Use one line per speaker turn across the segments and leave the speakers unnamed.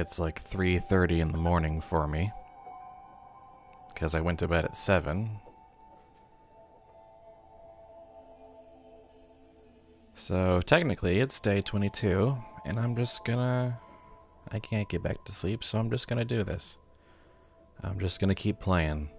It's like 3:30 in the morning for me, because I went to bed at 7. So technically it's day 22, and I can't get back to sleep, so I'm just gonna do this. I'm just gonna keep playing.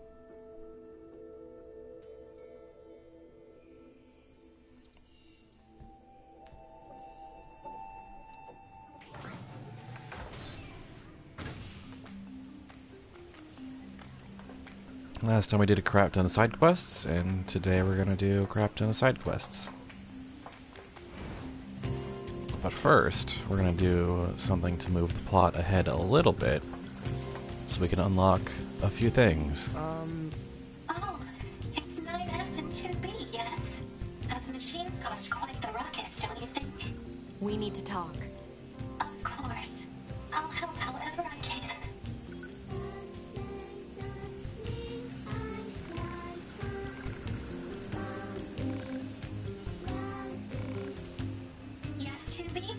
Last time we did a crap ton of side quests, and today we're gonna do a crap ton of side quests. But first, we're gonna do something to move the plot ahead a little bit, so we can unlock a few things.
Oh, it's 9S and 2B, yes? Those machines caused quite the ruckus, don't you think?
We need to talk.
Of course. I'll help however I can. Yes, 2B?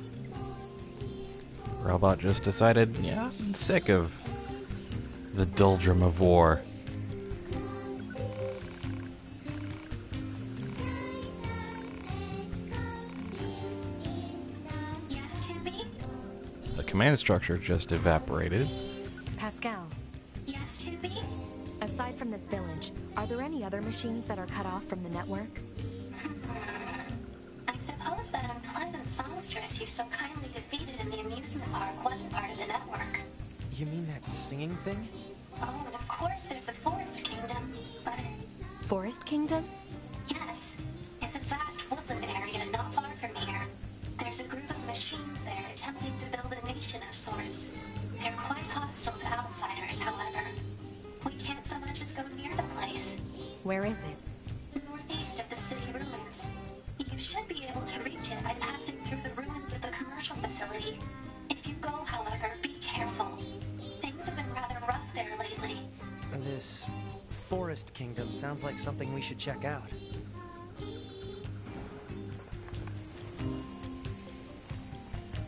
Robot just decided, yeah, I'm sick of the doldrum of war.
Yes, 2B?
The command structure just evaporated.
Pascal,
Yes, 2B?
aside from this village, are there any other machines that are cut off from the network?
I suppose that unpleasant songstress you so kindly defeated in the amusement park wasn't part of the network.
You mean that singing thing?
Oh, and of course there's the Forest Kingdom, but
Forest Kingdom?
yes, it's a vast woodland area not far from here. There's a group of machines there attempting to build a nation of sorts. They're quite hostile to outsiders, however. We can't so much as go near the place.
Where is it?
Northeast of the city ruins. You should be able to reach it by passing through the ruins of the commercial facility. If you go, however, be careful. Things have been rather rough there lately.
This Forest Kingdom sounds like something we should check out.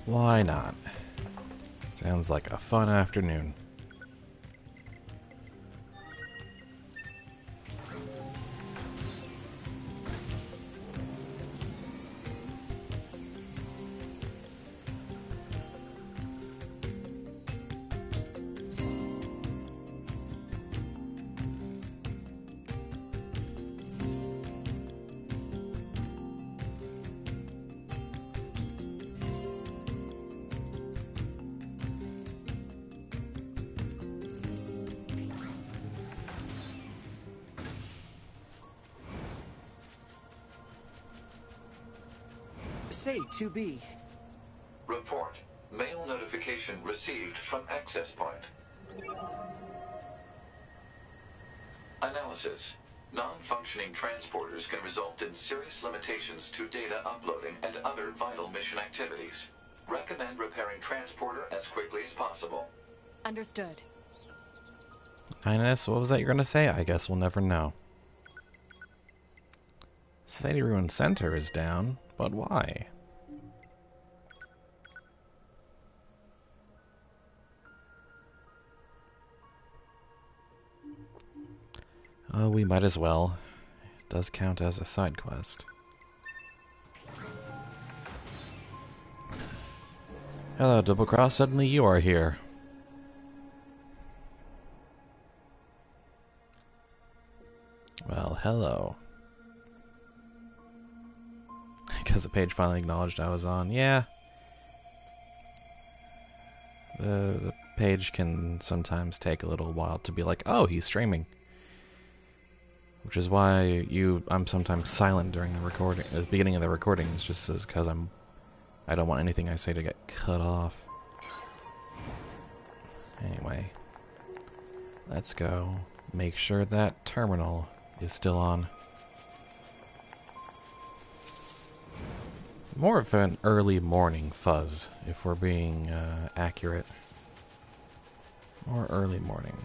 Why not? Sounds like a fun afternoon.
Say, 2B.
Report. Mail notification received from access point. Analysis. Non-functioning transporters can result in serious limitations to data uploading and other vital mission activities. Recommend repairing transporter as quickly as possible.
Understood.
Ines, what was that you're gonna say? I guess we'll never know. Society Ruin Center is down, but why? Oh, we might as well. It does count as a side quest. Hello, Double Cross. Suddenly you are here. Well, hello. Because the page finally acknowledged I was on. Yeah. The page can sometimes take a little while to be like, oh, he's streaming. Which is why I'm sometimes silent during the recording, at the beginning of the recordings, just because I don't want anything I say to get cut off. Anyway, let's go make sure that terminal is still on. More of an early morning fuzz, if we're being accurate. More early morning.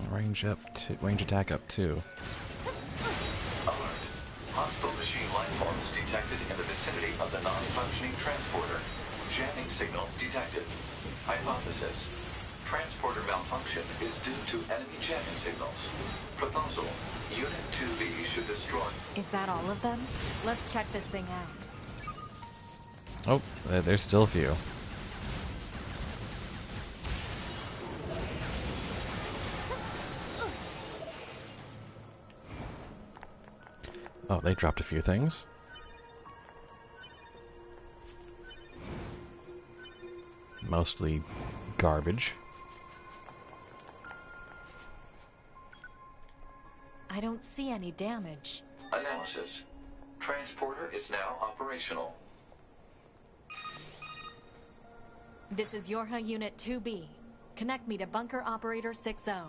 Range attack up 2.
Alert. Hostile machine life forms detected in the vicinity of the non-functioning transporter. Jamming signals detected. Hypothesis. Transporter malfunction is due to enemy jamming signals. Proposal. Unit 2B should destroy...
Is that all of them? Let's check this thing out.
Oh, there's still a few. Oh, they dropped a few things. Mostly garbage.
I don't see any damage.
Analysis. Transporter is now operational.
This is Yorha Unit 2B. Connect me to Bunker Operator 60.
Oh,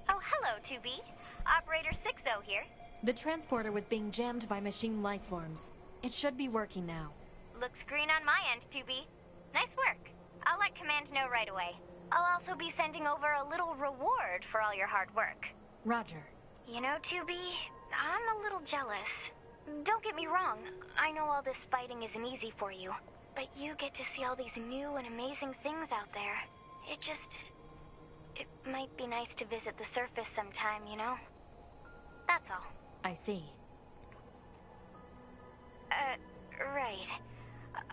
hello, 2B. Operator 60 here.
The transporter was being jammed by machine life forms. It should be working now.
Looks green on my end, 2B. Nice work. I'll let Command know right away. I'll also be sending over a little reward for all your hard work.
Roger.
You know, 2B, I'm a little jealous. Don't get me wrong, I know all this fighting isn't easy for you, but you get to see all these new and amazing things out there. It might be nice to visit the surface sometime, you know? That's all.
I see.
Right.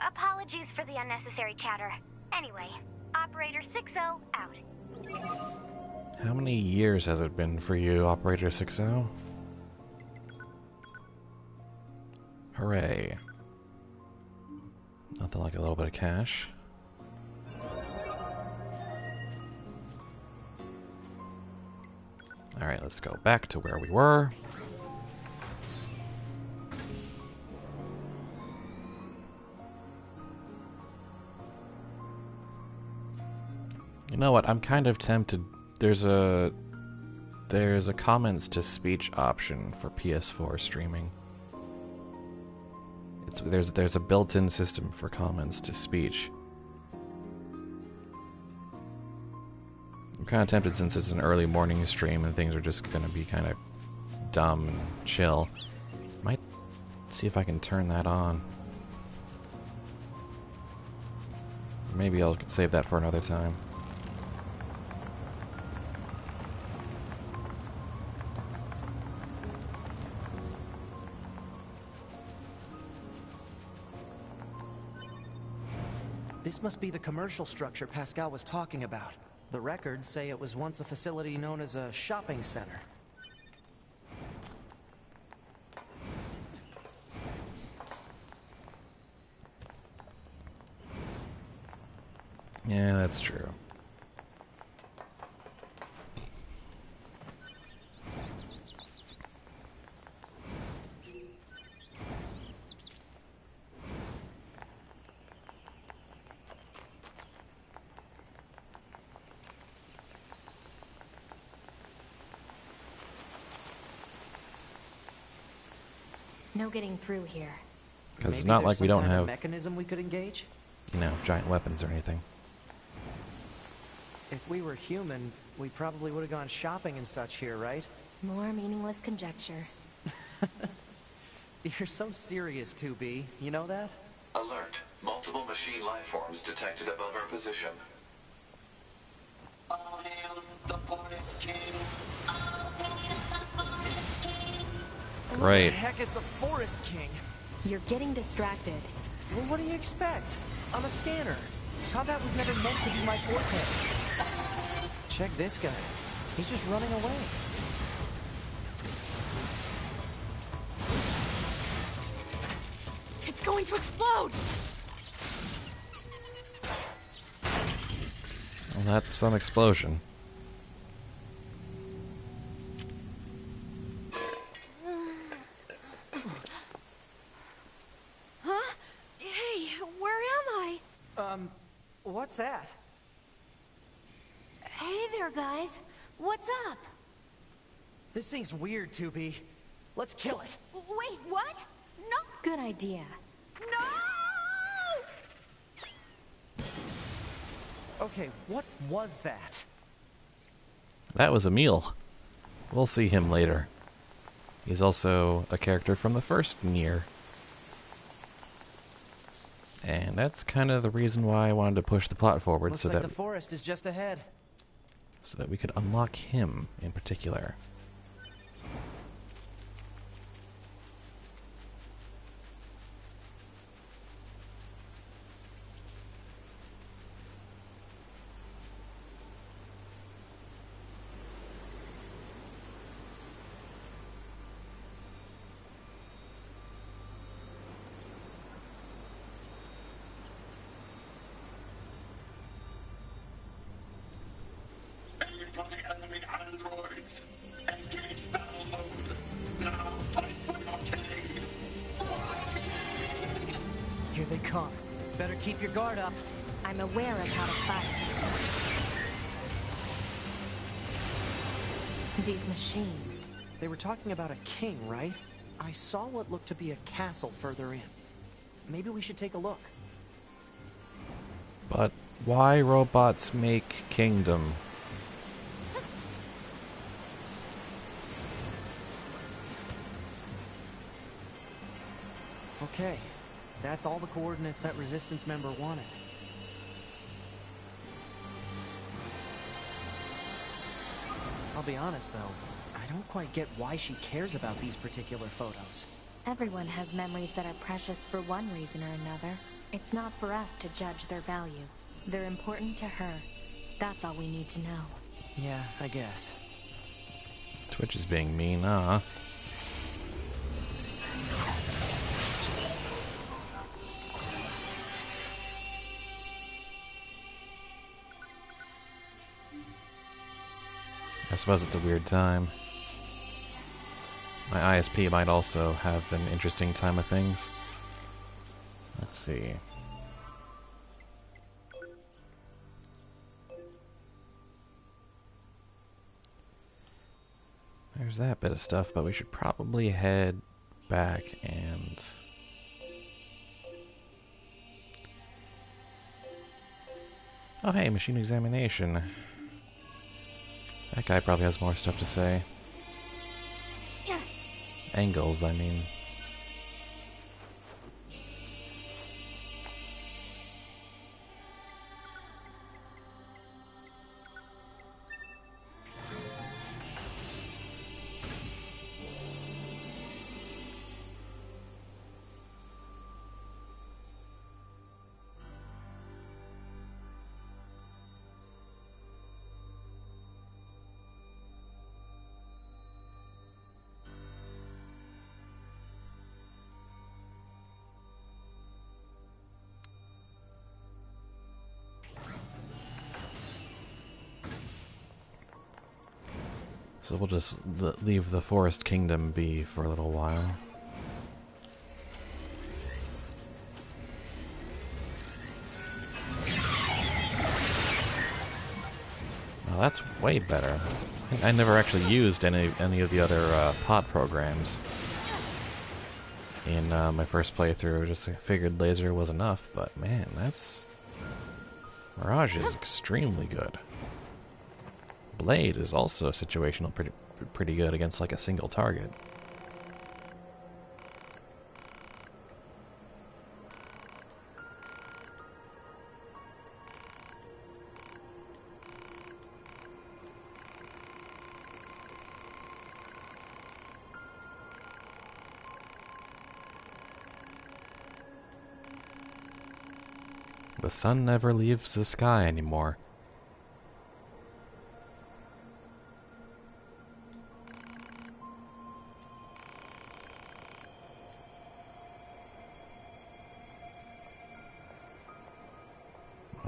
Apologies for the unnecessary chatter. Anyway, Operator 60 out.
How many years has it been for you, Operator 60? Hooray. Nothing like a little bit of cash. Alright, let's go back to where we were. You know what? I'm kind of tempted. There's a comments to speech option for PS4 streaming. There's a built-in system for comments to speech. I'm kind of tempted, since it's an early morning stream and things are just going to be kind of dumb and chill. Might see if I can turn that on. Maybe I'll save that for another time.
This must be the commercial structure Pascal was talking about. The records say it was once a facility known as a shopping center.
Yeah, that's true.
No getting through here.
Because it's
Maybe
not
there's
like we
some
don't
kind of
have,
mechanism we could engage.
you know, giant weapons or anything.
If we were human, we probably would have gone shopping and such here, right?
More meaningless conjecture.
You're so serious, 2B. You know that?
Alert. Multiple machine life forms detected above our position.
All hail the Forest King.
What
Great.
the heck is the Forest King?
You're getting distracted.
Well, what do you expect? I'm a scanner. Combat was never meant to be my forte. Check this guy. He's just running away.
It's going to explode!
Well, that's some explosion.
Huh? Hey, where am I?
What's that?
Hey there, guys. What's up?
This thing's weird, 2B. Let's kill it.
Wait, what? No. Good idea. No!
Okay, what was that?
That was Emil. We'll see him later. He's also a character from the first NieR. And that's kind of the reason why I wanted to push the plot forward,
Looks like the forest is just ahead.
So that we could unlock him in particular.
Aim for the enemy androids. Engage battle mode. Now fight for your king.
Here they come. Better keep your guard up.
I'm aware of how to fight. These machines.
They were talking about a king, right? I saw what looked to be a castle further in. Maybe we should take a look.
But why robots make kingdom?
Okay, that's all the coordinates that Resistance member wanted. I'll be honest, though, I don't quite get why she cares about these particular photos.
Everyone has memories that are precious for one reason or another. It's not for us to judge their value. They're important to her. That's all we need to know.
Yeah, I guess.
Twitch is being mean, huh? I suppose it's a weird time. My ISP might also have an interesting time of things. Let's see. There's that bit of stuff, but we should probably head back and... Oh hey, machine examination. That guy probably has more stuff to say. Angles, I mean. So we'll just leave the Forest Kingdom be for a little while. Well, that's way better. I never actually used any of the other pod programs in my first playthrough. Just figured laser was enough, but man, that's... Mirage is extremely good. Blade is also situational pretty good against like a single target. The sun never leaves the sky anymore.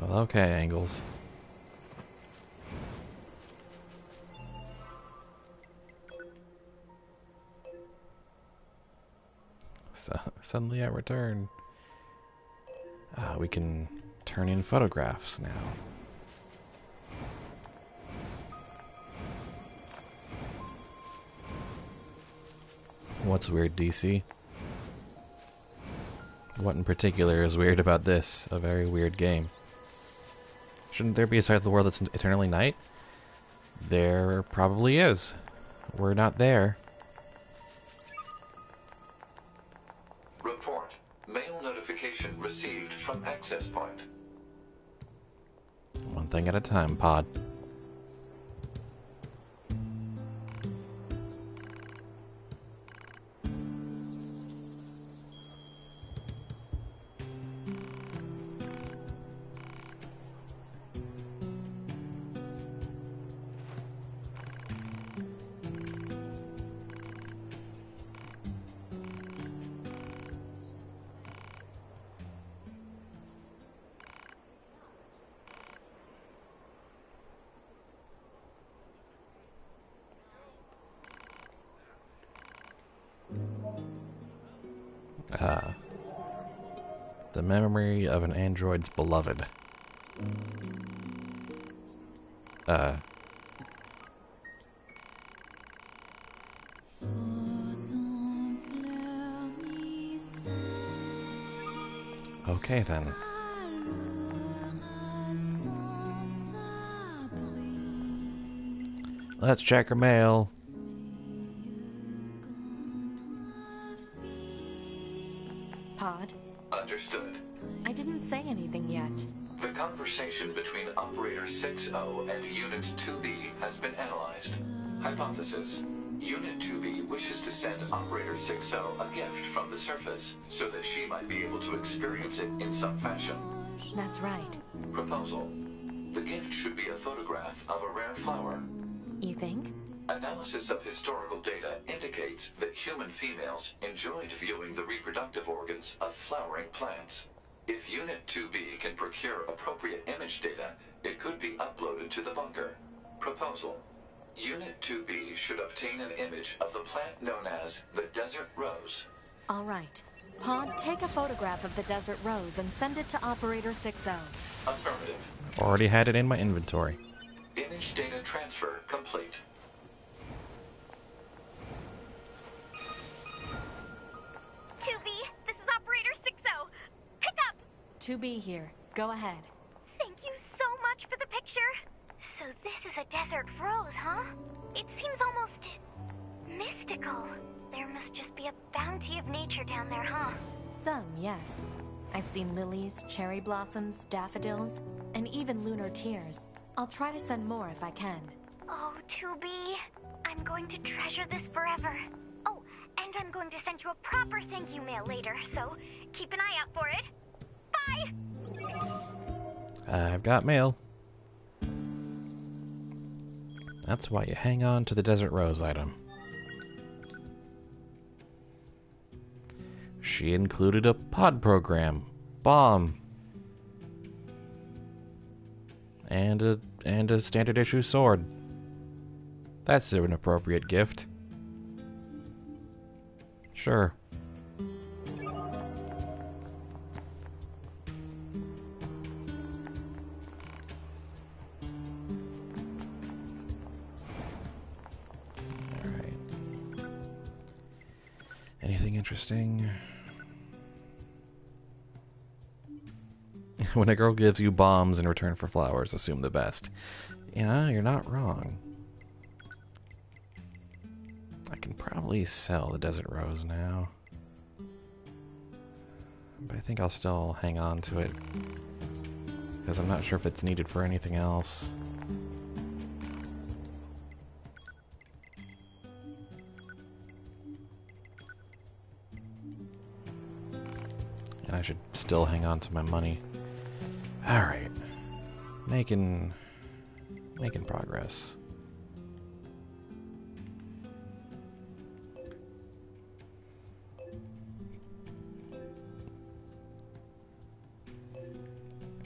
Well, okay, Angles. So, suddenly I return. We can turn in photographs now. What's weird, DC? What in particular is weird about this? A very weird game. Shouldn't there be a side of the world that's eternally night? There probably is. We're not there.
Report. Mail notification received from access point.
One thing at a time, Pod. The memory of an android's beloved. Okay then. Let's check her mail.
Pod,
Understood.
I didn't say anything yet.
The conversation between Operator 6O and Unit 2B has been analyzed. Hypothesis. Unit 2B wishes to send Operator 6O a gift from the surface, so that she might be able to experience it in some fashion.
That's right.
Proposal. The gift should be a photograph of a rare flower.
You think?
Analysis of historical data indicates that human females enjoyed viewing the reproductive organs of flowering plants. If Unit 2B can procure appropriate image data, it could be uploaded to the bunker. Proposal. Unit 2B should obtain an image of the plant known as the desert rose.
All right. Pod, take a photograph of the desert rose and send it to Operator 6O.
Affirmative.
Already had it in my inventory.
Image data transfer complete.
This is Operator 6O. Pick up!
2B here. Go ahead.
Thank you so much for the picture. So this is a desert rose, huh? It seems almost mystical. There must just be a bounty of nature down there, huh?
Some, yes. I've seen lilies, cherry blossoms, daffodils, and even lunar tears. I'll try to send more if I can.
Oh, 2B, I'm going to treasure this forever. Oh, and I'm going to send you a proper thank you mail later, so keep an eye out for it. Bye!
I've got mail. That's why you hang on to the Desert Rose item. She included a pod program, bomb, and a standard issue sword. That's an appropriate gift. Sure. Alright. Anything interesting? When a girl gives you bombs in return for flowers, assume the best. Yeah, you're not wrong. I can probably sell the Desert Rose now. But I think I'll still hang on to it, because I'm not sure if it's needed for anything else. And I should still hang on to my money. Alright. Making progress.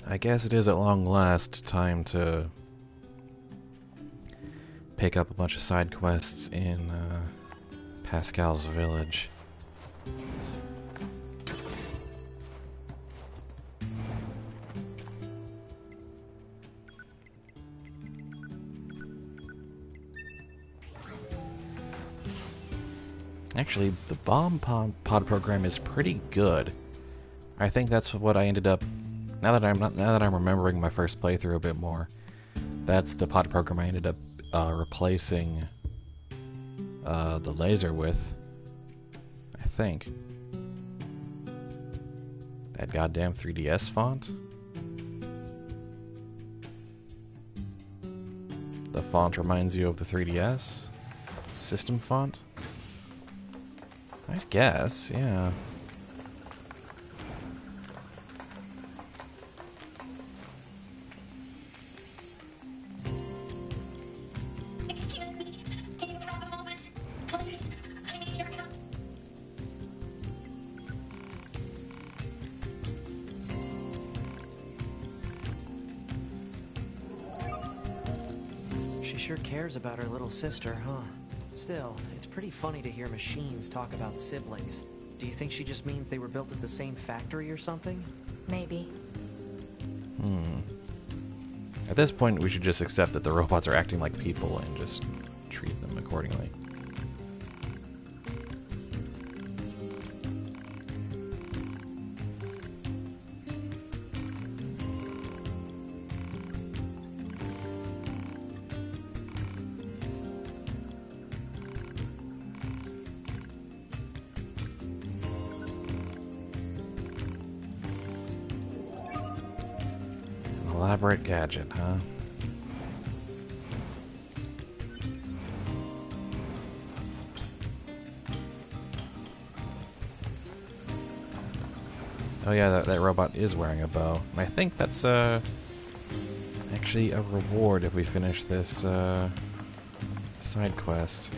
I guess it is at long last time to pick up a bunch of side quests in Pascal's village. Actually, the bomb pod program is pretty good. I think that's what I ended up. Now that I'm remembering my first playthrough a bit more, that's the pod program I ended up replacing the laser with, I think, that goddamn 3DS font. The font reminds you of the 3DS system font? I guess, yeah.
Excuse me. Can you have a moment? Please. I need your help.
She sure cares about her little sister, huh? Still, it's pretty funny to hear machines talk about siblings. Do you think she just means they were built at the same factory or something?
Maybe.
At this point, we should just accept that the robots are acting like people and just treat them accordingly. Elaborate gadget, huh? Oh yeah, that robot is wearing a bow. And I think that's actually a reward if we finish this side quest.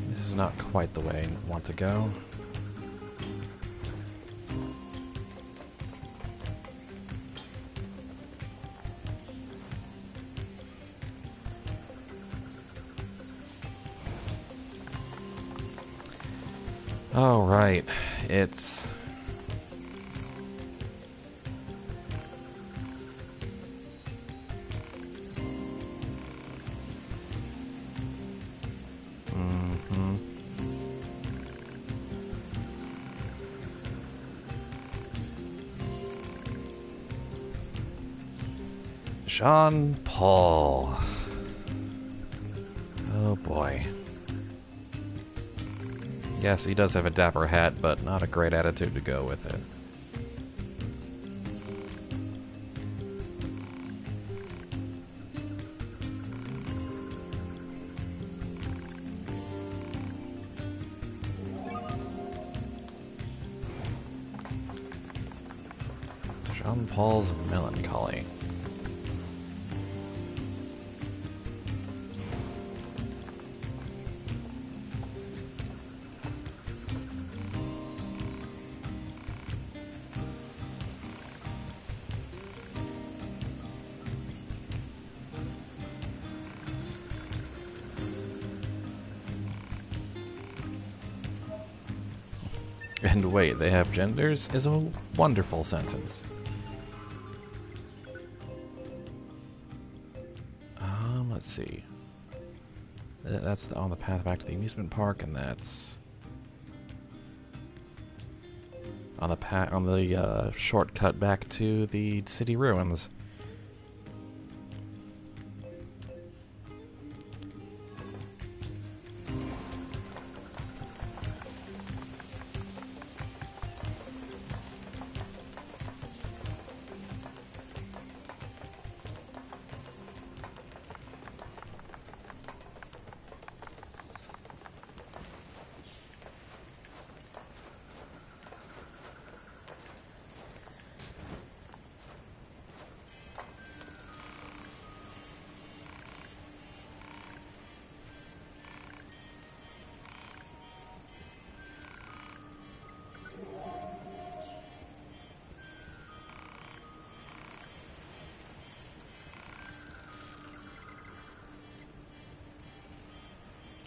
This is not quite the way I want to go. Oh, right. It's... Jean Paul. Oh boy. Yes, he does have a dapper hat, but not a great attitude to go with it. Jean Paul's melancholy. And wait, they have genders is a wonderful sentence. Let's see. That's on the path back to the amusement park, and that's on the shortcut back to the city ruins.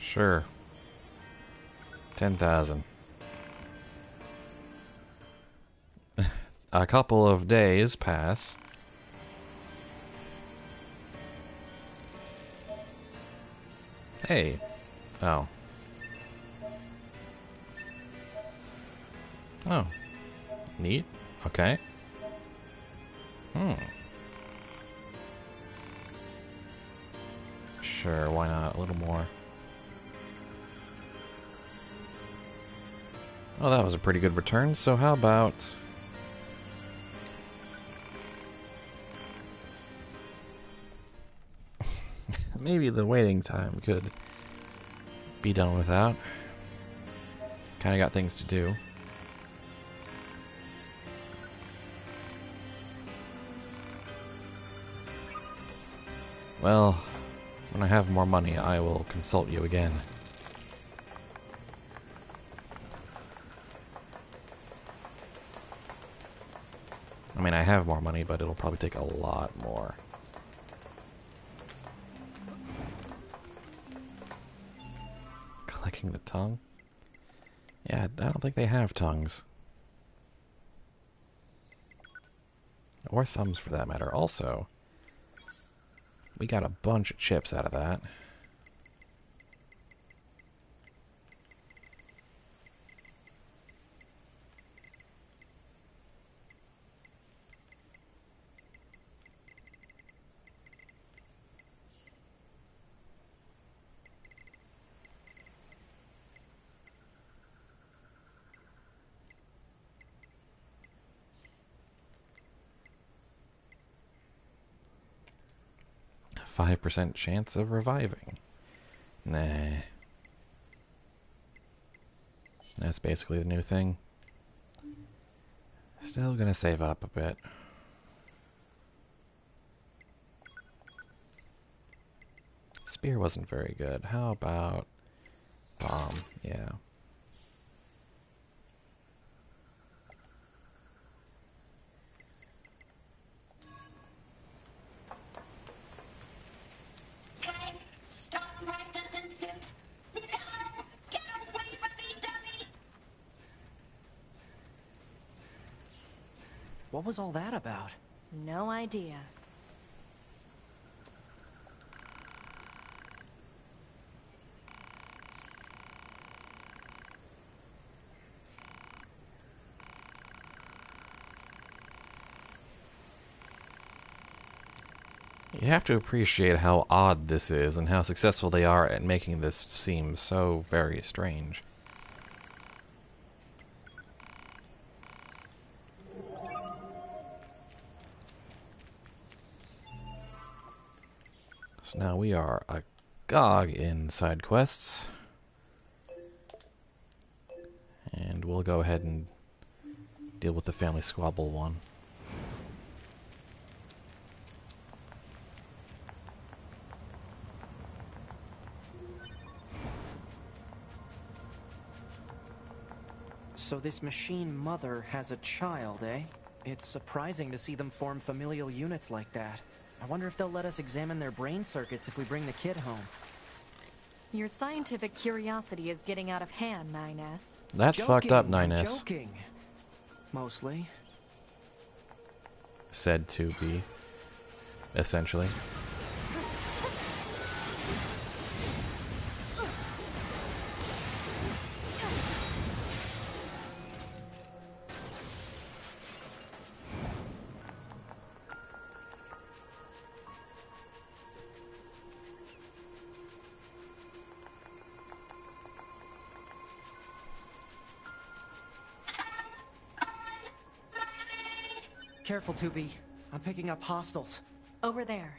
Sure. 10,000. a couple of days pass. Hey. Oh. Oh. Neat. Okay. Sure, why not? A little more. Oh, that was a pretty good return, so how about... maybe the waiting time could be done without. Kinda got things to do. Well, when I have more money, I will consult you again. I mean, I have more money, but it'll probably take a lot more. Clicking the tongue? Yeah, I don't think they have tongues. Or thumbs, for that matter. Also, we got a bunch of chips out of that. A 5% chance of reviving. Nah. That's basically the new thing. Still gonna save up a bit. Spear wasn't very good. How about bomb? Yeah.
Hey, stop right this instant! No! Get away from me, dummy!
What was all that about?
No idea.
You have to appreciate how odd this is and how successful they are at making this seem so very strange. So now we are agog in side quests. And we'll go ahead and deal with the family squabble one.
So this machine mother has a child, eh? It's surprising to see them form familial units like that. I wonder if they'll let us examine their brain circuits if we bring the kid home.
Your scientific curiosity is getting out of hand, 9S.
That's
Joking,
fucked up,
I'm
9S.
joking. Mostly.
Said to be, essentially.
Careful, 2B. I'm picking up hostiles.
Over there.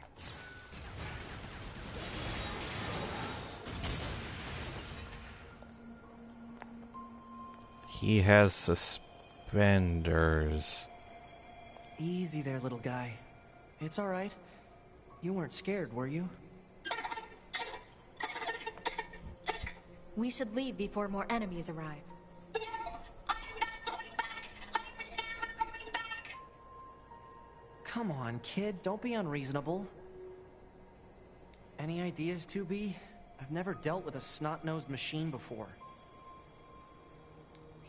He has suspenders.
Easy there, little guy. It's alright. You weren't scared, were you?
We should leave before more enemies arrive.
Come on, kid. Don't be unreasonable. Any ideas, 2B? I've never dealt with a snot-nosed machine before.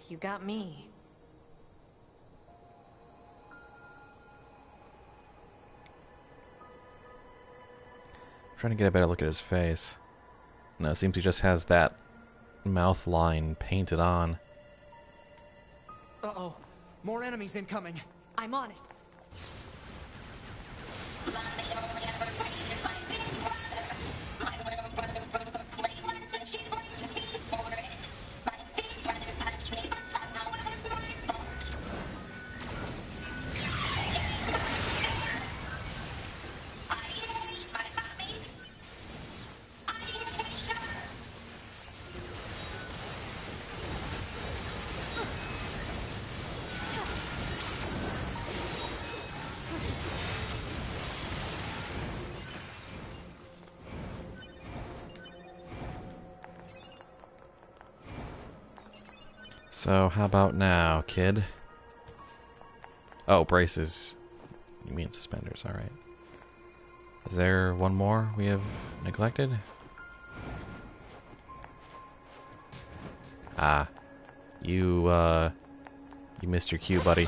You got me.
trying to get a better look at his face. No, it seems he just has that mouth line painted on.
Uh-oh. More enemies incoming.
I'm on it.
Mommy only ever praises my big brother. My little brother broke a plate once and she blamed me for it. My big brother punched me, but somehow it was my fault. It's not fair. I hate my mommy. I hate her.
So, how about now, kid? Oh, braces. You mean suspenders, alright. Is there one more we have neglected? Ah. You missed your cue, buddy.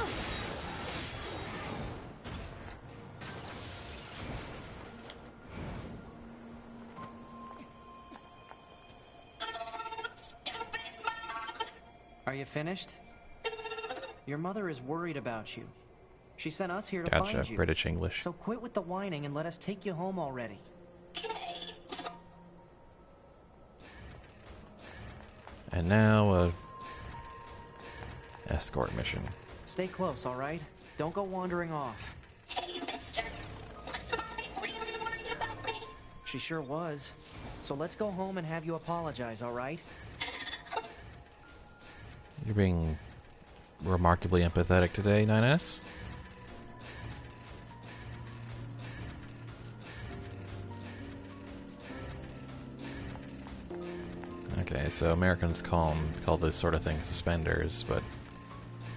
Are you finished? Your mother is worried about you. She sent us here to
Gotcha,
find you.
British English.
So quit with the whining and let us take you home already.
And now, a escort mission.
Stay close, all right? Don't go wandering off.
Hey, mister. Was Mommy really worried about me?
She sure was. So let's go home and have you apologize, all right?
You're being remarkably empathetic today, 9S. Okay, so Americans call this sort of thing suspenders, but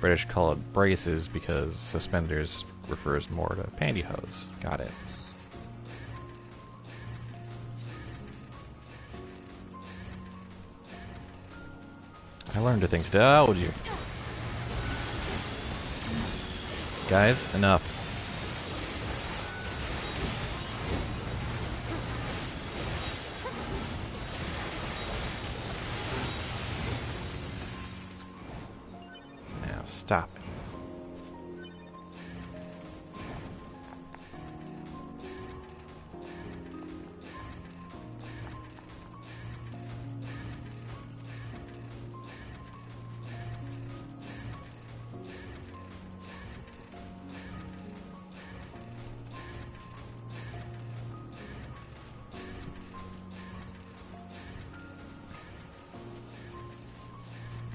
British call it braces because suspenders refers more to pantyhose. Got it. I learned a thing today. Oh, would you? Guys, enough. Now stop it.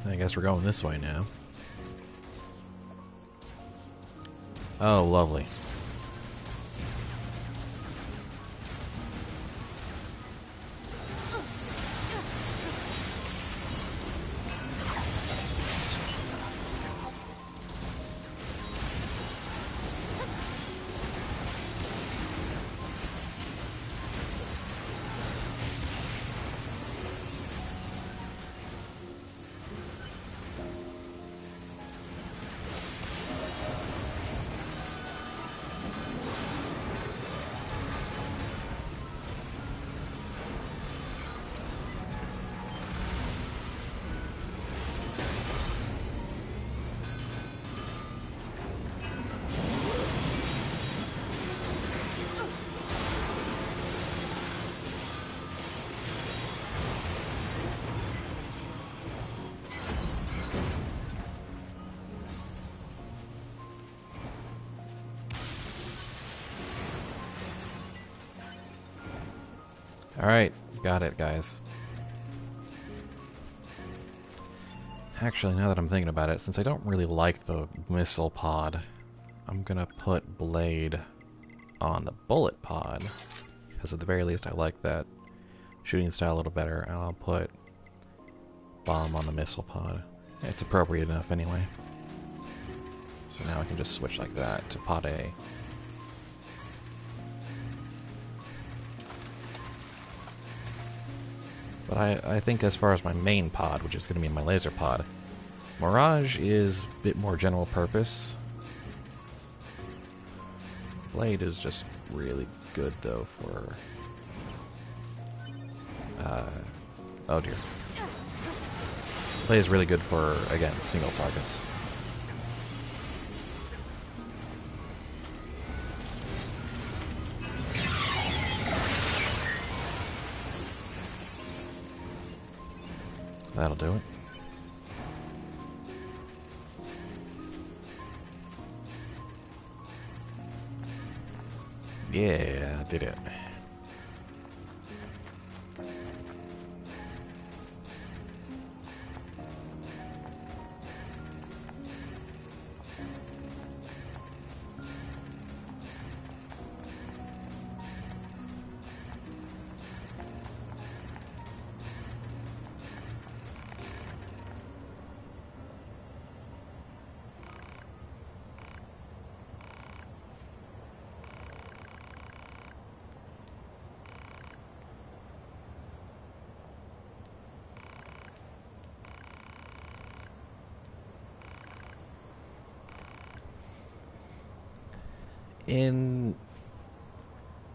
I guess we're going this way now. Oh, lovely. Alright, got it, guys. Actually, now that I'm thinking about it, since I don't really like the missile pod, I'm gonna put Blade on the bullet pod, because at the very least I like that shooting style a little better, and I'll put Bomb on the missile pod. It's appropriate enough anyway. So now I can just switch like that to pod A. But I think as far as my main pod, which is going to be my laser pod, Mirage is a bit more general purpose. Blade is just really good, though, for Oh dear. Plays really good for, again, single targets. That'll do it. Yeah, did it.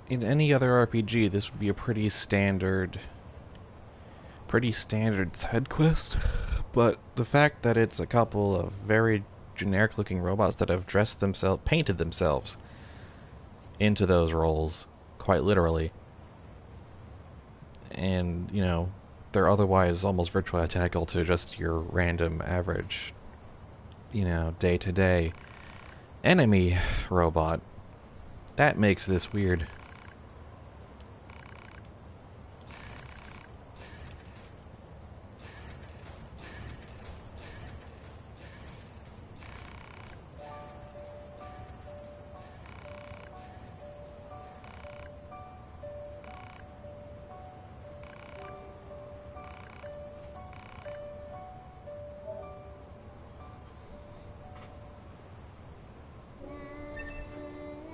In any other RPG, this would be a pretty standard side quest, but the fact that it's a couple of very generic-looking robots that have painted themselves into those roles, quite literally, and, you know, they're otherwise almost virtually identical to just your random average, you know, day-to-day enemy robot. That makes this weird.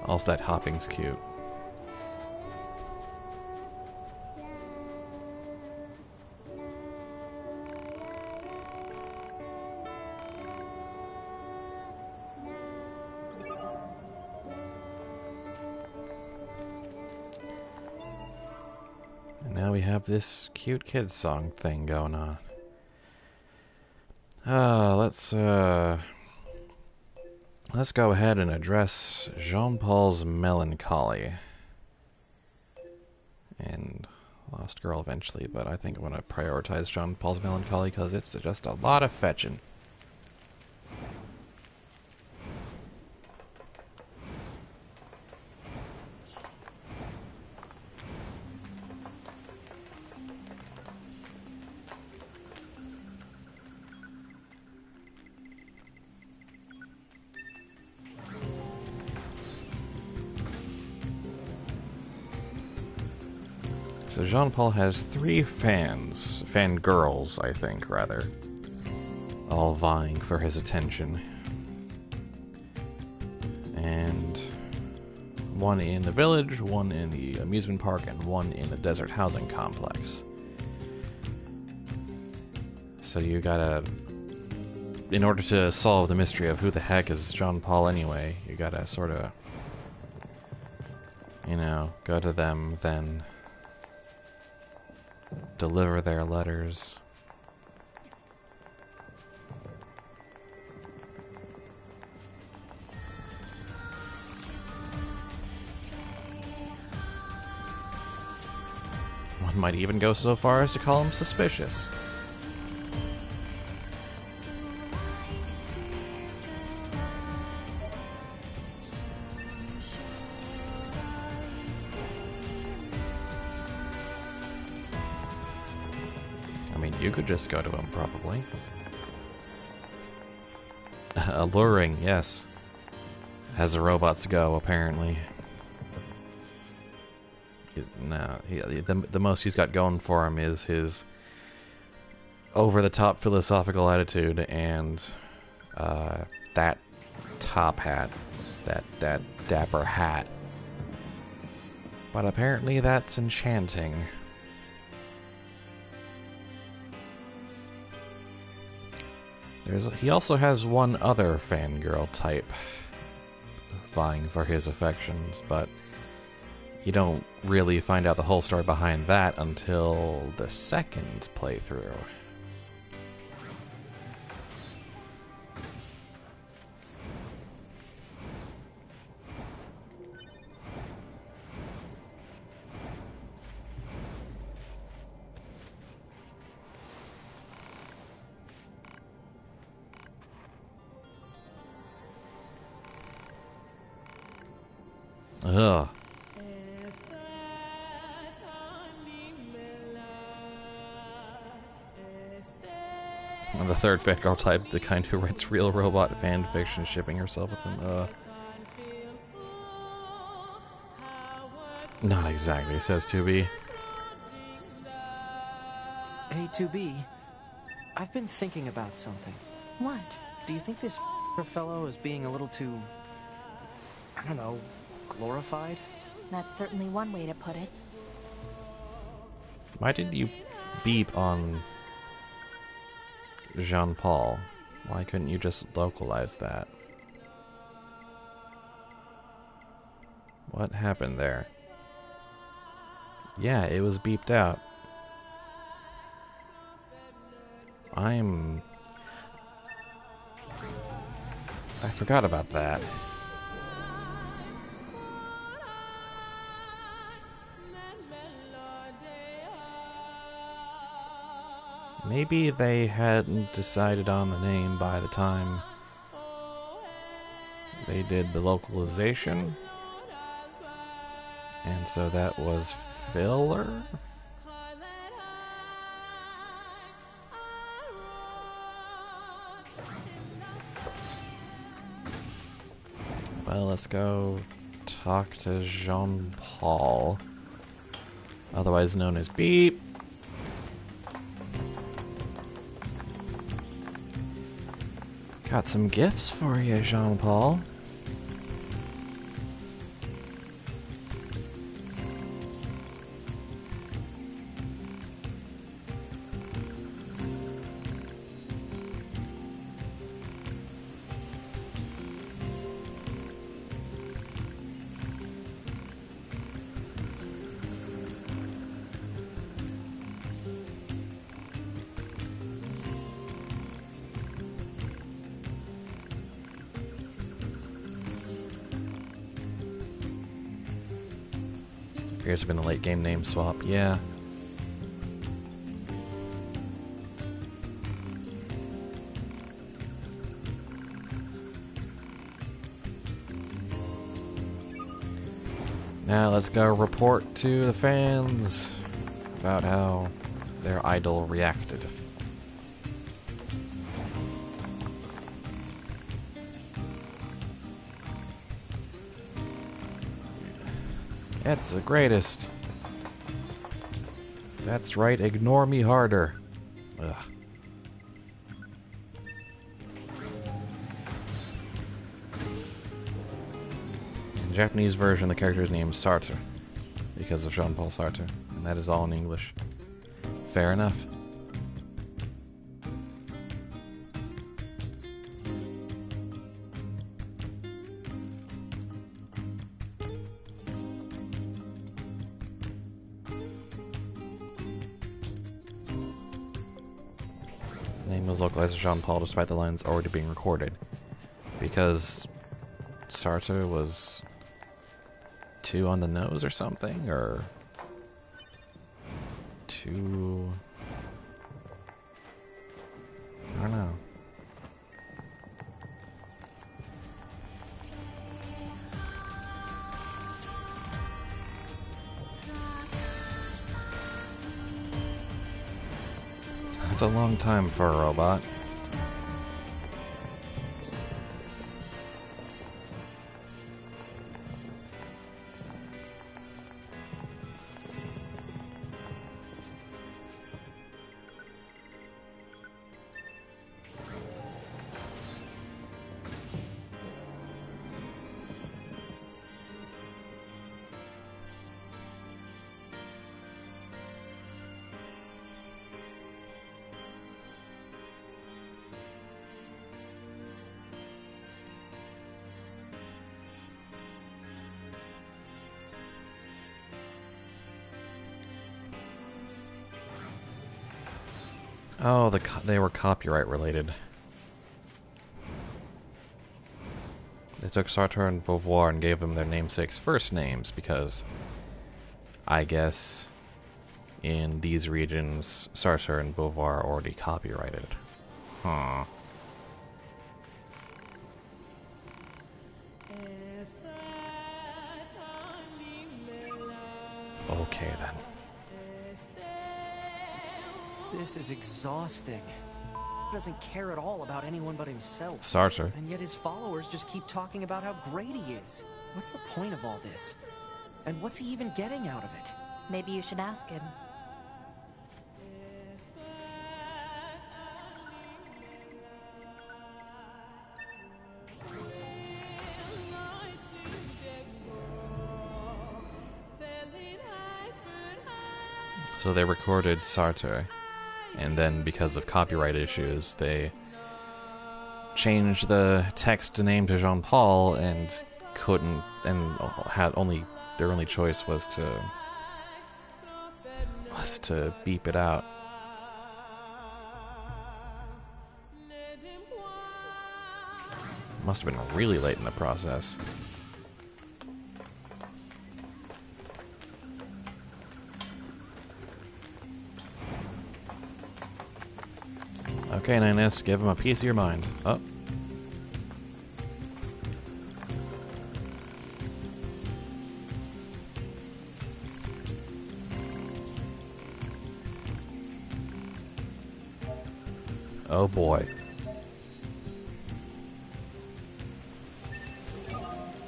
Also, that hopping's cute. And now we have this cute kids song thing going on. Let's go ahead and address Jean-Paul's melancholy. And Lost Girl eventually, but I think I'm going to prioritize Jean-Paul's melancholy because it's just a lot of fetching. So Jean-Paul has 3 fangirls, I think, rather, all vying for his attention. And one in the village, one in the amusement park, and one in the desert housing complex. So you gotta, in order to solve the mystery of who the heck is Jean-Paul anyway, you gotta sort of, you know, go to them, then deliver their letters. One might even go so far as to call him suspicious. You could just go to him, probably. Alluring, yes. As the robots go, apparently. The most he's got going for him is his over-the-top philosophical attitude and that top hat, that dapper hat. But apparently that's enchanting. He also has one other fangirl type vying for his affections, but You don't really find out the whole story behind that until the second playthrough. Ugh. And the third fangirl type, the kind who writes real robot fan fiction shipping herself with them. Not exactly, says 2B.
Hey, 2B, I've been thinking about something.
What?
Do you think this fellow is being a little too, I don't know, glorified?
That's certainly one way to put it.
Why did you beep on Jean-Paul? Why couldn't you just localize that? What happened there? Yeah, it was beeped out. I forgot about that. Maybe they hadn't decided on the name by the time they did the localization. And so that was filler? Well, let's go talk to Jean-Paul, otherwise known as Beep. Got some gifts for you, Jean-Paul. Appears to have been a late game name swap, yeah. Now let's go report to the fans about how their idol reacted. That's the greatest. That's right, ignore me harder. Ugh. In the Japanese version, the character is named Sartre, because of Jean-Paul Sartre, and that is all in English. Fair enough. Name was localized as Jean-Paul despite the lines already being recorded. Because Sartre was too on the nose or something, or too... I don't know. That's a long time for a robot. Oh, they were copyright related. They took Sartre and Beauvoir and gave them their namesakes' first names because, I guess, in these regions, Sartre and Beauvoir are already copyrighted. Huh. Okay, then.
This is exhausting. He doesn't care at all about anyone but himself.
Sartre.
And yet his followers just keep talking about how great he is. What's the point of all this? And what's he even getting out of it?
Maybe you should ask him.
So they recorded Sartre, and then because of copyright issues, they changed the text name to Jean-Paul and couldn't, and had only, their only choice was to beep it out. Must have been really late in the process. Okay, 9S, give him a piece of your mind. Oh. Oh boy.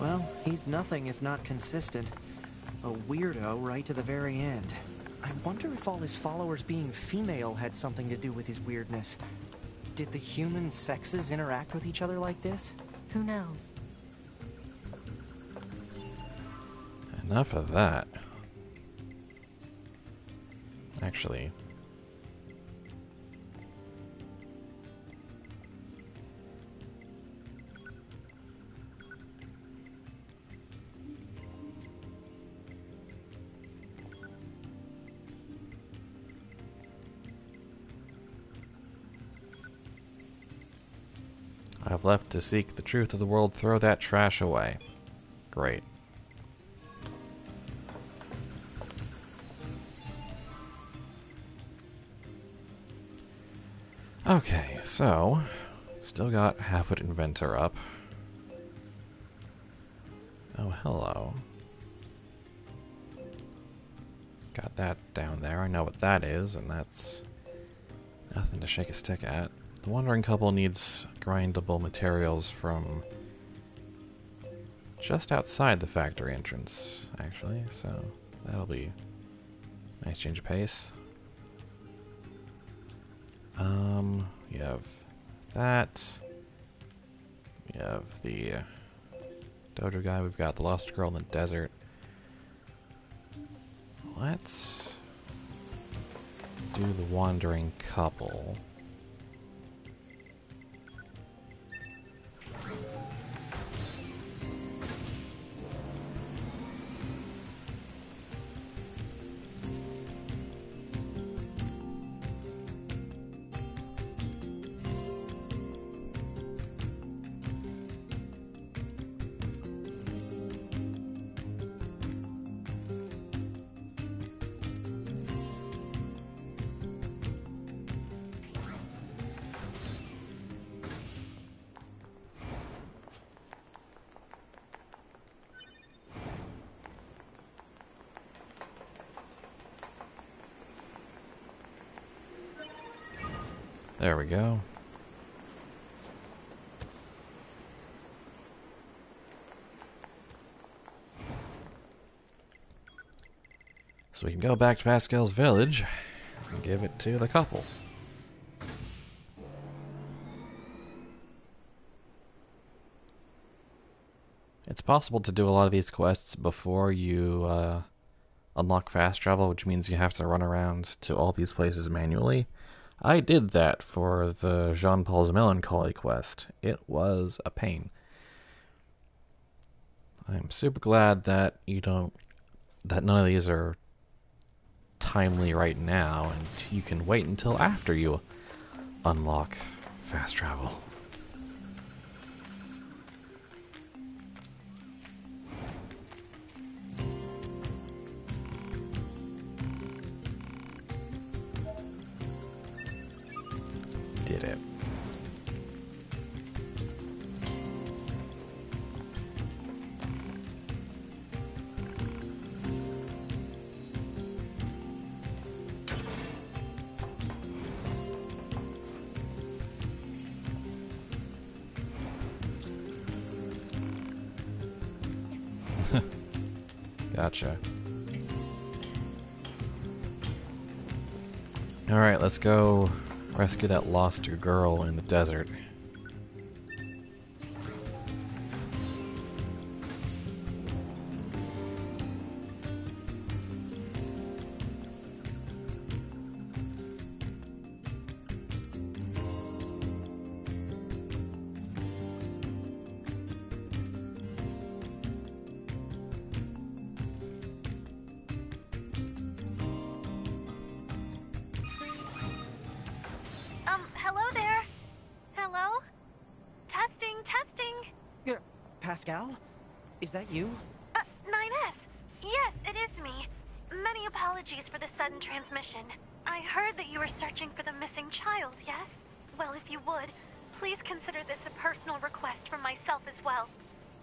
Well, he's nothing if not consistent. A weirdo right to the very end. I wonder if all his followers being female had something to do with his weirdness. Did the human sexes interact with each other like this?
Who knows?
Enough of that. Actually. I've left to seek the truth of the world. Throw that trash away. Great. Okay, so still got Half-Wit Inventor up. Oh, hello. Got that down there. I know what that is, and that's nothing to shake a stick at. The Wandering Couple needs grindable materials from just outside the factory entrance, actually, so that'll be a nice change of pace. You have that. We have the dojo guy. We've got the Lost Girl in the desert. Let's do the Wandering Couple. There we go. So we can go back to Pascal's village and give it to the couple. It's possible to do a lot of these quests before you unlock fast travel, which means you have to run around to all these places manually. I did that for the Jean-Paul's Melancholy quest. It was a pain. I'm super glad that that none of these are timely right now, and you can wait until after you unlock fast travel. Did it. Gotcha. Alright, let's go rescue that lost girl in the desert.
Hello there? Hello? Testing, testing.
Pascal? Is that you?
9S. Yes, it is me. Many apologies for the sudden transmission. I heard that you were searching for the missing child, yes? Well, if you would, please consider this a personal request from myself as well.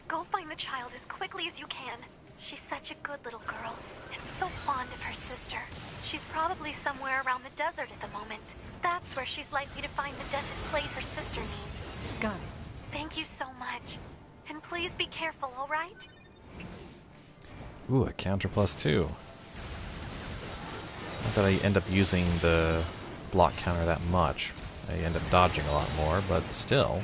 Go find the child as quickly as you can. She's such a good little girl, and so fond of her sister. She's probably somewhere around the desert at the moment. That's where she's likely to find the desert place her sister needs.
Got it.
Thank you so much. And please be careful, alright?
Ooh, a counter +2. Not that I end up using the block counter that much. I end up dodging a lot more, but still.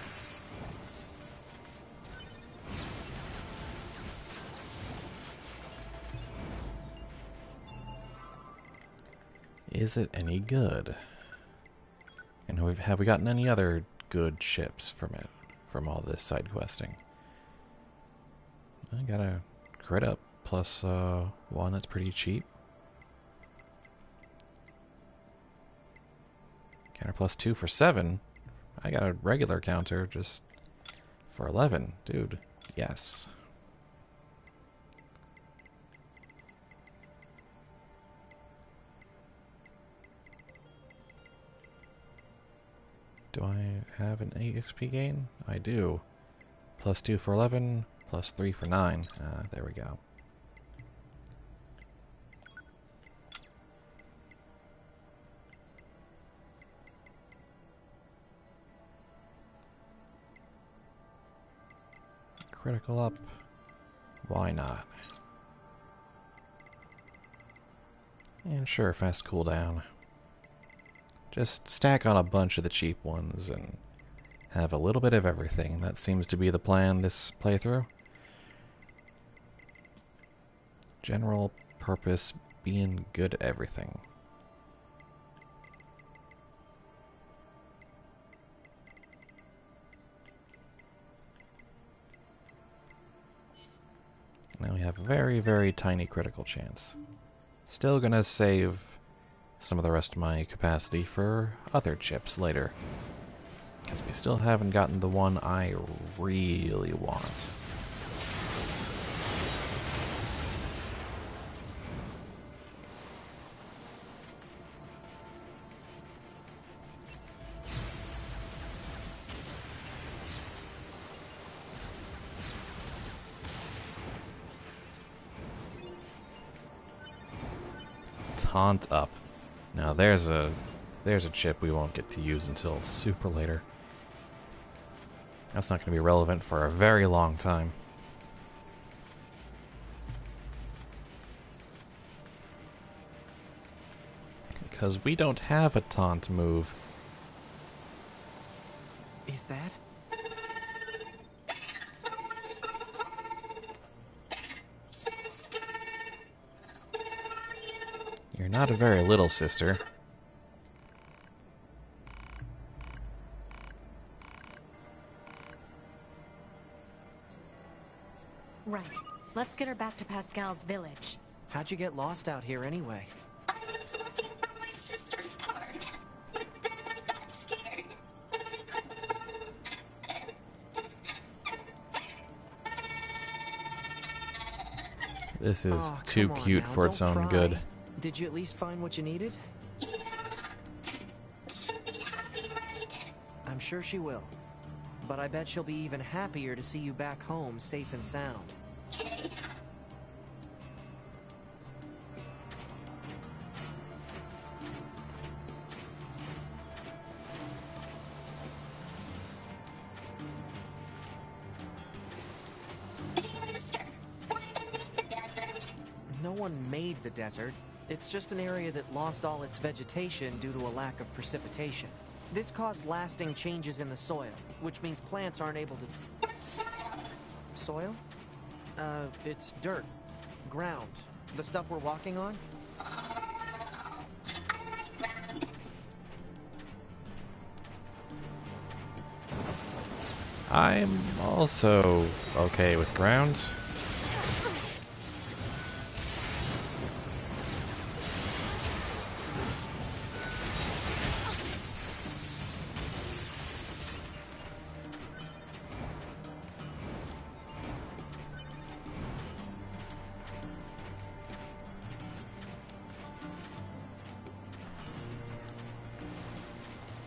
Is it any good? And have we gotten any other good ships from it? From all this side questing? I got a crit up plus one that's pretty cheap. Counter +2 for 7. I got a regular counter just for 11. Dude, yes. Do I have an EXP gain? I do. +2 for 11, +3 for 9. There we go. Critical up. Why not? And sure, fast cooldown. Just stack on a bunch of the cheap ones and have a little bit of everything. That seems to be the plan this playthrough. General purpose being good at everything. Now we have a very, very tiny critical chance. Still gonna save some of the rest of my capacity for other chips later. Because we still haven't gotten the one I really want. Taunt up. Now there's a chip we won't get to use until super later. That's not going to be relevant for a very long time. Because we don't have a taunt move.
Is that?
Sister, where are you?
You're not a very little sister.
Right. Let's get her back to Pascal's village.
How'd you get lost out here anyway?
I was looking for my sister's part, but then I got scared.
This is
Aw,
too
come on
cute
now,
for its
don't
own
cry.
good.
Did you at least find what you needed?
She'll be happy, right?
I'm sure she will. But I bet she'll be even happier to see you back home, safe and sound.
Okay. Hey, mister. Why did they make the desert?
No one made the desert. It's just an area that lost all its vegetation due to a lack of precipitation. This caused lasting changes in the soil, which means plants aren't able to...
What's soil?
Soil? It's dirt. Ground. The stuff we're walking on?
I'm also okay with ground.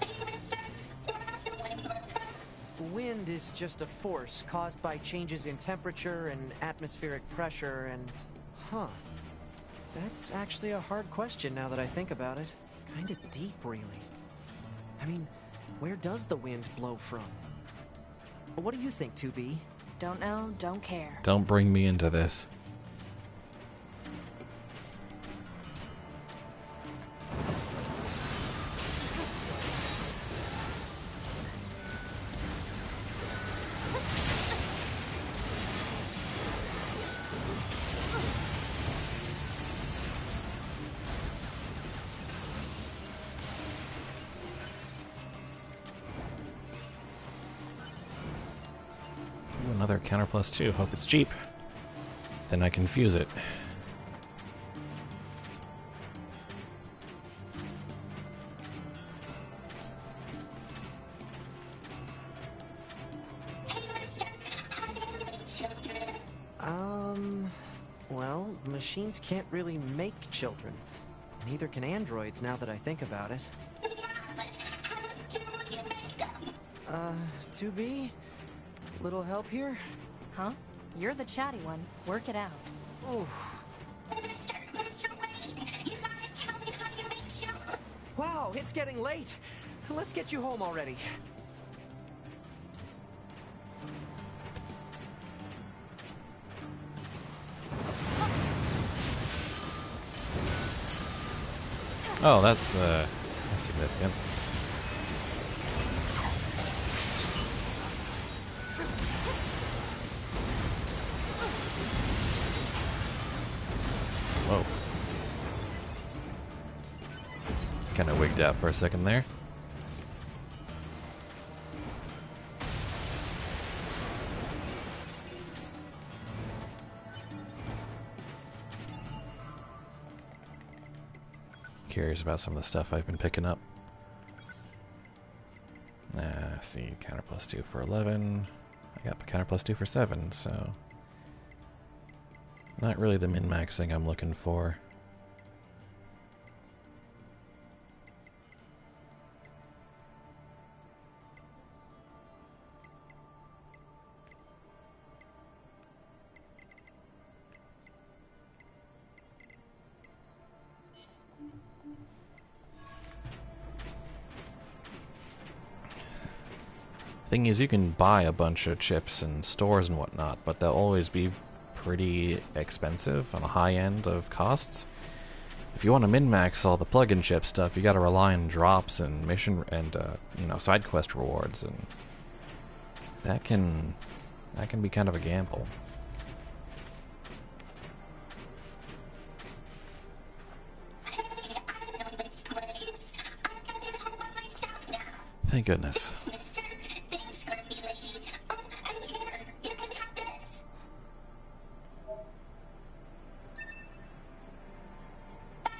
Hey, mister. Where does the wind come from?
Wind is just a force caused by changes in temperature and atmospheric pressure and... Huh. That's actually a hard question now that I think about it. Kinda deep, really. I mean, where does the wind blow from? What do you think, 2B?
Don't know, don't care.
Don't bring me into this. Ooh, another counter plus 2. Hope it's cheap. Then I can fuse it.
Hey, mister. How do you make children?
Well, machines can't really make children. Neither can androids, now that I think about it.
Yeah, but how do you make them?
2B? Little help here?
Huh? You're the chatty one. Work it out.
Oh,
Mister, wait. You gotta tell me how you make children.
wow, it's getting late. Let's get you home already.
Oh, that's significant. Whoa. Kind of wigged out for a second there. Curious about some of the stuff I've been picking up. See, counter plus 2 for 11. I got counter plus 2 for 7, so... Not really the min-maxing I'm looking for. Thing is, you can buy a bunch of chips in stores and whatnot, but they'll always be pretty expensive on the high end of costs. If you want to min-max all the plug-in chip stuff, you got to rely on drops and mission and side quest rewards, and that can be kind of a gamble.
Hey, I know this place. I can get home by myself now.
Thank goodness.
Thanks, mister. Thanks, Grumpy Lady. Oh, and here, you can have this. Bye-bye.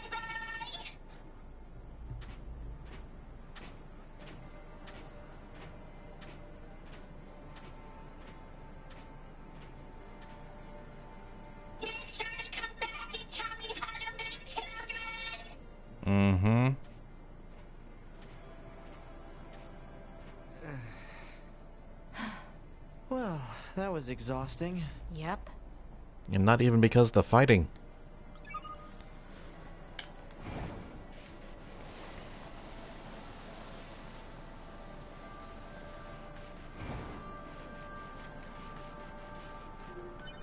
Make sure to
Mm-hmm.
Well, that was exhausting.
Yep.
And not even because of the fighting.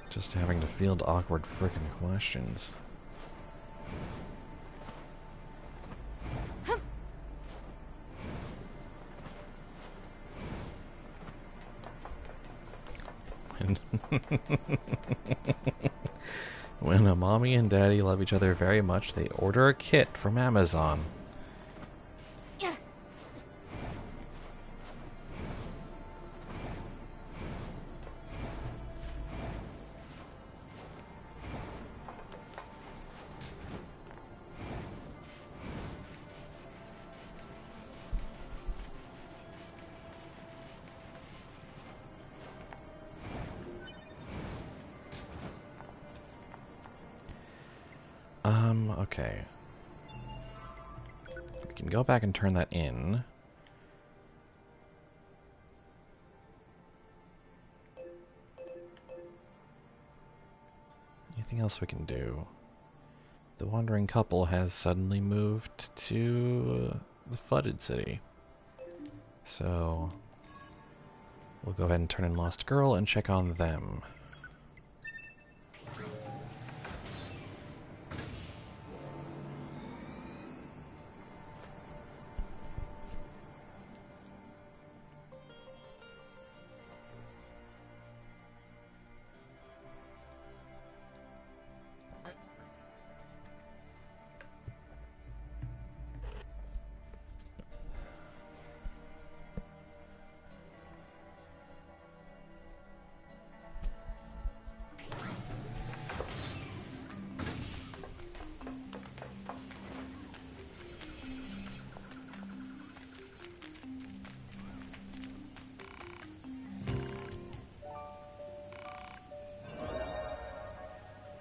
Just having to field awkward frickin' questions. When a mommy and daddy love each other very much, they order a kit from Amazon. Okay. We can go back and turn that in. Anything else we can do? The wandering couple has suddenly moved to the flooded city. So we'll go ahead and turn in Lost Girl and check on them.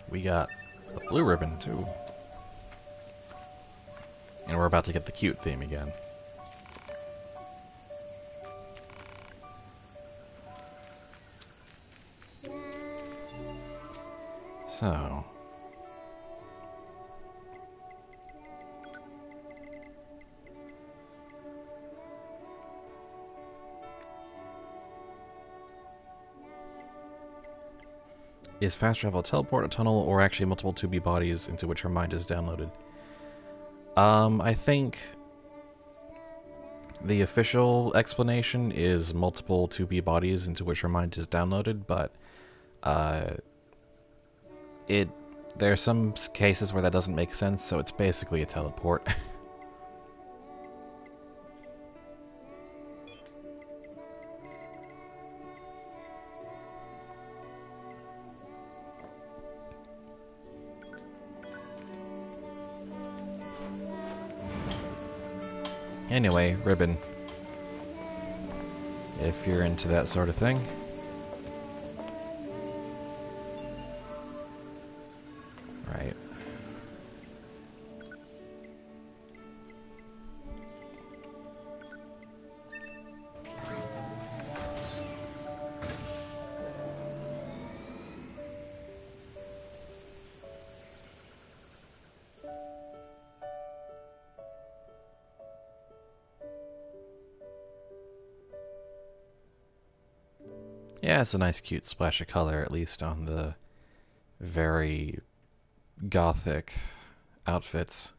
We got the blue ribbon, too. And we're about to get the cute theme again. So... is fast travel a teleport, a tunnel, or actually multiple 2B bodies into which her mind is downloaded? I think the official explanation is multiple 2B bodies into which her mind is downloaded, but there are some cases where that doesn't make sense, so it's basically a teleport. Anyway, ribbon. If you're into that sort of thing. Right. Yeah, it's a nice cute splash of color, at least on the very gothic outfits.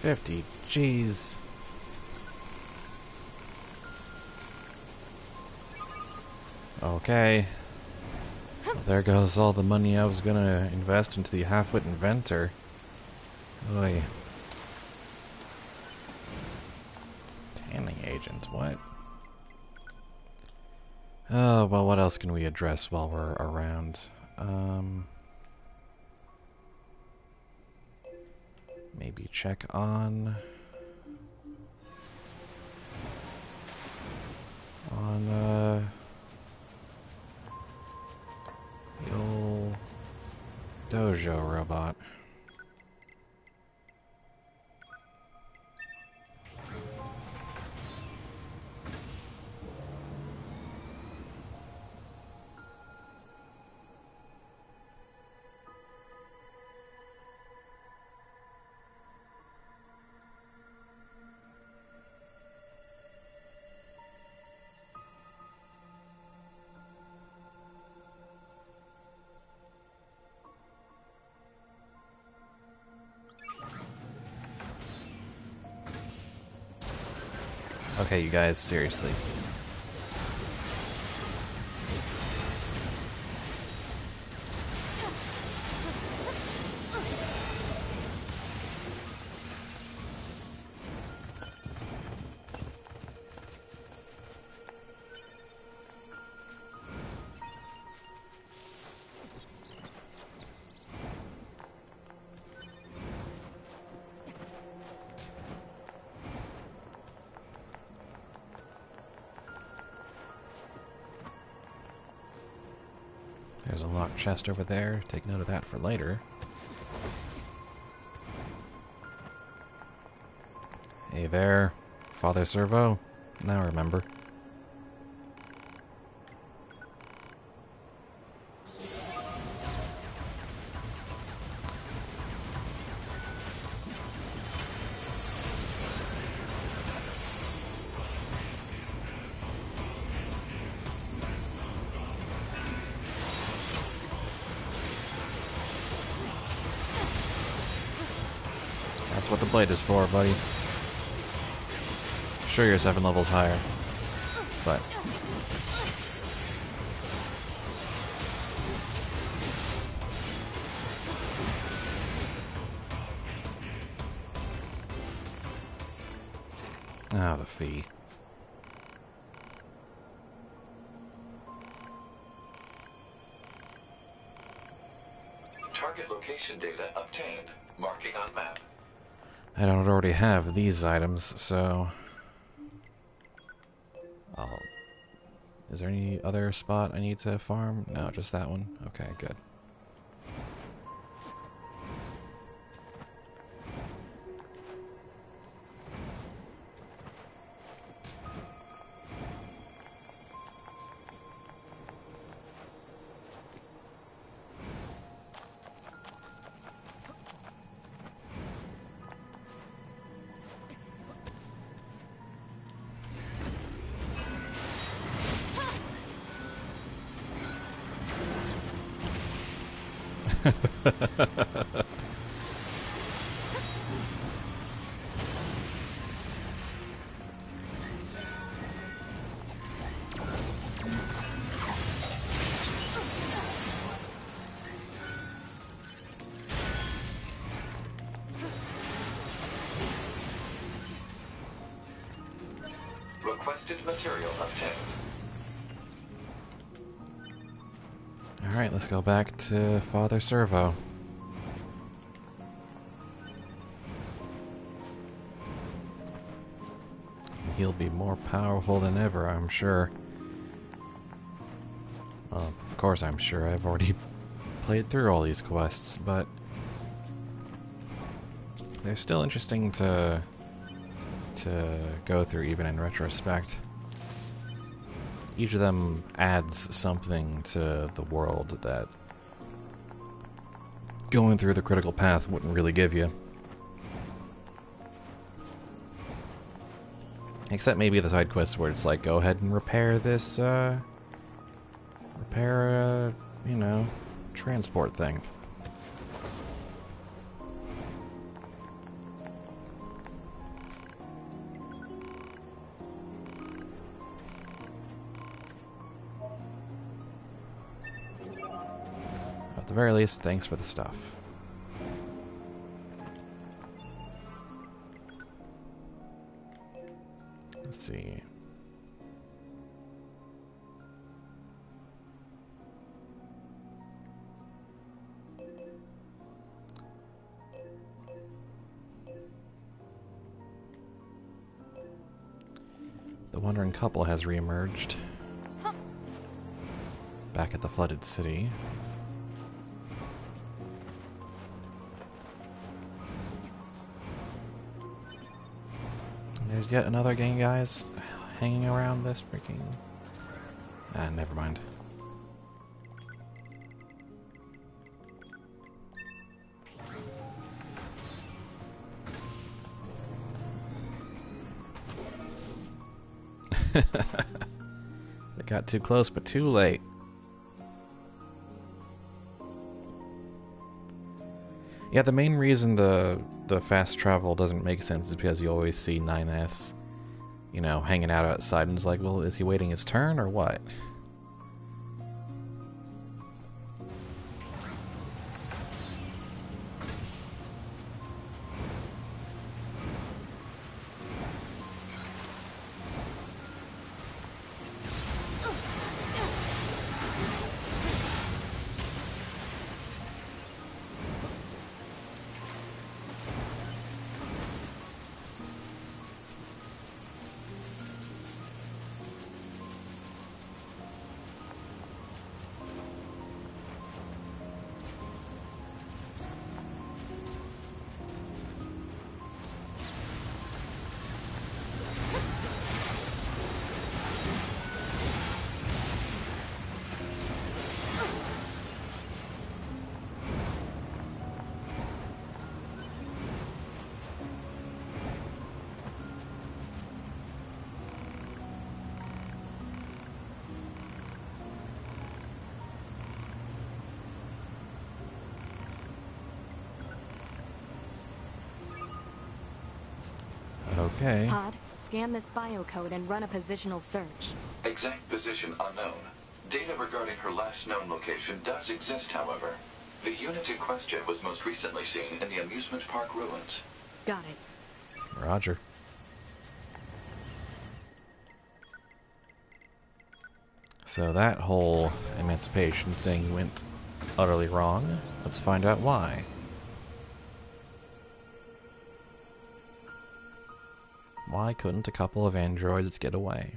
50 G's. Okay. Well, there goes all the money I was gonna invest into the half-wit inventor. Oy. Tanning agent, what? Oh, well, what else can we address while we're around? Maybe check on... the old dojo robot. Okay, you guys, seriously. There's a locked chest over there. Take note of that for later. Hey there, Father Servo. Now remember. That's what the blade is for, buddy. Sure, you're 7 levels higher, but... Ah, the fee.
Target location data obtained. Marking on map.
I don't already have these items, so... Is there any other spot I need to farm? No, just that one? Okay, good.
Requested material obtained.
Alright, let's go back to Father Servo. He'll be more powerful than ever, I'm sure. Well, of course I'm sure. I've already played through all these quests, but... they're still interesting to go through, even in retrospect. Each of them adds something to the world that going through the critical path wouldn't really give you. Except maybe the side quests where it's like, go ahead and repair this, you know, transport thing. very least, thanks for the stuff. Let's see. The wandering couple has reemerged. Back at the flooded city. There's yet another gang, guys, hanging around this freaking... Ah, never mind. They got too close, but too late. Yeah, the main reason the fast travel doesn't make sense is because you always see 9S, you know, hanging out outside, and it's like, well, is he waiting his turn or what? Okay.
Pod, scan this biocode and run a positional search.
Exact position unknown. Data regarding her last known location does exist, however. The unit in question was most recently seen in the amusement park ruins.
Got it.
Roger. So that whole emancipation thing went utterly wrong. Let's find out why. Why couldn't a couple of androids get away?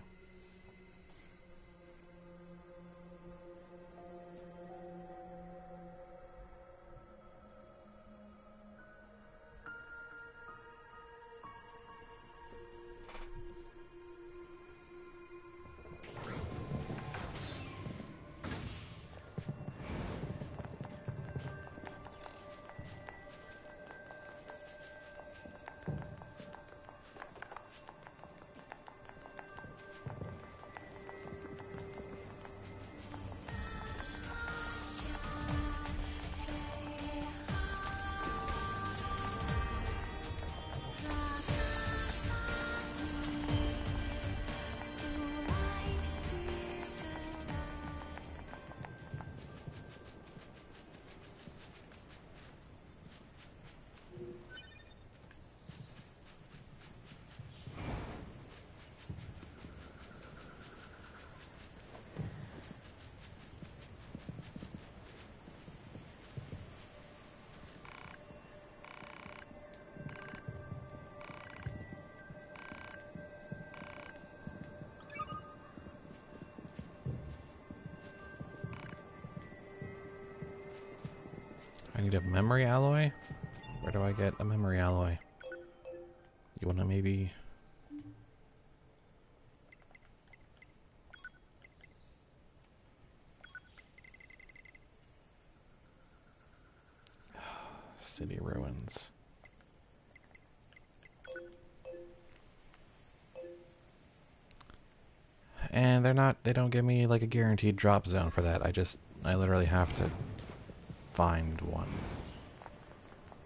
I need a memory alloy? Where do I get a memory alloy? You wanna maybe... City ruins. And they don't give me like a guaranteed drop zone for that. I literally have to find one.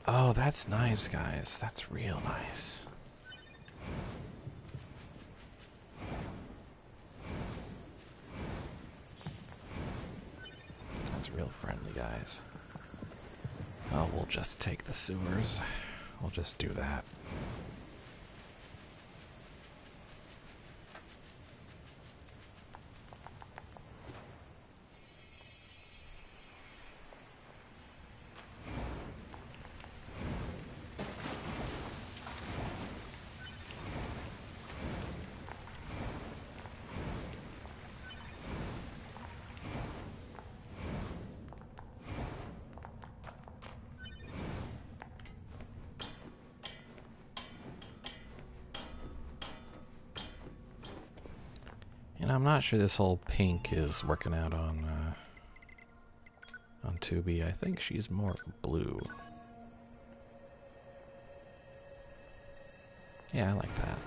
Oh, that's nice, guys. That's real nice. That's real friendly, guys. Oh, we'll just take the sewers. We'll just do that. And I'm not sure this whole pink is working out on Tubi. I think she's more blue. Yeah, I like that.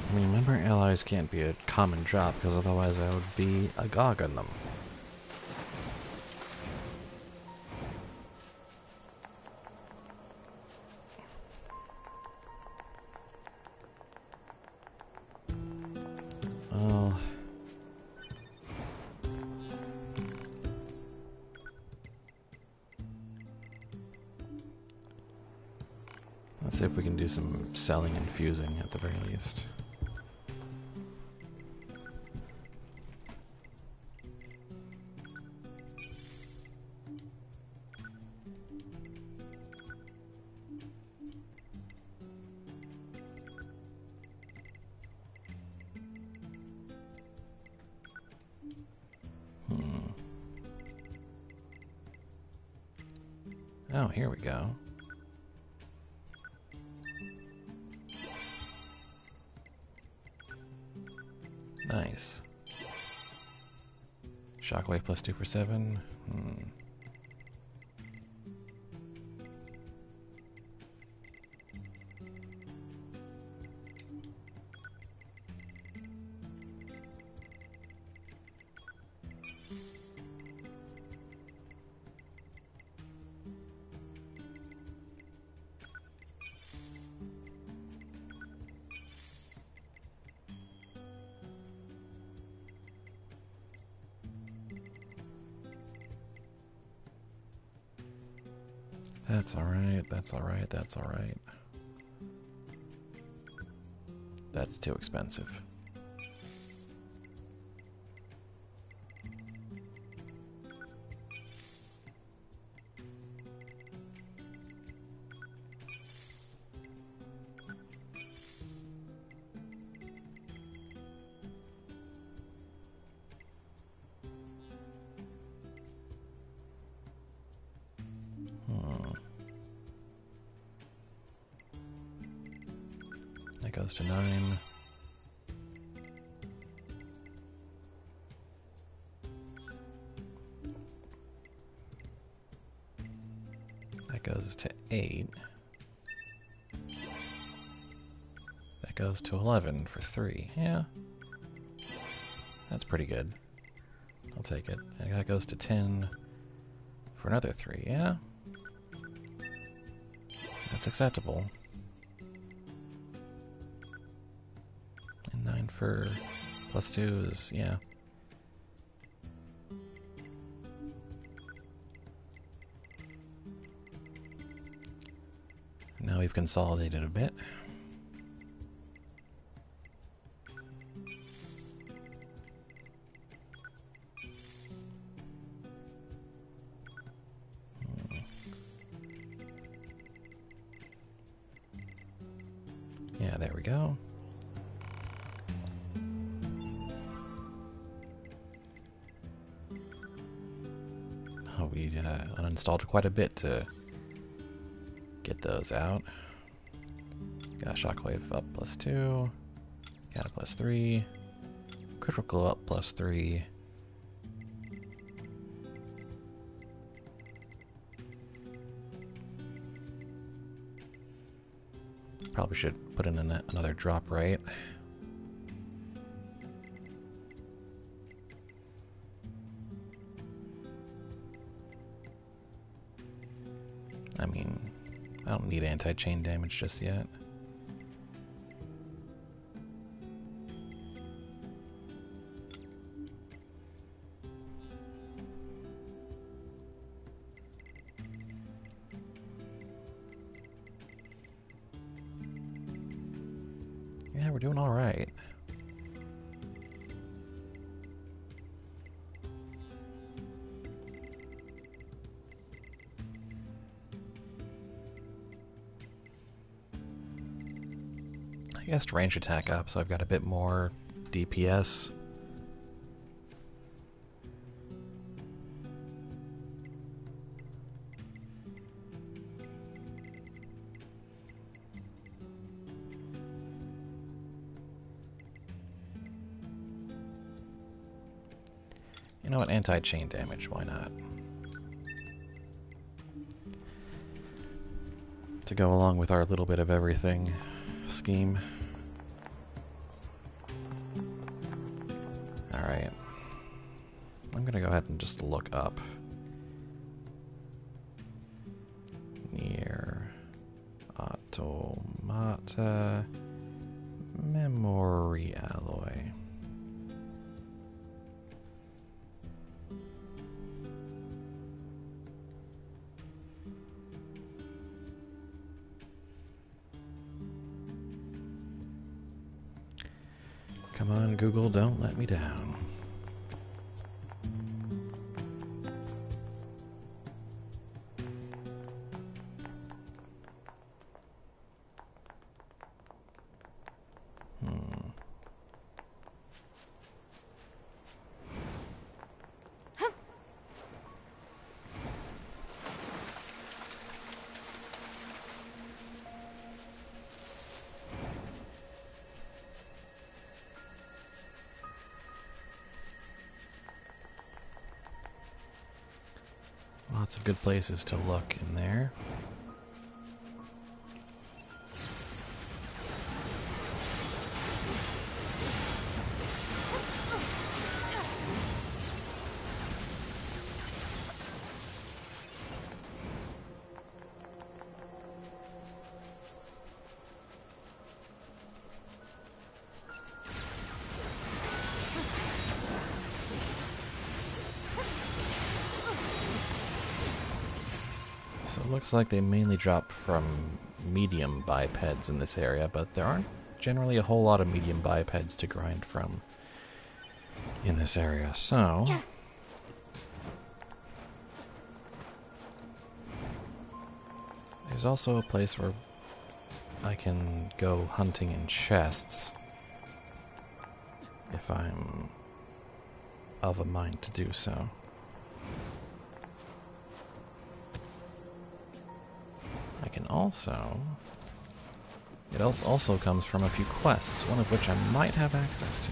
I mean, remember, allies can't be a common drop, because otherwise I would be agog on them. Well, let's see if we can do some selling and fusing at the very least. Oh, here we go. Nice. Shockwave plus 2 for 7. That's alright, that's alright, that's alright. That's too expensive. That goes to 9. That goes to 8. That goes to 11 for 3. Yeah. That's pretty good. I'll take it. And that goes to 10 for another 3. Yeah. That's acceptable. And 9 for plus 2 is, yeah. Now we've consolidated a bit. Yeah, there we go. Oh, we uninstalled quite a bit to get those out. Got shockwave up +2, cat +3, critical up +3. Probably should put in another drop rate. I mean, I don't need anti-chain damage just yet. Yeah, we're doing all right. I guess range attack up, so I've got a bit more DPS. You know what? Anti-chain damage, why not? To go along with our little bit of everything scheme. Alright. I'm gonna go ahead and just look up NieR Automata Memory Alloy. Come on, Google, don't let me down. Lots of good places to look in there. So it looks like they mainly drop from medium bipeds in this area, but there aren't generally a whole lot of medium bipeds to grind from in this area, so... There's also a place where I can go hunting in chests if I'm of a mind to do so. I can also... It also comes from a few quests, one of which I might have access to.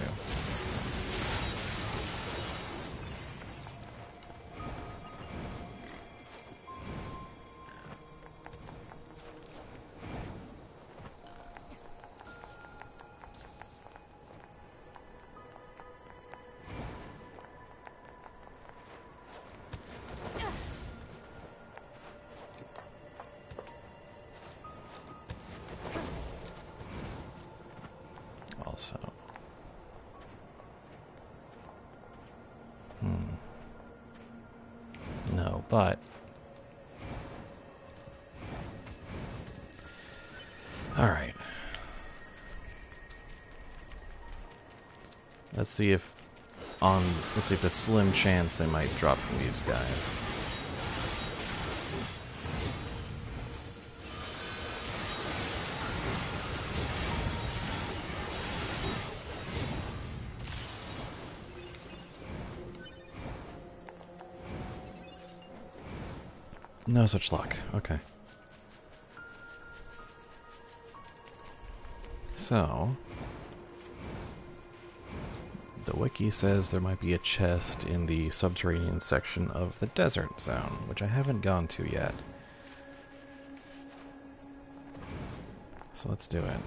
Also. No, but... Alright. Let's see if the slim chance they might drop from these guys. No such luck. Okay. So, the wiki says there might be a chest in the subterranean section of the desert zone, which I haven't gone to yet. So let's do it.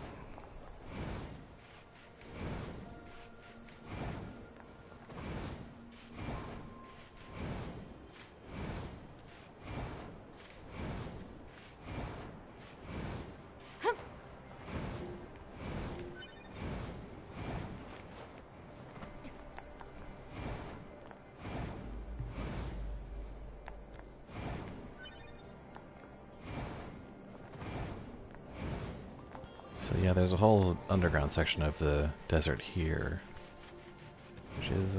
So yeah, there's a whole underground section of the desert here, which is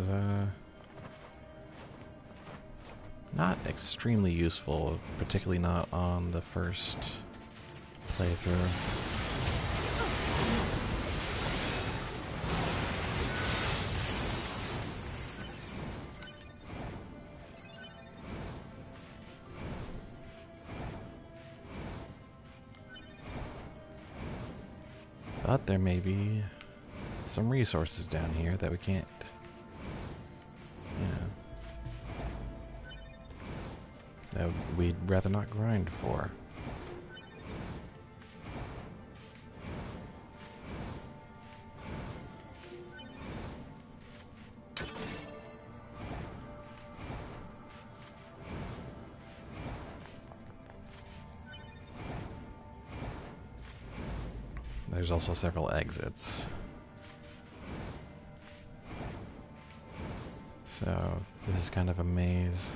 not extremely useful, particularly not on the first playthrough. But there may be some resources down here that we can't, you know, that we'd rather not grind for. There's also several exits. So, this is kind of a maze.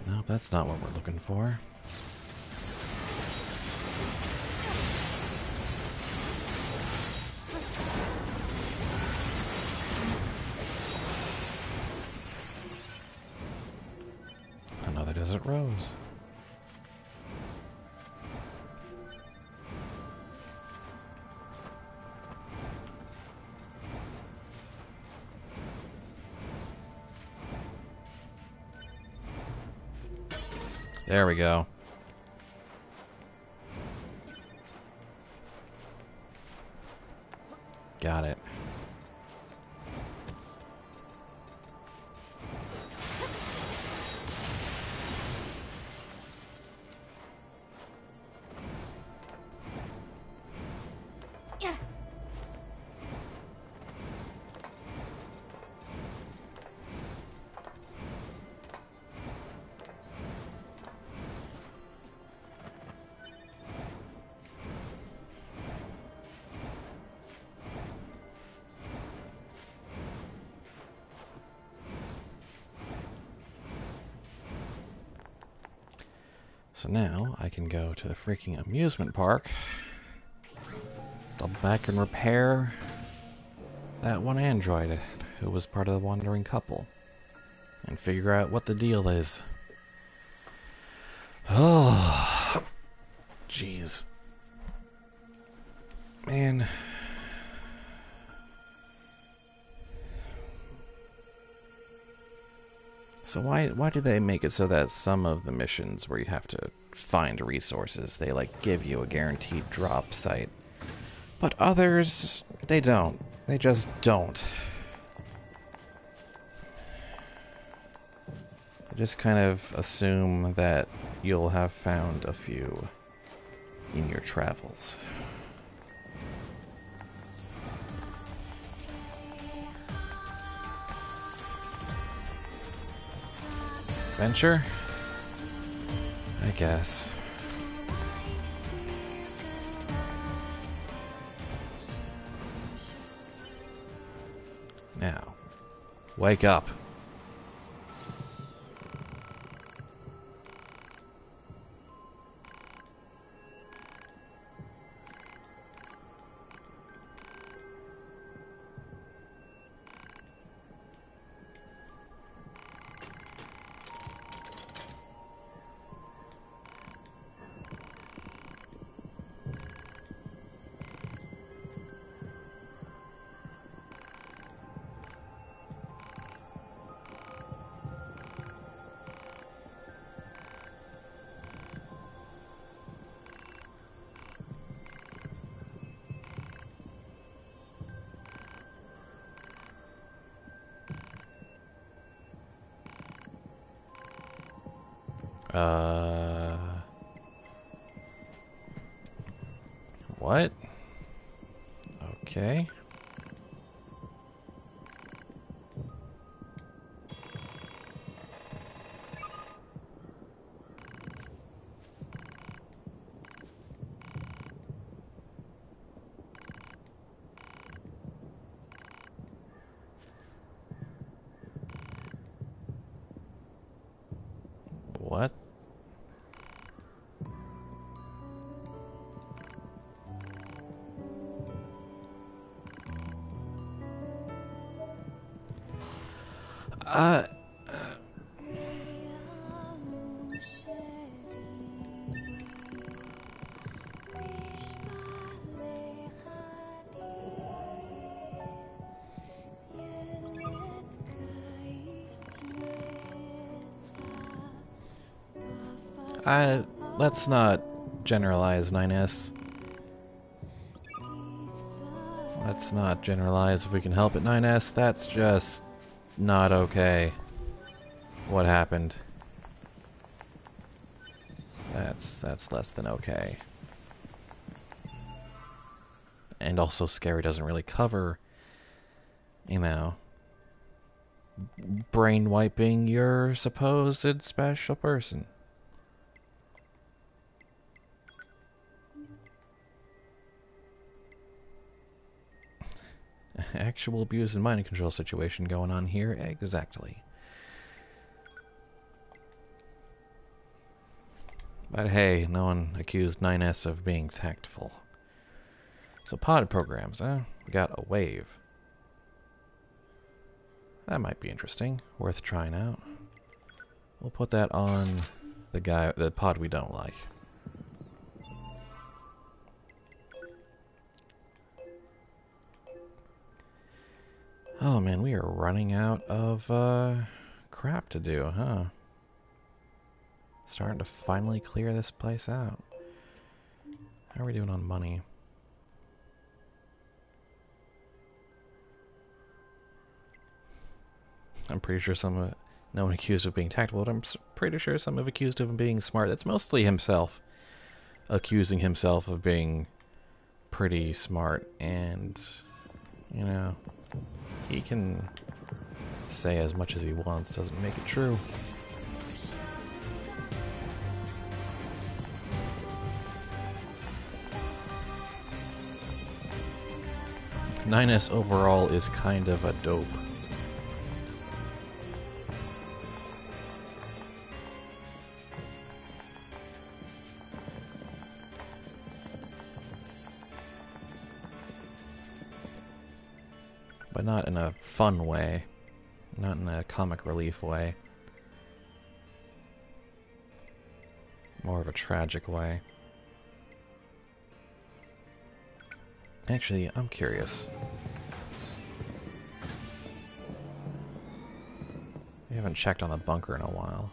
Nope, that's not what we're looking for. Another desert rose. There we go. Got it. So now I can go to the freaking amusement park, double back and repair that one android who was part of the wandering couple, and figure out what the deal is. Oh, jeez, man. So why do they make it so that some of the missions where you have to find resources, they like give you a guaranteed drop site, but others, they don't. They just don't. They just kind of assume that you'll have found a few in your travels. Adventure? I guess. Now, wake up. Uh... What? Okay. What? Uh... let's not generalize, 9S. Let's not generalize if we can help it, 9S. That's just not okay. What happened? That's less than okay. And also scary doesn't really cover, you know, brain wiping your supposed special person. Actual abuse and mind control situation going on here, exactly. But hey, no one accused 9S of being tactful. So pod programs, huh? We got a wave. That might be interesting. Worth trying out. We'll put that on the pod we don't like. Oh man, we are running out of crap to do, huh? Starting to finally clear this place out. How are we doing on money? I'm pretty sure no one accused of being tactful, but I'm pretty sure some have accused of him being smart. That's mostly himself accusing himself of being pretty smart, and, you know, he can say as much as he wants, doesn't make it true. Nines overall is kind of a dope. But not in a fun way. Not in a comic relief way. More of a tragic way. Actually, I'm curious. We haven't checked on the bunker in a while.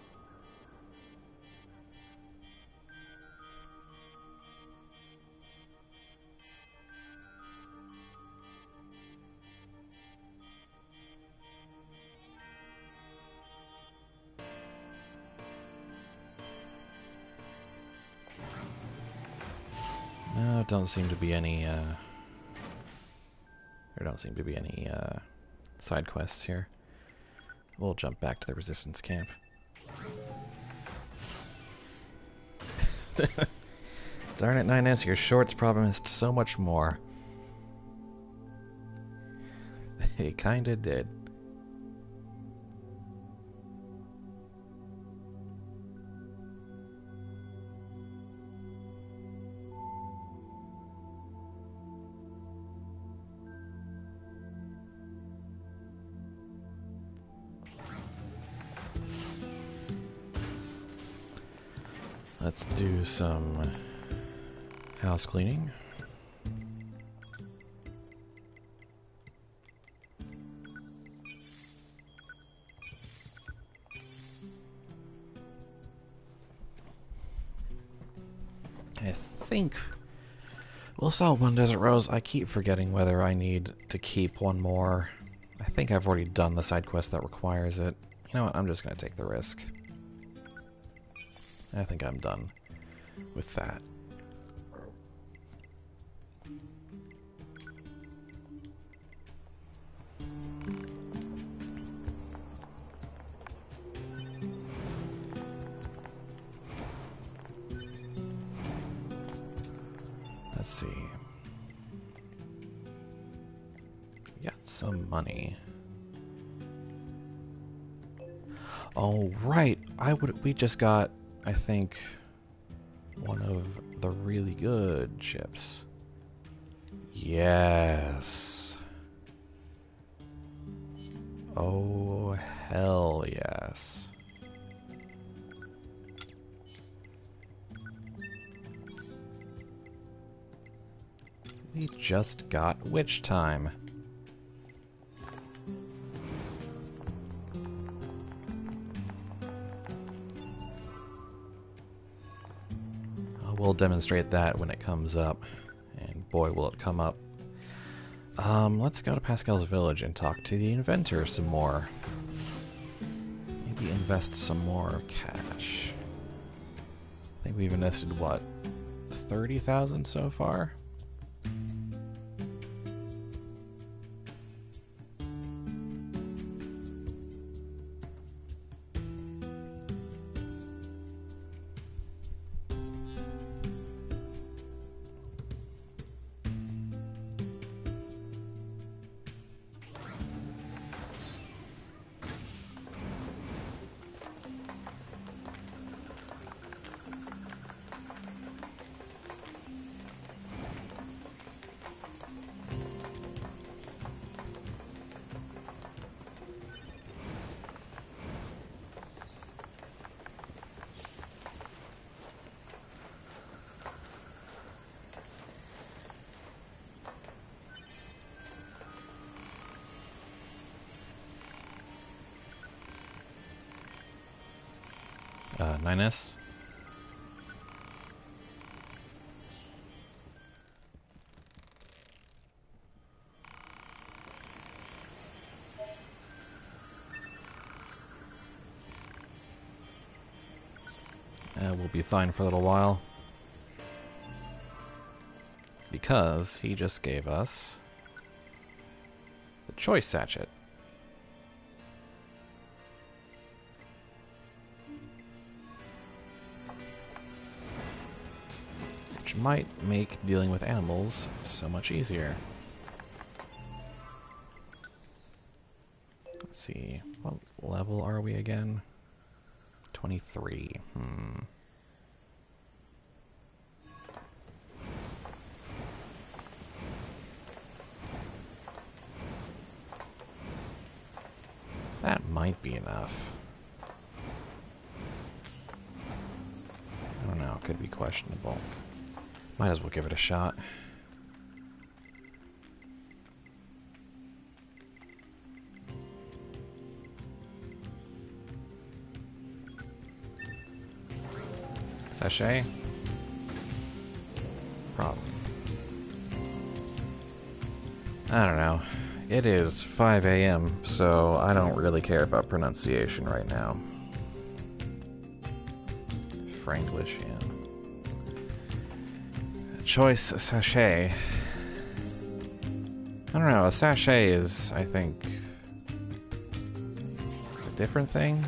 No, don't seem to be any, there don't seem to be any, side quests here. We'll jump back to the Resistance camp. Darn it, 9S, your shorts promised so much more. They kinda did. Let's do some house cleaning. I think we'll sell one Desert Rose. I keep forgetting whether I need to keep one more. I think I've already done the side quest that requires it. You know what? I'm just going to take the risk. I think I'm done with that. Let's see. We got some money. Oh, right. We just got, I think, one of the really good ships. Yes. Oh, hell yes. We just got witch time. We'll demonstrate that when it comes up, and boy will it come up. Let's go to Pascal's village and talk to the inventor some more. Maybe invest some more cash. I think we've invested, what, 30,000 so far? Nines. We'll be fine for a little while. Because he just gave us the choice sachet. Which might make dealing with animals so much easier. Let's see, what level are we again? 23. That might be enough. I don't know, could be questionable. Might as well give it a shot. Sachet? Problem. I don't know. It is 5 a.m., so I don't really care about pronunciation right now. Franglish, yeah. Choice sachet. I don't know, a sachet is, I think, a different thing?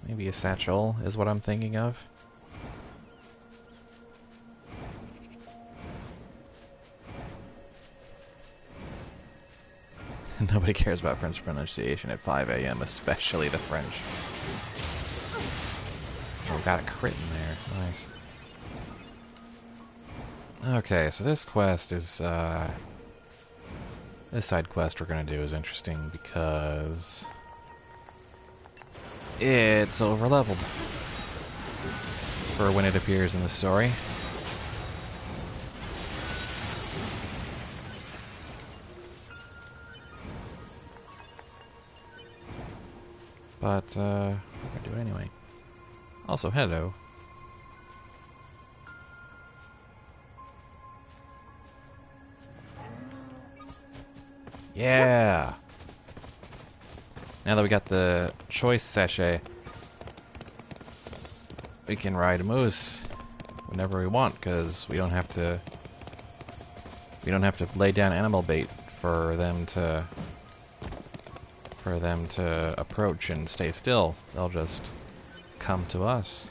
Maybe a satchel is what I'm thinking of. Nobody cares about French pronunciation at 5 a.m., especially the French. Oh, got a crit in there. Nice. Okay, so this quest is, this side quest we're gonna do is interesting because it's over-leveled for when it appears in the story. But, we're gonna do it anyway. Also, hello. Yeah! Now that we got the choice sachet, we can ride Moose whenever we want, because we don't have to lay down animal bait for them to approach and stay still. They'll just come to us.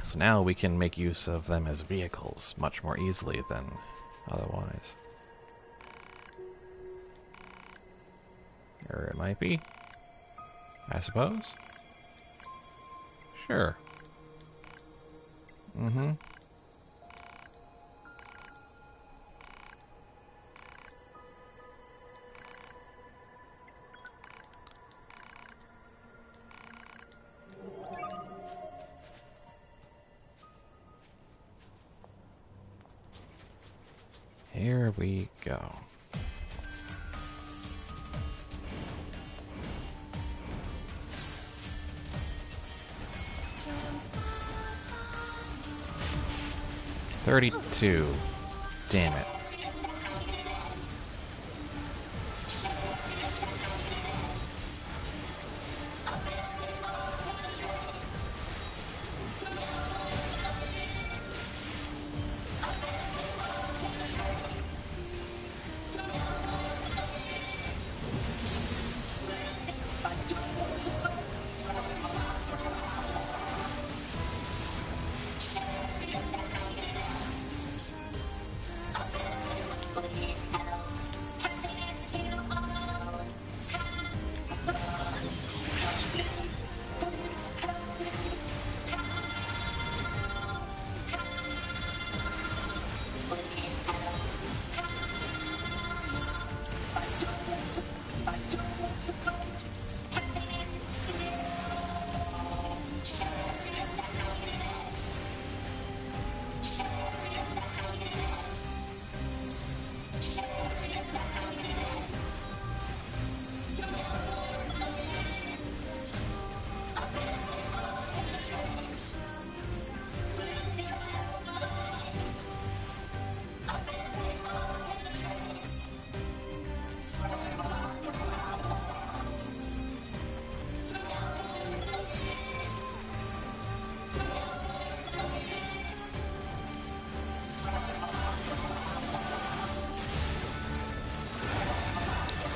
So now we can make use of them as vehicles much more easily than otherwise. Or it might be, I suppose. Sure. Mm-hmm. Here we go. $32. Damn it.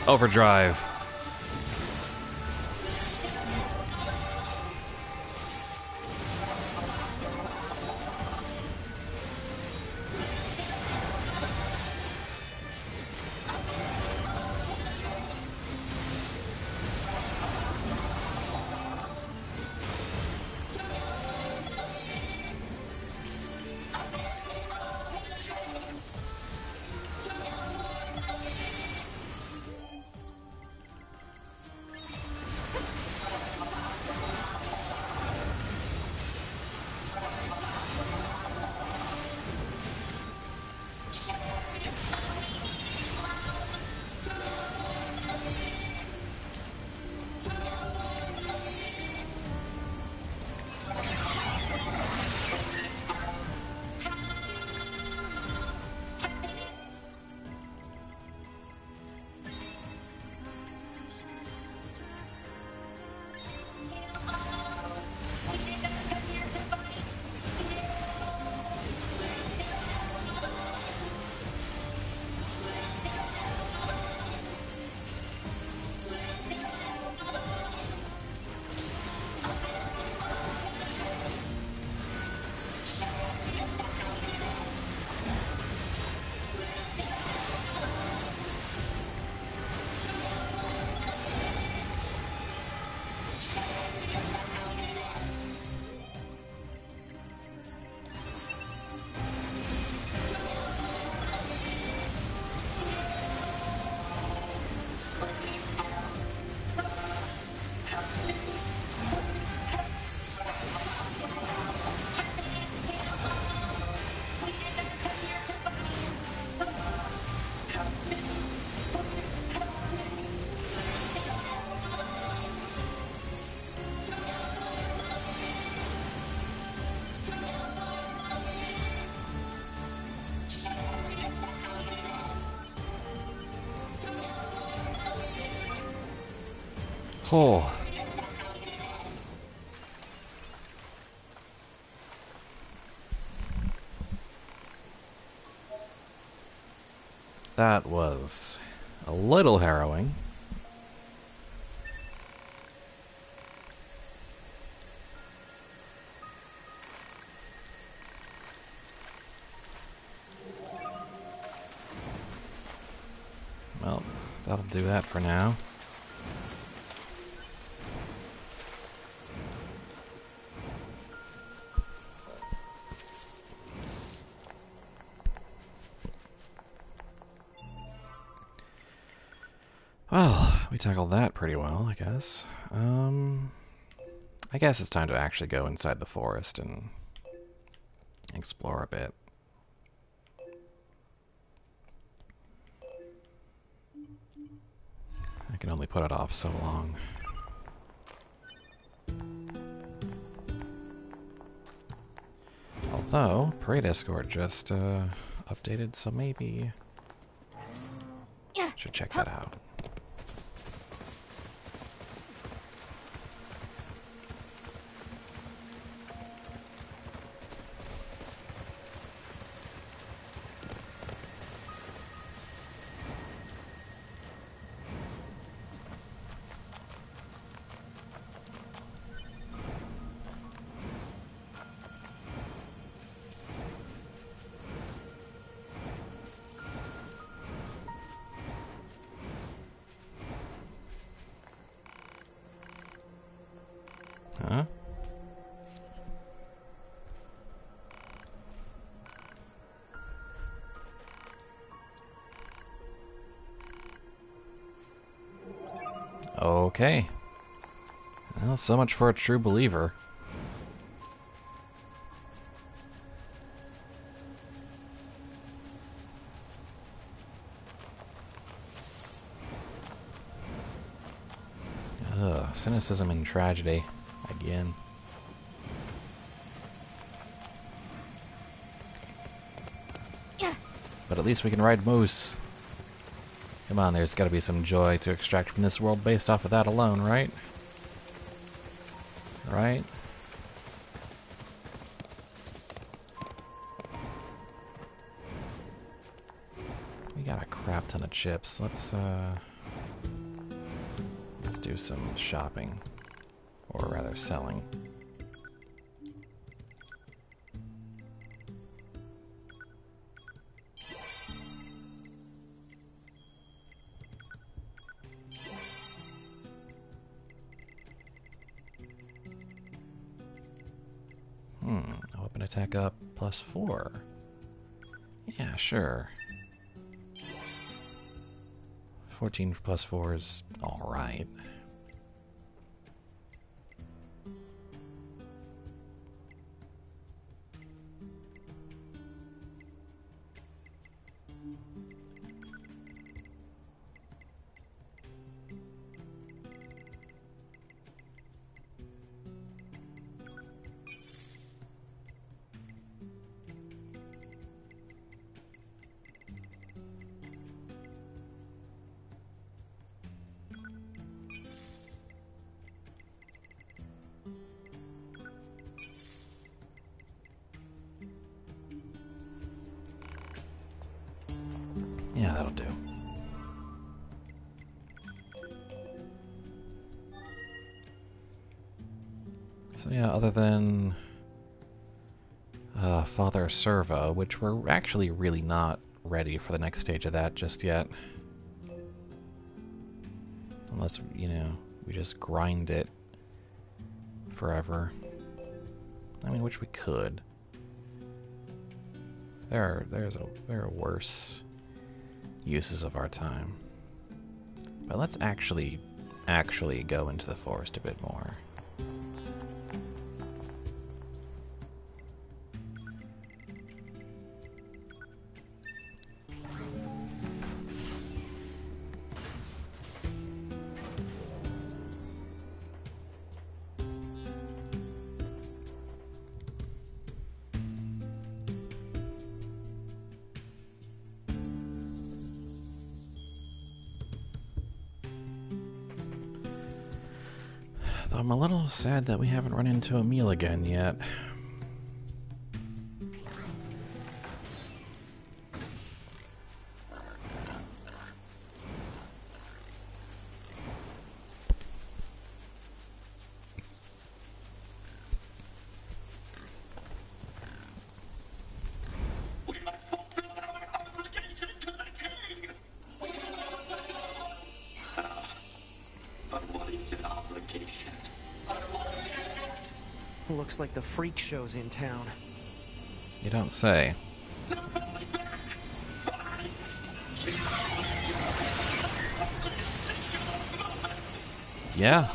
Overdrive. Oh. That was a little harrowing. Well, that'll do that for now. Well, we tackled that pretty well, I guess. I guess it's time to actually go inside the forest and explore a bit. I can only put it off so long. Although, Parade Escort just updated, so maybe should check that out. Huh? Okay. Well, so much for a true believer. Ugh, cynicism and tragedy. Again. But at least we can ride Moose. Come on, there's gotta be some joy to extract from this world based off of that alone, right? Right? We got a crap ton of chips. Let's do some shopping. Or rather, selling. Weapon attack up +4. Yeah, sure. 14 +4 is alright. Yeah, that'll do. So yeah, other than Father Servo, which we're actually really not ready for the next stage of that just yet. Unless, you know, we just grind it forever. I mean, which we could. There are worse uses of our time. But let's actually go into the forest a bit more. I'm a little sad that we haven't run into Emil again yet.
Looks like the freak show's in town.
You don't say. Yeah.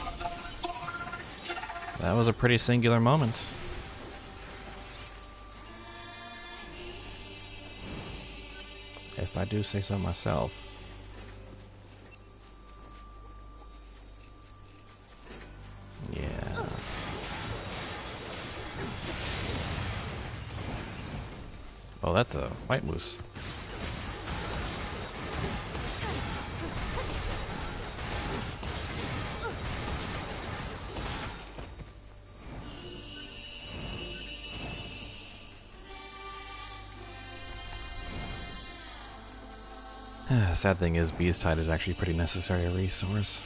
That was a pretty singular moment. If I do say so myself. Yeah. Oh, that's a white moose. Sad thing is, Beastide is actually a pretty necessary resource.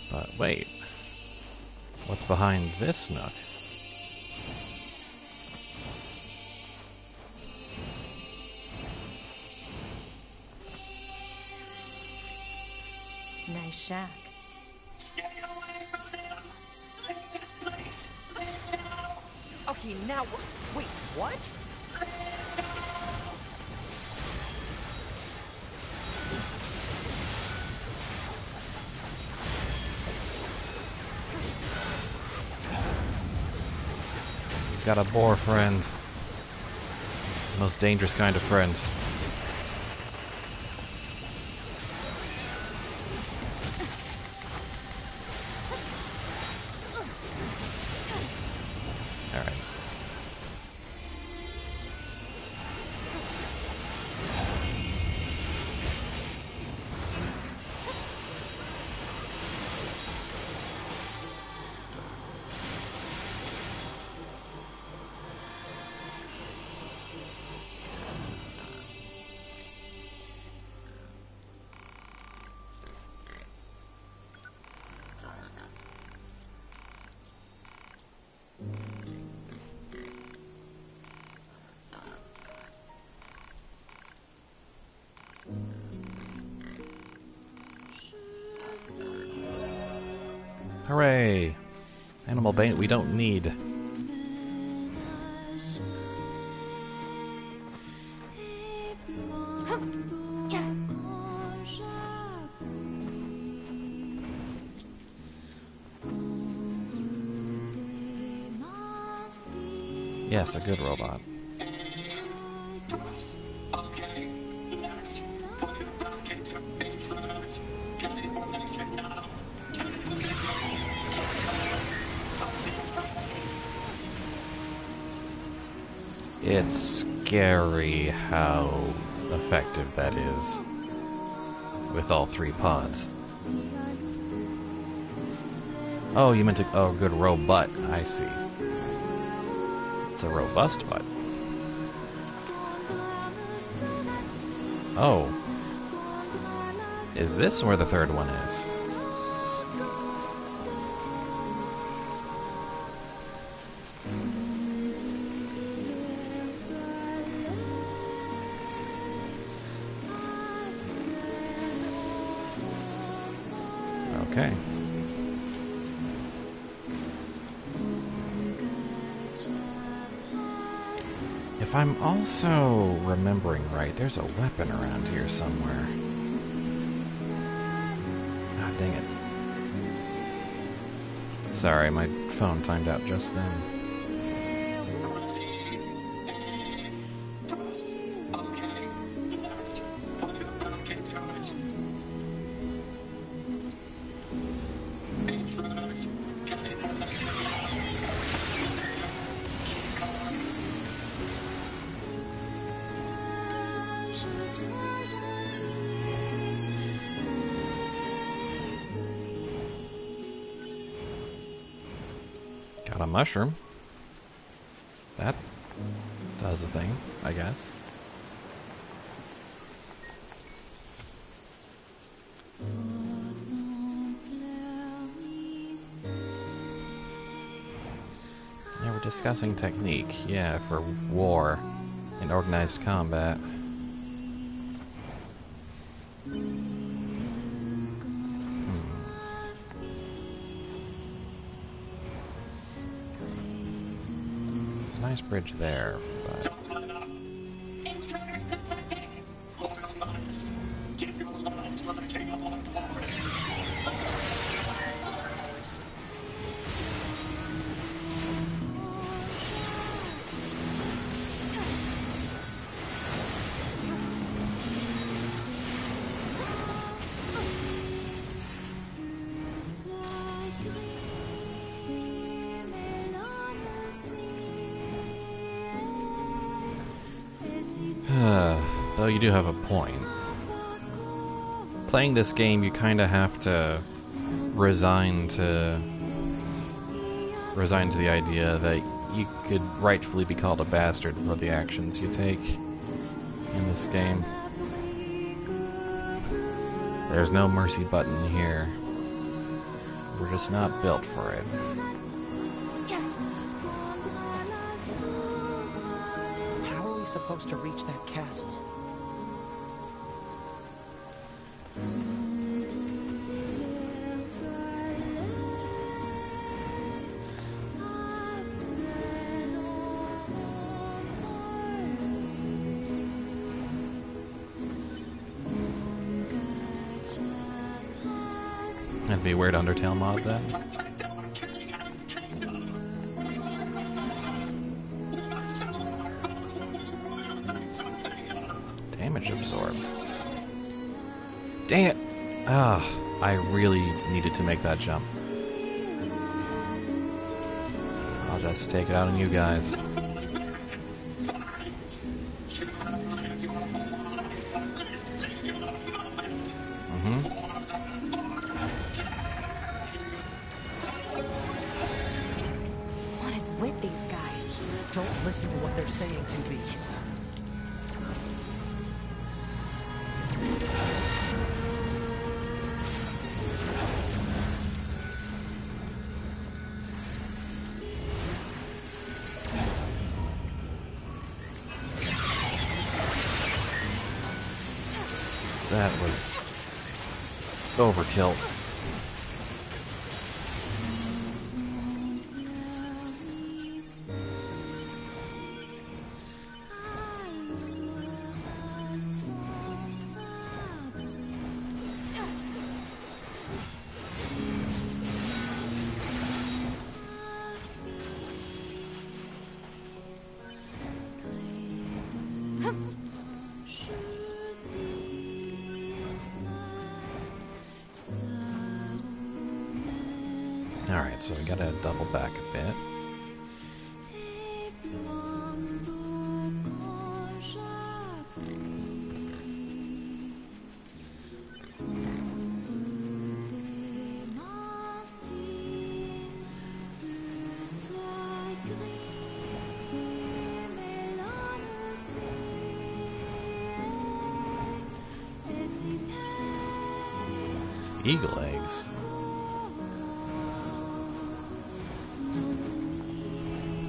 But wait, what's behind this nook?
Nice shack.
Stay away from them! Leave this place! Leave now!
Okay, now wait, what?
He's got a boar friend. Most dangerous kind of friend. Alright. Hooray! Animal bait we don't need. Yes, a good robot.
Okay, next. Put your back into intruders. Get information now.
It's scary how effective that is with all three pods. Oh, you meant to... Oh, good robot. I see. It's a robust butt. Oh. Is this where the third one is? Okay. If I'm also remembering right, there's a weapon around here somewhere. Ah, dang it. Sorry, my phone timed out just then.
Okay, next. Put your back into it. Intruders. Get information now. Keep going.
Got a mushroom. That does a thing, I guess. Yeah, we're discussing technique. Yeah, for war and organized combat. There's a nice bridge there, but
Intruders detected! Loyal knights, give your lives for the king of our forest!
though you do have a point. Playing this game, you kind of have to resign to the idea that you could rightfully be called a bastard for the actions you take in this game. There's no mercy button here. We're just not built for it.
How are we supposed to reach that castle?
That'd be a weird Undertale mod then. Damage absorb. Dang it! Ah, I really needed to make that jump. I'll just take it out on you guys.
What is with these guys?
Don't listen to what they're saying, 2B.
That was overkill. Alright, so we gotta double back a bit. Eagle eggs.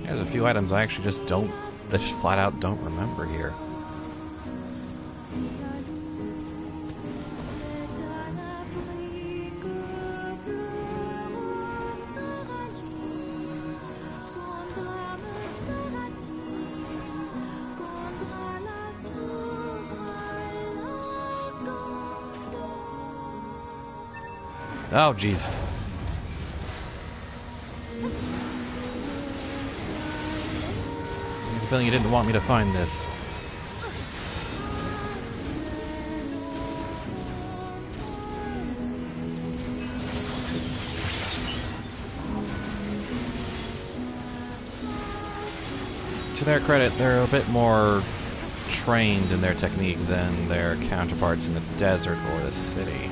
There's a few items I actually just don't, I just flat out don't remember here. Oh, jeez. I have a feeling you didn't want me to find this. To their credit, they're a bit more trained in their technique than their counterparts in the desert or the city.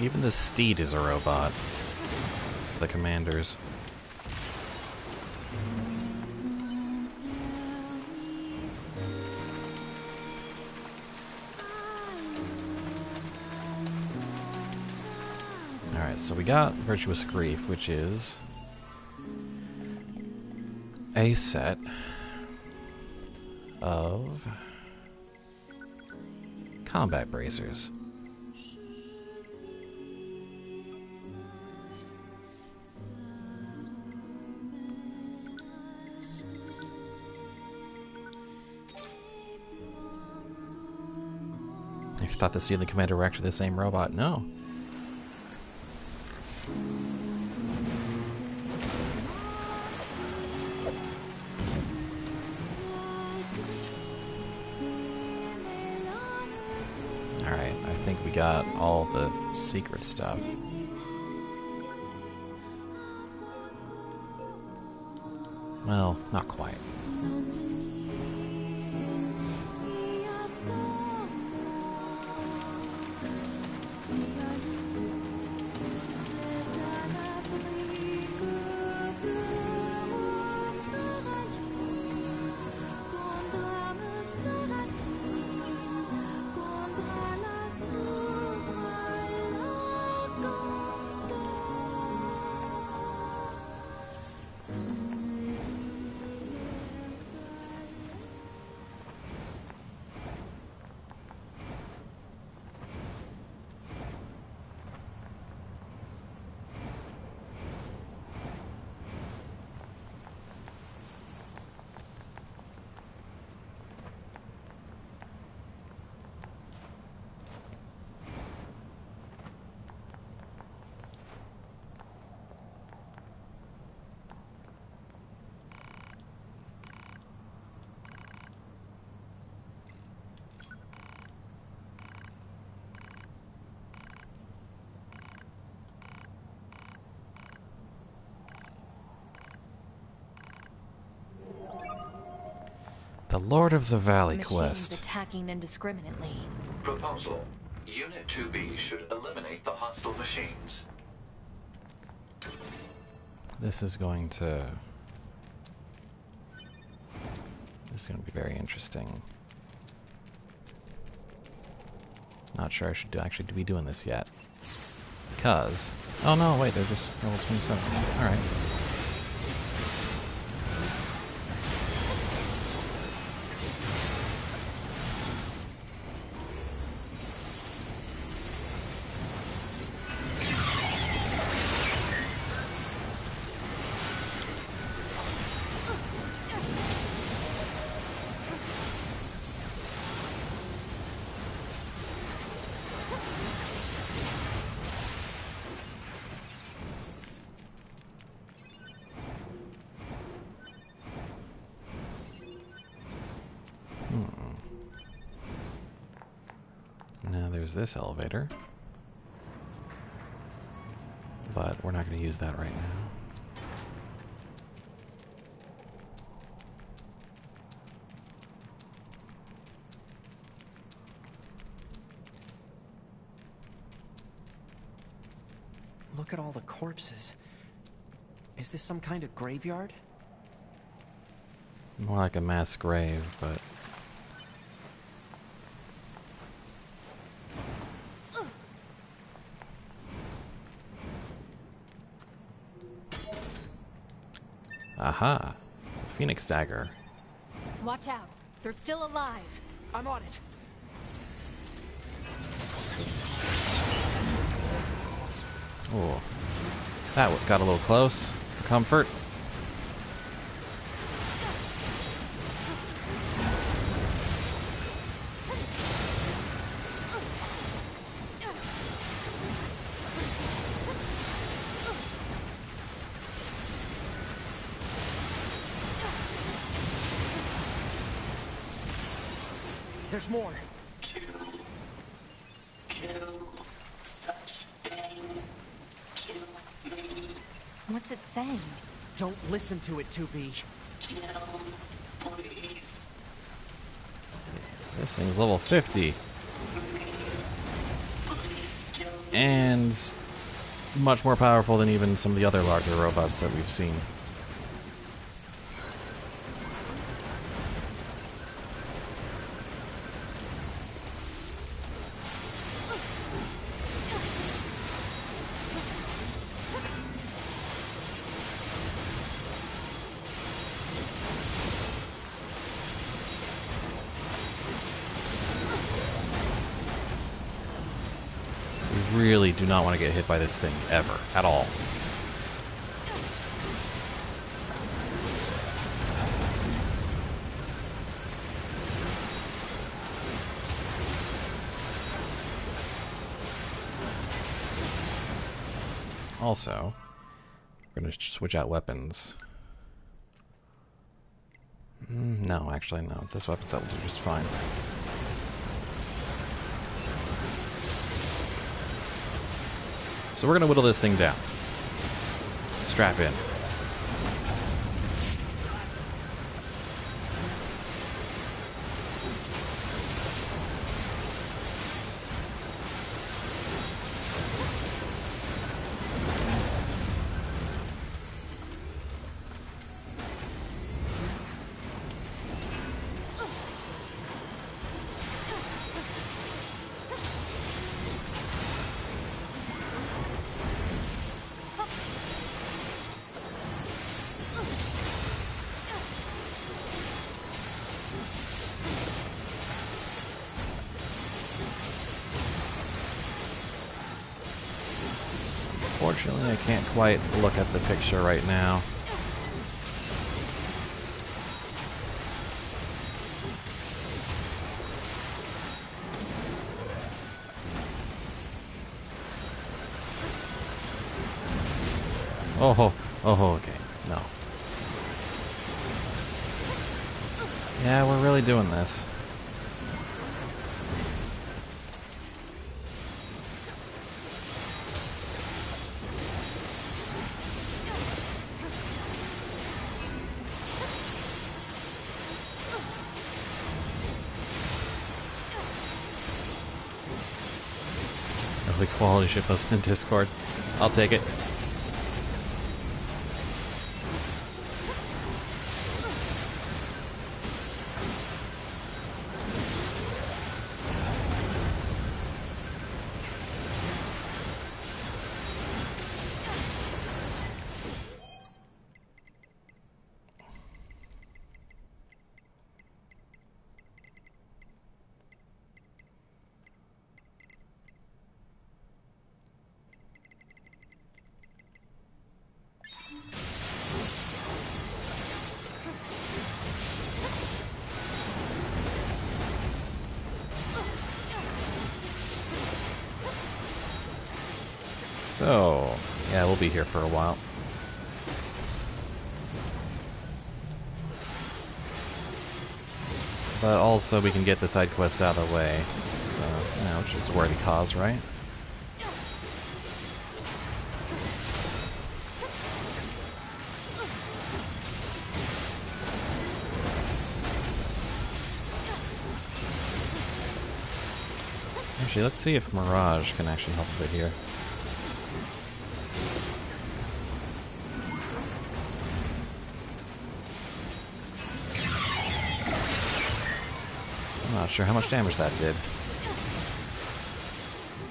Even the steed is a robot. The commanders. Alright, so we got Virtuous Grief, which is a set of combat bracers. I thought the Steed and the Commander were actually the same robot. No. Alright, I think we got all the secret stuff. Well, not quite. The Lord of the Valley
Machines
quest.
attacking indiscriminately.
Proposal. Unit 2B should eliminate the hostile machines.
This is going to be very interesting. Not sure I should actually be doing this yet. Because... oh no, wait, they're just level 27. Alright. Now there's this elevator. But we're not going to use that right now.
Look at all the corpses. Is this some kind of graveyard?
More like a mass grave, but... aha! The Phoenix Dagger.
Watch out. They're still alive.
I'm on it.
Oh, that got a little close for comfort.
There's more.
Kill such thing. Kill me.
What's it saying?
Don't listen to it, 2B.
Kill, please.
This thing's level 50.
Please kill
and much more powerful than even some of the other larger robots that we've seen. Really do not want to get hit by this thing ever, at all. Also, we're going to switch out weapons. No, actually, no. This weapon set will do just fine. So we're going to whittle this thing down. Strap in. Unfortunately, I can't quite look at the picture right now. Oh, okay. No. Yeah, we're really doing this. Early quality shit posted in Discord. I'll take it. So, yeah, we'll be here for a while. But also we can get the side quests out of the way. So, you know, which is a worthy cause, right? Actually, let's see if Mirage can actually help a bit here. I'm not sure how much damage that did.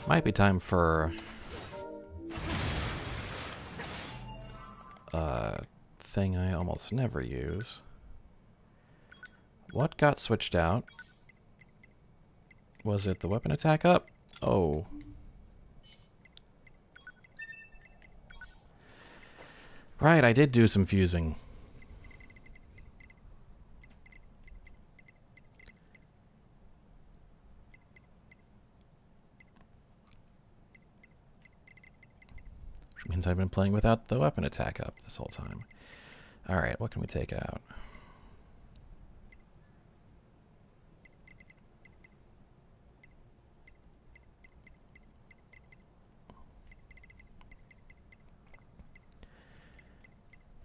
Might be time for a thing I almost never use. What got switched out? Was it the weapon attack up? Oh. Right, I did do some fusing. Which means I've been playing without the weapon attack up this whole time. Alright, what can we take out?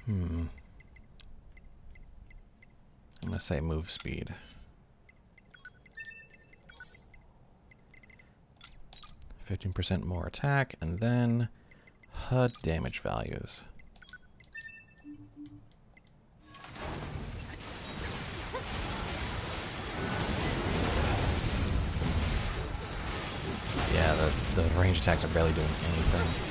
I'm gonna say move speed. 15% more attack, and then HUD damage values. Yeah, the range attacks are barely doing anything.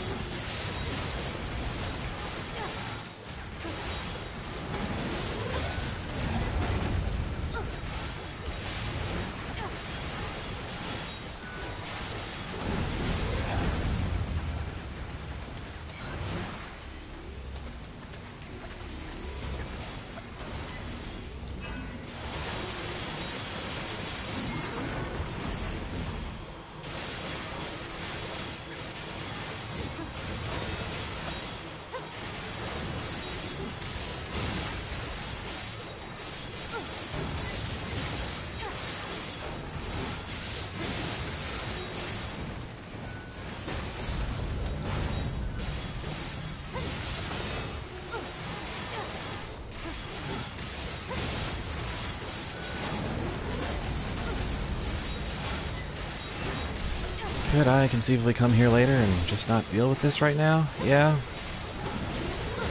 Could I conceivably come here later and just not deal with this right now? Yeah.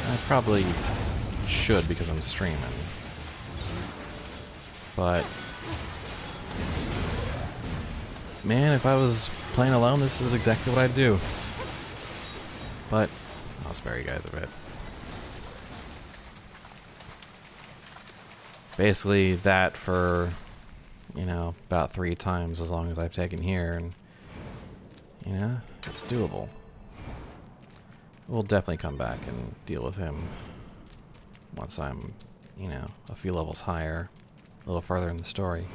I probably should because I'm streaming. But man, if I was playing alone, this is exactly what I'd do. But I'll spare you guys a bit. Basically that for, you know, about 3 times as long as I've taken here, and you know, it's doable. We'll definitely come back and deal with him once I'm, you know, a few levels higher, a little farther in the story.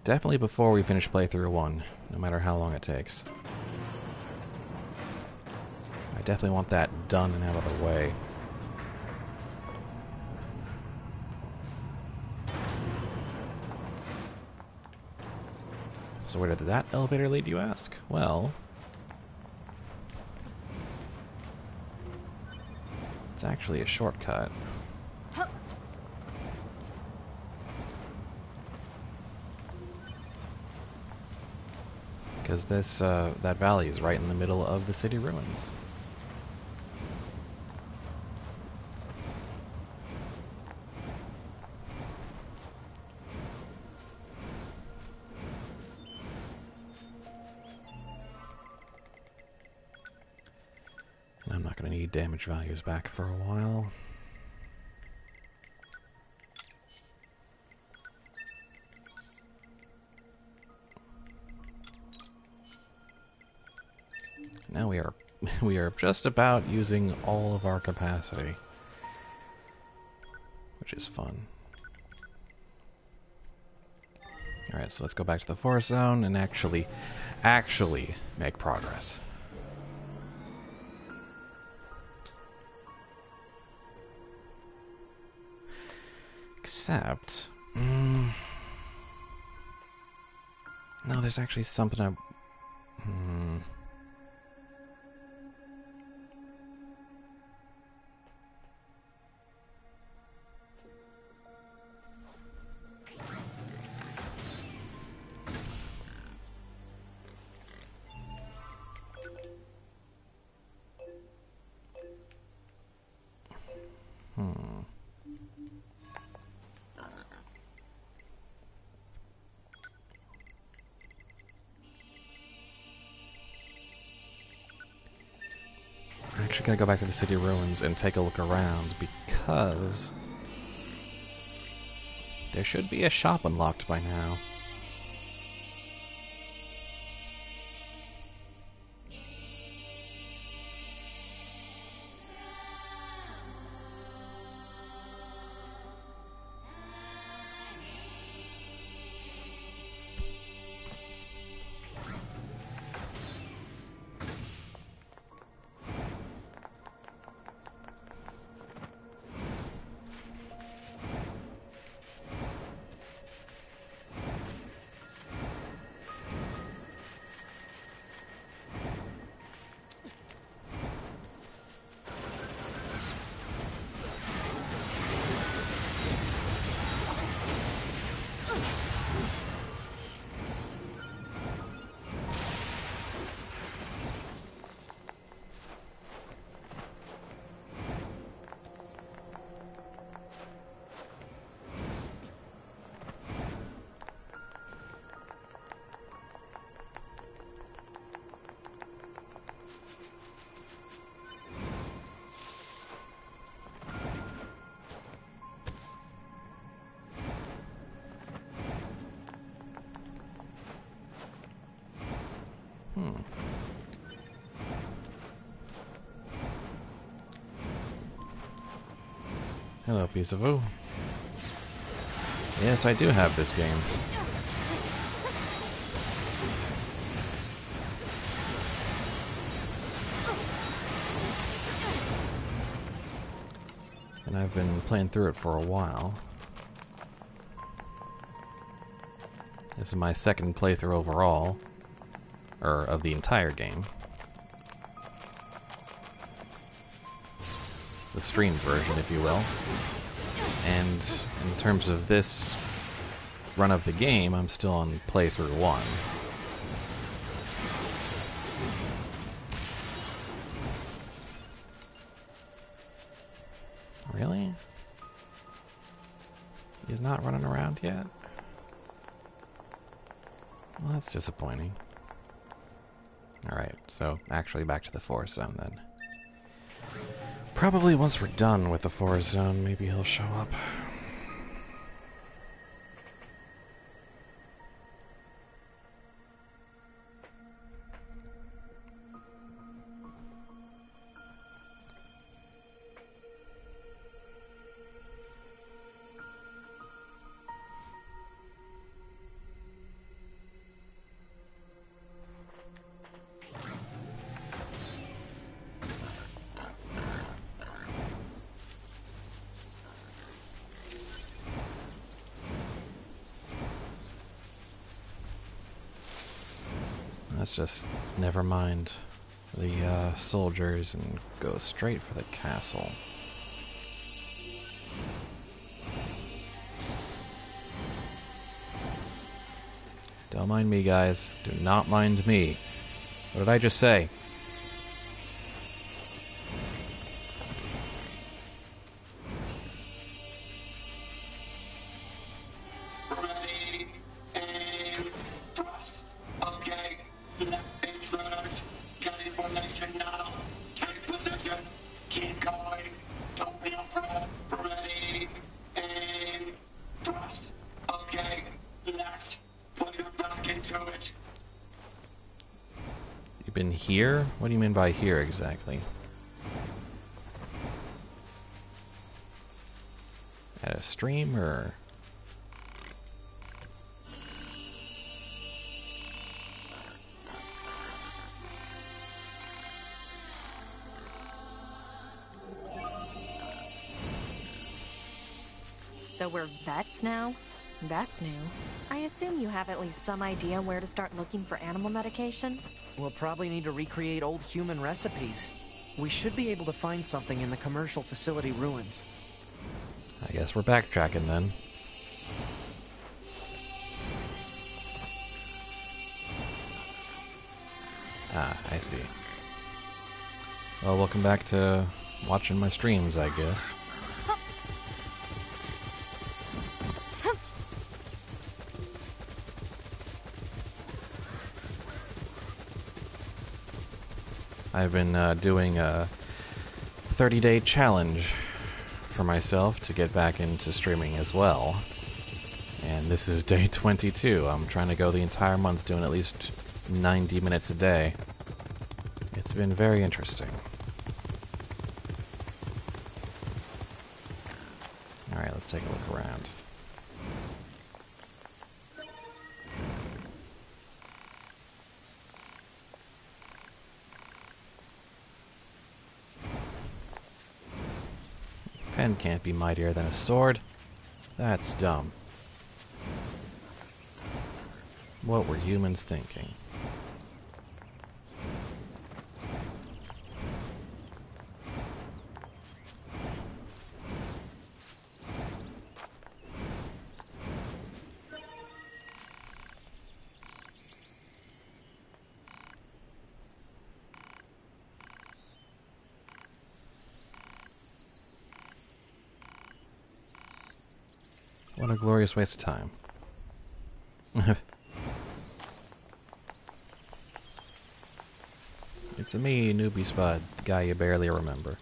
Definitely before we finish playthrough 1, no matter how long it takes. I definitely want that done and out of the way. So where did that elevator lead, you ask? Well, it's actually a shortcut. Because this, that valley is right in the middle of the city ruins. I'm not going to need damage values back for a while. Now we are just about using all of our capacity, which is fun. Alright, so let's go back to the forest zone and actually make progress. Except, no, there's actually something I, I'm actually gonna go back to the city ruins and take a look around because there should be a shop unlocked by now. Hello, piece of oo. Yes, I do have this game. And I've been playing through it for a while. This is my second playthrough overall, or of the entire game. The streamed version, if you will. And in terms of this run of the game, I'm still on playthrough 1. Really? He's not running around yet? Well, that's disappointing. Alright, so actually back to the forest zone then. Probably once we're done with the forest zone, maybe he'll show up. Let's just never mind the soldiers and go straight for the castle. Don't mind me, guys. Do not mind me. What did I just say?
Ready, aim, thrust. Okay, left intruders. Get in formation now. Take position. Keep going. Don't be afraid. Ready, aim, thrust. Okay, next. Put your back into it.
You've been here? What do you mean by here exactly? At a stream or?
So we're vets now? That's new. I assume you have at least some idea where to start looking for animal medication?
We'll probably need to recreate old human recipes. We should be able to find something in the commercial facility ruins.
I guess we're backtracking then. Ah, I see. Well, welcome back to watching my streams, I guess. I've been doing a 30-day challenge for myself to get back into streaming as well. And this is day 22. I'm trying to go the entire month doing at least 90 minutes a day. It's been very interesting. Alright, let's take a look around. Pen can't be mightier than a sword. That's dumb. What were humans thinking? What a glorious waste of time. It's me, Newbiespud, the guy you barely remember.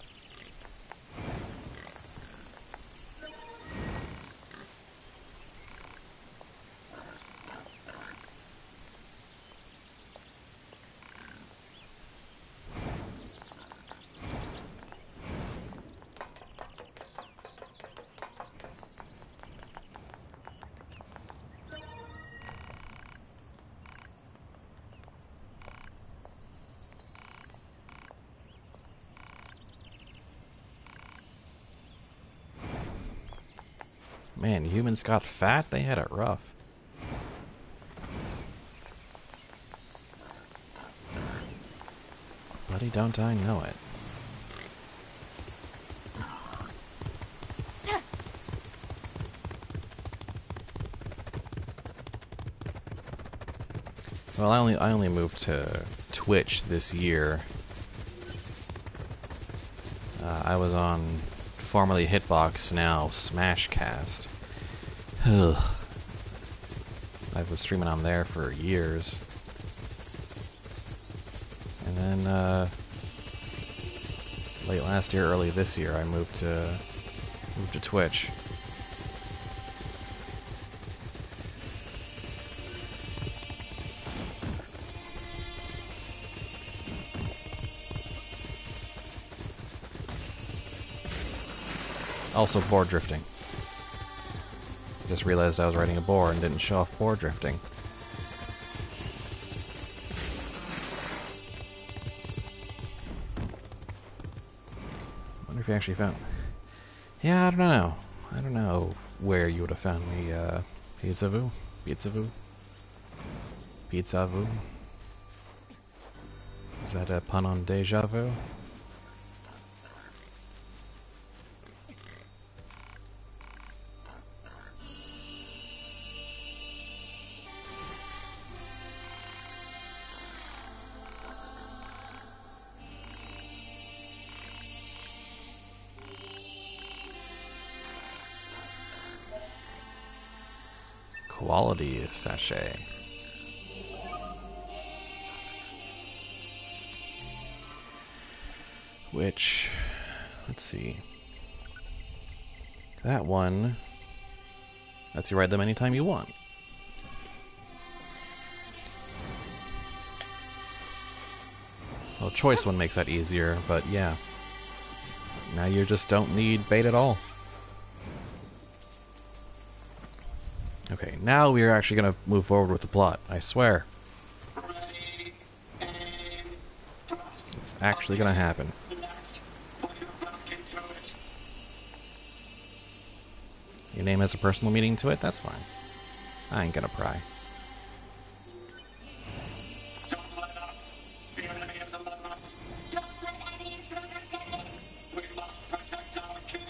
Man, humans got fat? They had it rough. Buddy, don't I know it. Well, I only moved to Twitch this year. I was on formerly Hitbox, now Smashcast. Ugh. I was streaming on there for years. And then late last year, early this year, I moved to Twitch. Also, board drifting. Just realized I was riding a board and didn't show off board drifting. Wonder if you actually found... Yeah, I don't know. I don't know where you would have found me, Pizza Vu? Pizza Vu? Pizza Vu? Is that a pun on Deja Vu? Quality sachet. Which, let's see. That one lets you ride them anytime you want. Well, choice one makes that easier, but yeah. Now you just don't need bait at all. Okay, now we are actually going to move forward with the plot, I swear.
Ready, aim, thrust.
It's actually going to happen.
Next, put your back into it.
Your name has a personal meaning to it? That's fine. I ain't gonna pry.
Don't let up. The enemy is among us.
Don't let any intruders get in.
We must protect our king.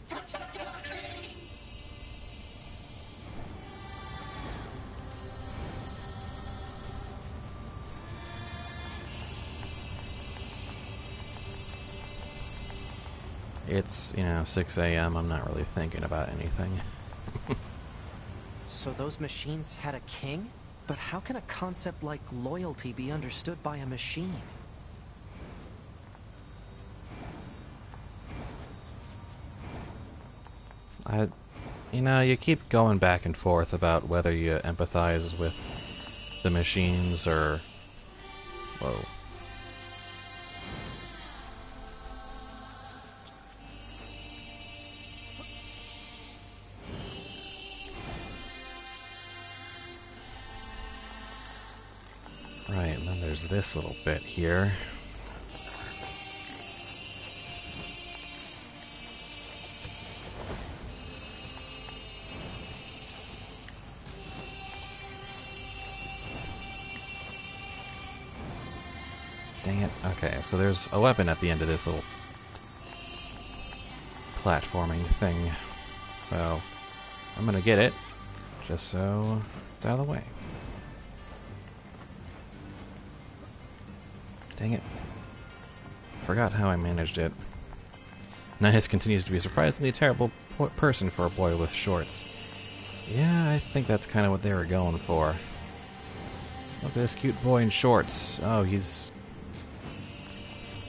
Protect our king.
It's, 6 a.m. I'm not really thinking about anything.
So those machines had a king? But how can a concept like loyalty be understood by a machine?
You keep going back and forth about whether you empathize with the machines or... Whoa. Right, and then there's this little bit here. Dang it. Okay, so there's a weapon at the end of this little platforming thing. So, I'm gonna get it, just so it's out of the way. Dang it. Forgot how I managed it. Nihis continues to be a surprisingly terrible person for a boy with shorts. Yeah, I think that's kind of what they were going for. Look at this cute boy in shorts. Oh, he's...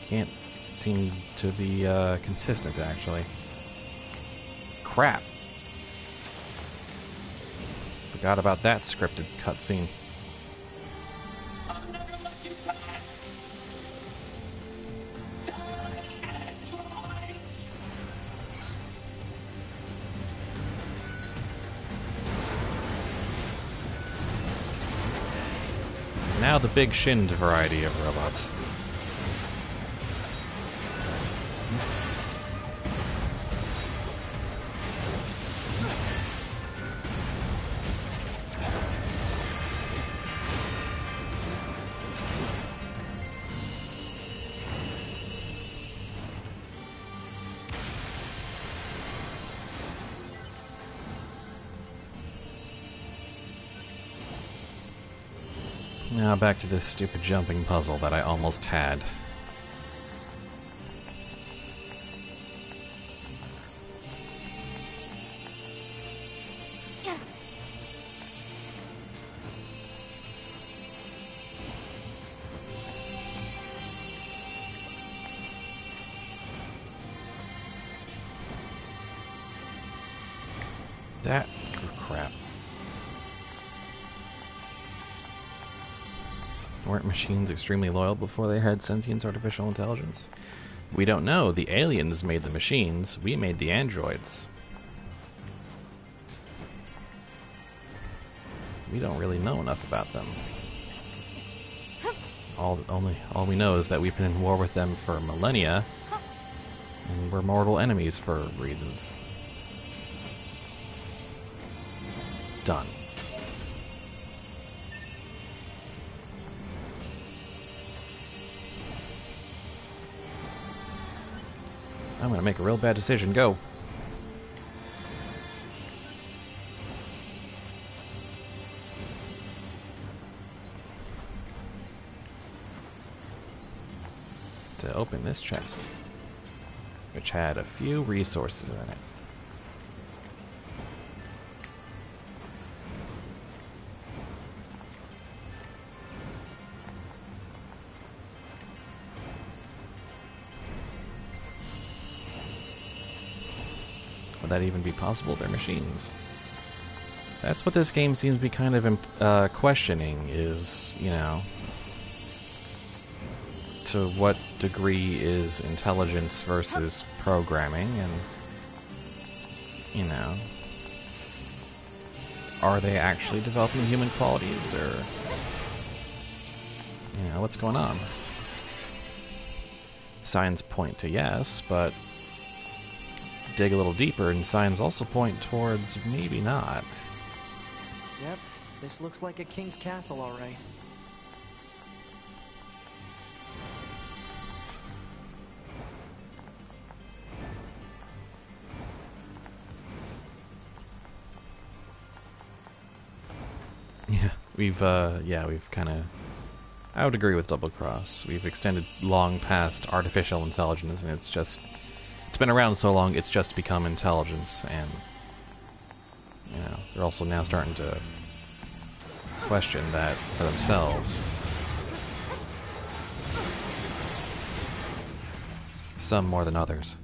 can't seem to be consistent, actually. Crap. Forgot about that scripted cutscene.
I'll never let you pass. Die, androids.
Now the big shinned variety of robots. Now back to this stupid jumping puzzle that I almost had. That crap. Weren't machines extremely loyal before they had sentient artificial intelligence? We don't know. The aliens made the machines. We made the androids. We don't really know enough about them. All we know is that we've been in war with them for millennia, and we're mortal enemies for reasons. Done. I'm gonna make a real bad decision. Go. To open this chest, which had a few resources in it. Would that even be possible? They're machines. That's what this game seems to be kind of questioning, is, you know, to what degree is intelligence versus programming, and, you know, are they actually developing human qualities, or, you know, what's going on? Signs point to yes, but dig a little deeper and signs also point towards maybe not.
Yep, this looks like a king's castle, all right.
Yeah, we've kind of, I would agree with Double Cross. We've extended long past artificial intelligence, and it's been around so long, it's just become intelligence, and, you know, they're also now starting to question that for themselves. Some more than others.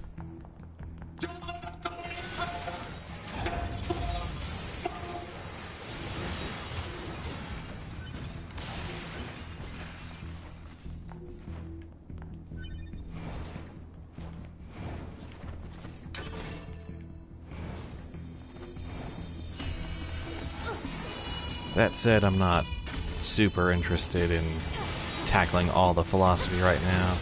That said, I'm not super interested in tackling all the philosophy right now.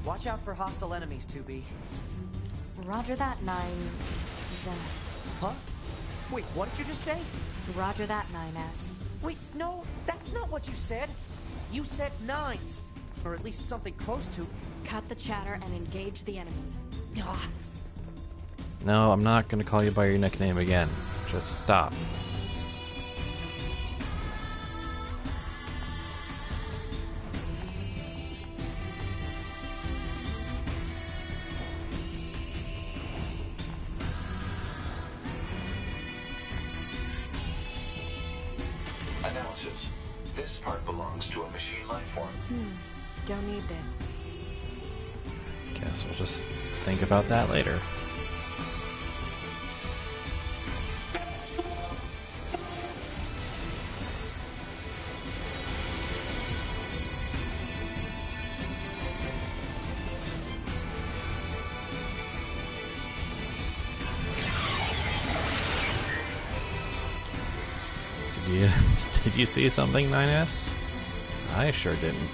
Watch out for hostile enemies, 2B.
Roger that, 9...
Huh? Wait, what did you just say?
Roger that, 9S.
Wait, no, that's not what you said. You said 9s. Or at least something close to.
Cut the chatter and engage the enemy.
Ah.
No, I'm not going to call you by your nickname again. Just stop.
Analysis. This part belongs to a machine life form.
Don't need this.
Guess we'll just think about that later. Did you see something, 9S? I sure didn't.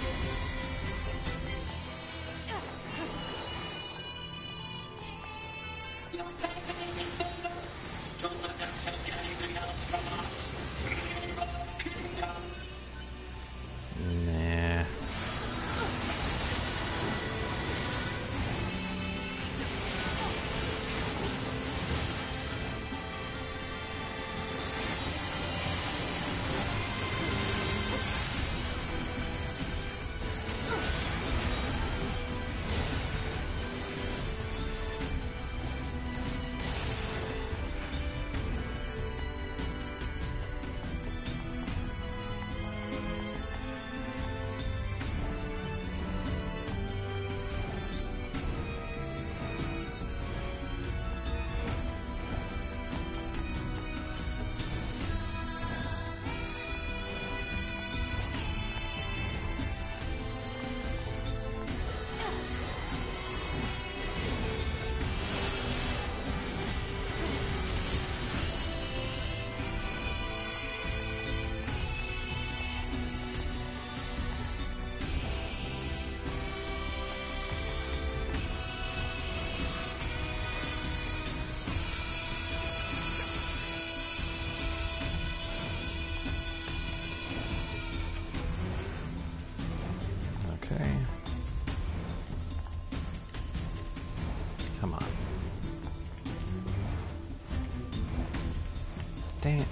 understand.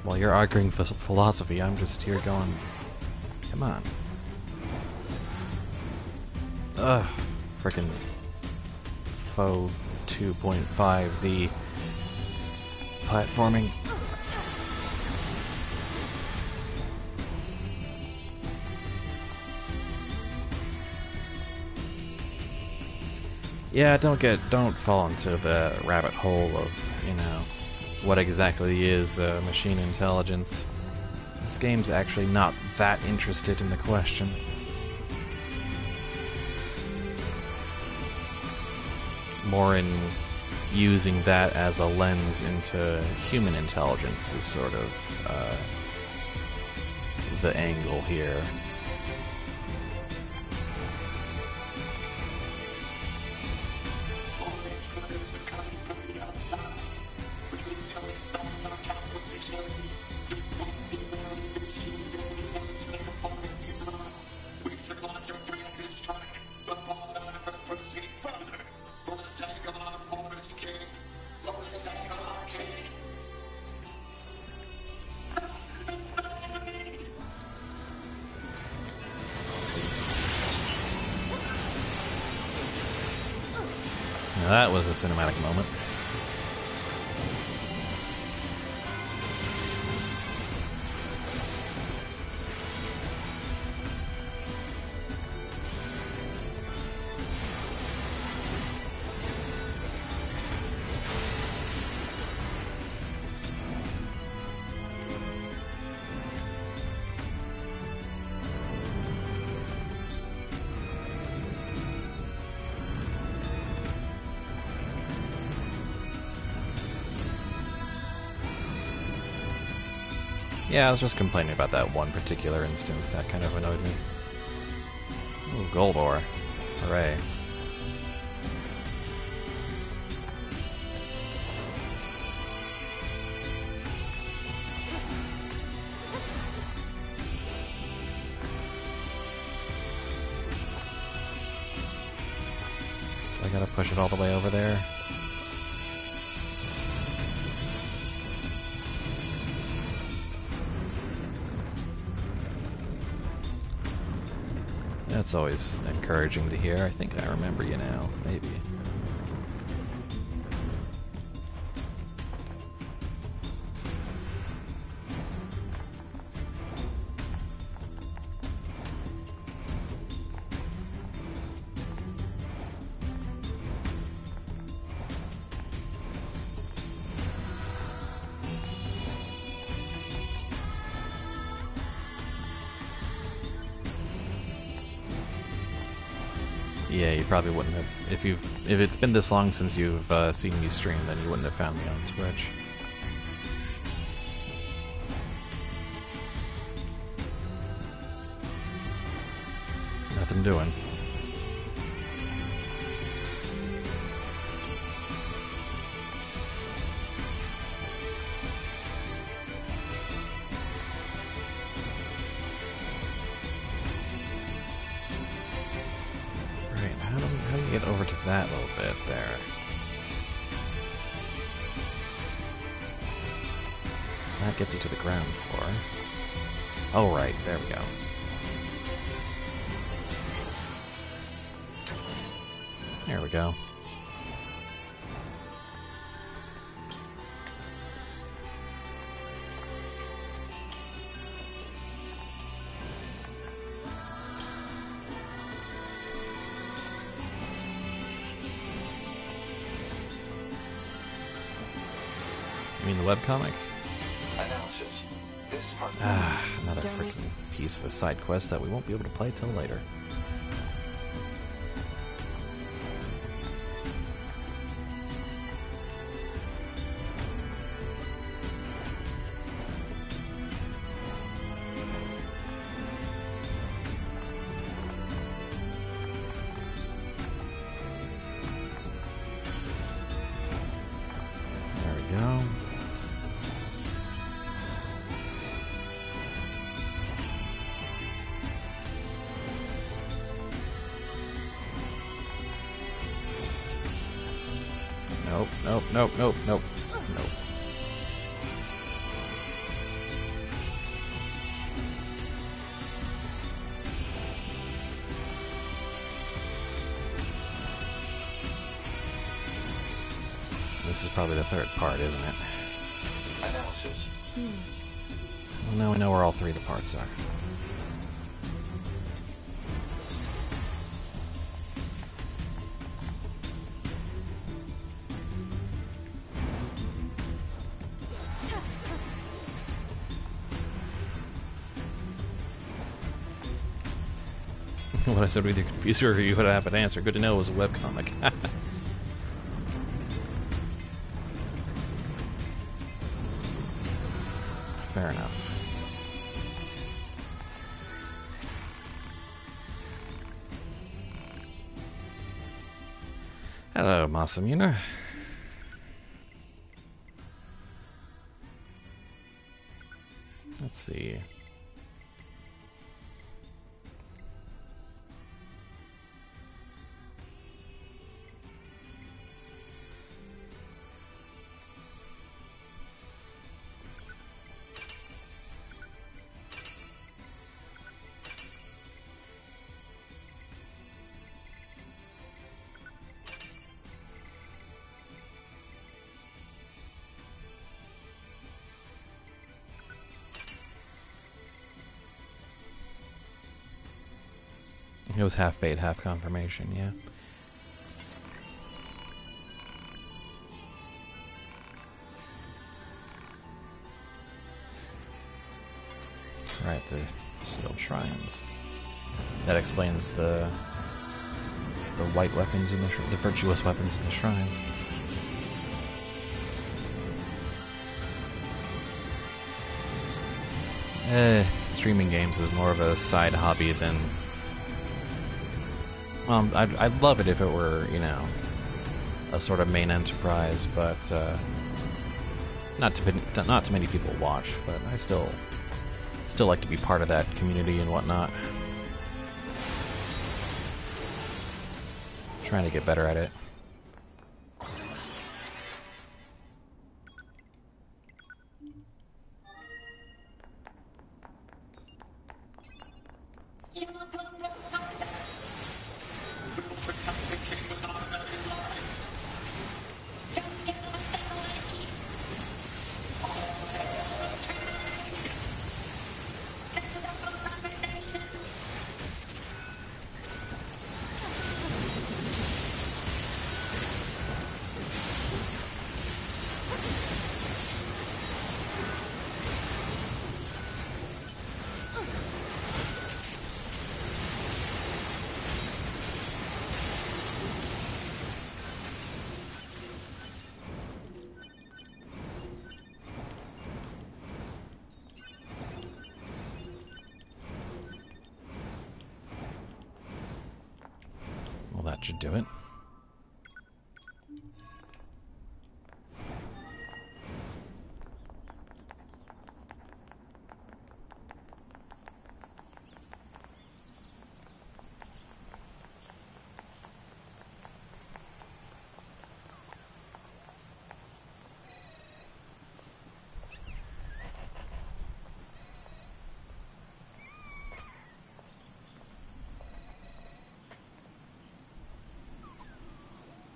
While you're arguing philosophy, I'm just here going, come on. Ugh, frickin' faux 2.5D platforming. Yeah, don't fall into the rabbit hole of, you know, what exactly is machine intelligence. This game's actually not that interested in the question. More in using that as a lens into human intelligence is sort of the angle here. Now that was a cinematic moment. Yeah, I was just complaining about that one particular instance that kind of annoyed me. Ooh, gold ore. Hooray. I gotta push it all the way over there. That's always encouraging to hear. I think I remember you now. Maybe. Yeah, you probably wouldn't have if it's been this long since you've seen me stream, then you wouldn't have found me on Twitch. Nothing doing. How do you get over to that little bit there? That gets you to the ground floor. Oh, right, there we go. There we go. You mean the webcomic?
Analysis. This part.
Another freaking piece of the side quest that we won't be able to play till later. There we go. Nope, nope, nope, nope, nope, nope. This is probably the third part, isn't it?
Analysis.
Well, now we know where all three of the parts are. What I said with your confuser, you would have an answer. Good to know it was a webcomic. Fair enough. Hello, Masamune. Let's see. It was half bait, half confirmation, yeah. Right, the sealed shrines. That explains the white weapons in the virtuous weapons in the shrines. Streaming games is more of a side hobby than. Well, I'd love it if it were, you know, a sort of main enterprise, but not too many people watch. But I still like to be part of that community and whatnot. Trying to get better at it. Well, that should do it.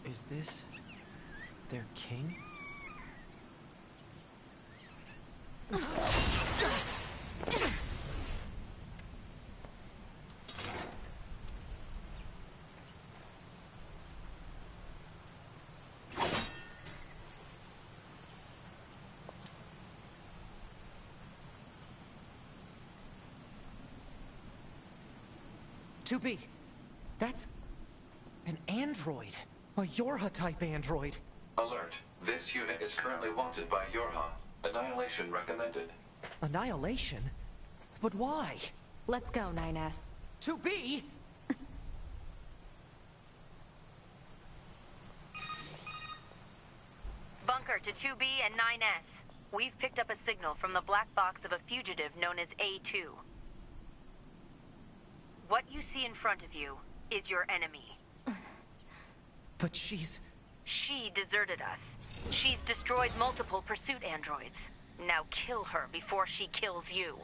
Is this their king? That's an android. A Yorha-type android.
Alert. This unit is currently wanted by Yorha. Annihilation recommended.
Annihilation? But why?
Let's go, 9S.
2B?
Bunker to 2B and 9S. We've picked up a signal from the black box of a fugitive known as A2. What you see in front of you is your enemy.
But she's...
She deserted us. She's destroyed multiple pursuit androids. Now kill her before she kills you.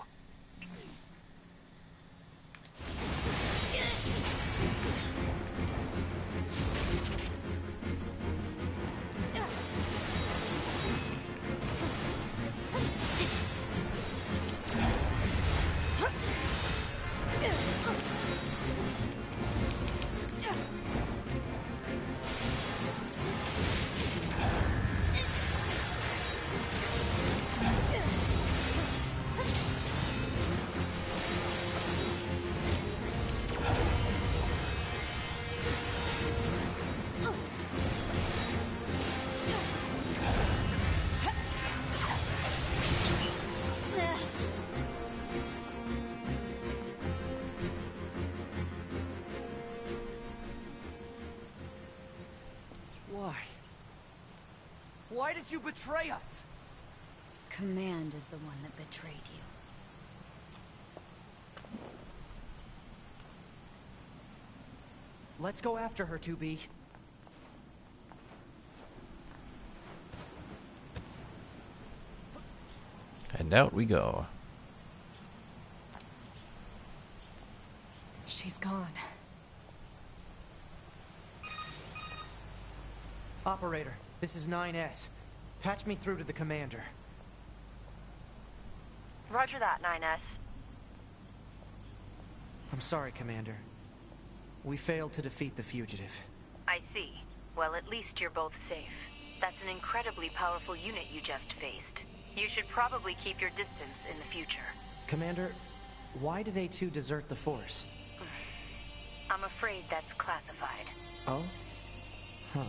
Why did you betray us?
Command is the one that betrayed you.
Let's go after her, 2B.
And out we go.
She's gone.
Operator, this is 9S. Patch me through to the commander.
Roger that, 9S.
I'm sorry, Commander. We failed to defeat the fugitive.
I see. Well, at least you're both safe. That's an incredibly powerful unit you just faced. You should probably keep your distance in the future.
Commander, why did A2 desert the Force?
I'm afraid that's classified.
Oh? Huh.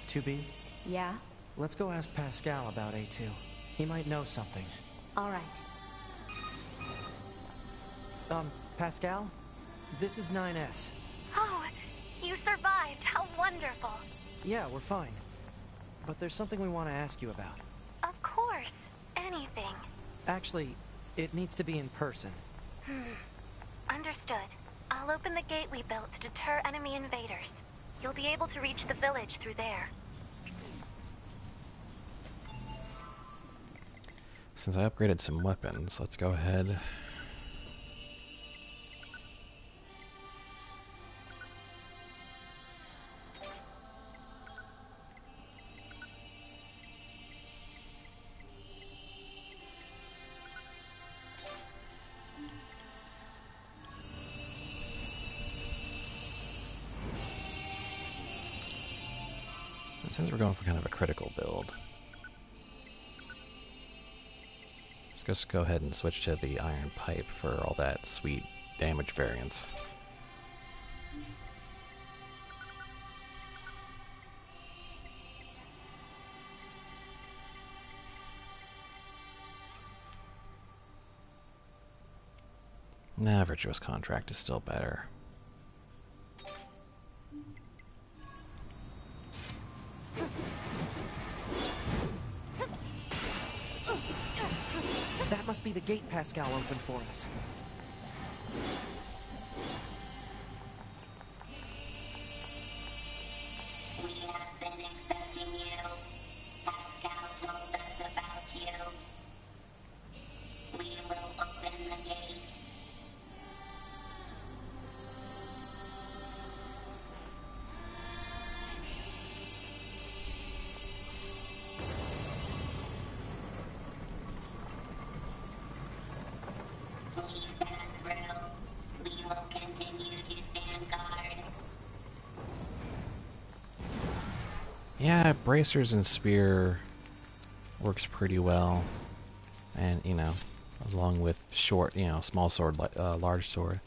2B,
Yeah?
let's go ask Pascal about A2. He might know something.
All right.
Pascal? This is 9S.
Oh, you survived. How wonderful.
Yeah, we're fine. But there's something we want to ask you about.
Of course. Anything.
Actually, it needs to be in person.
Understood. I'll open the gate we built to deter enemy invaders. You'll be able to reach the village through there.
Since I upgraded some weapons, let's go ahead. It says we're going for kind of a critical build. Let's just go ahead and switch to the iron pipe for all that sweet damage variance. Nah, Virtuous Contract is still better.
That must be the gate Pascal opened for us.
We have been expecting you. Pascal told us about you. We will open the gate. Please pass through. We will continue to stand guard.
Yeah, bracers and spear works pretty well, and you know, along with short, you know, small sword, large sword.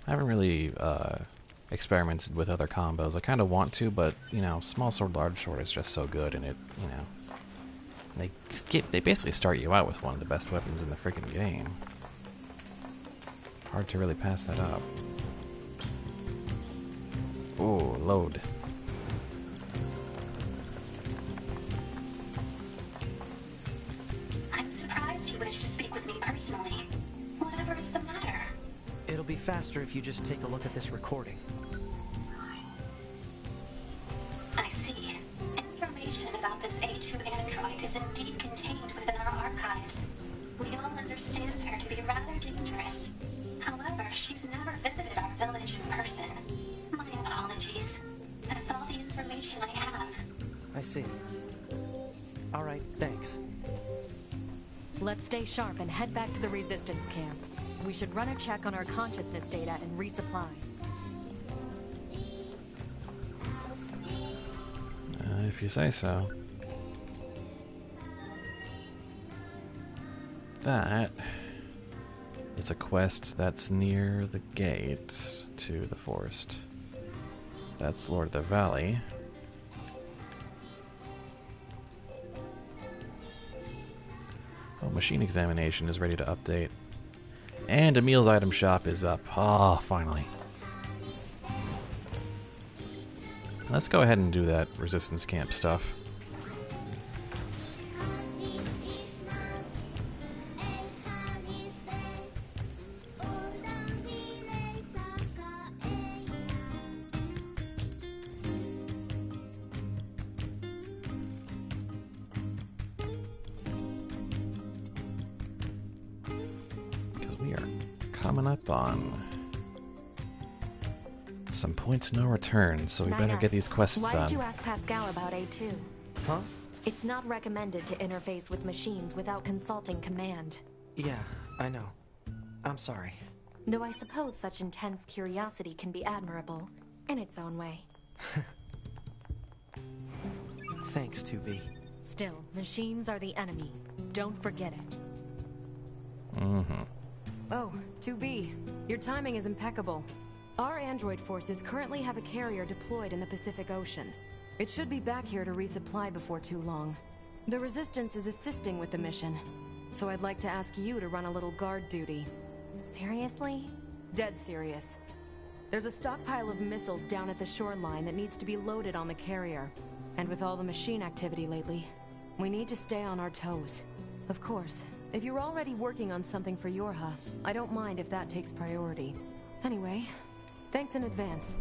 I haven't really experimented with other combos. I kind of want to, but you know, small sword, large sword is just so good, and it, you know, they basically start you out with one of the best weapons in the freaking game. Hard to really pass that up. Ooh, load.
I'm surprised you wish to speak with me personally. Whatever is the matter?
It'll be faster if you just take a look at this recording.
R2 android is indeed contained within our archives. We all understand her to be rather dangerous. However, she's never visited our village in person. My apologies. That's all the information I have.
I see. Alright, thanks.
Let's stay sharp and head back to the resistance camp. We should run a check on our consciousness data and resupply.
If you say so. That is a quest that's near the gate to the forest. That's Lord of the Valley. Oh, machine examination is ready to update. And Emil's item shop is up. Ah, oh, finally. Let's go ahead and do that resistance camp stuff. Because we are coming up on some points no return, so we better get these quests
Why
done.
did you ask Pascal about A2?
Huh?
It's not recommended to interface with machines without consulting command.
Yeah, I know. I'm sorry.
Though I suppose such intense curiosity can be admirable, in its own way.
Thanks, 2B.
Still, machines are the enemy. Don't forget it.
Mm-hmm.
Oh, 2B. Your timing is impeccable. Our android forces currently have a carrier deployed in the Pacific Ocean. It should be back here to resupply before too long. The Resistance is assisting with the mission, so I'd like to ask you to run a little guard duty.
Seriously?
Dead serious. There's a stockpile of missiles down at the shoreline that needs to be loaded on the carrier. And with all the machine activity lately, we need to stay on our toes. Of course, if you're already working on something for Yorha, I don't mind if that takes priority. Anyway, thanks in advance.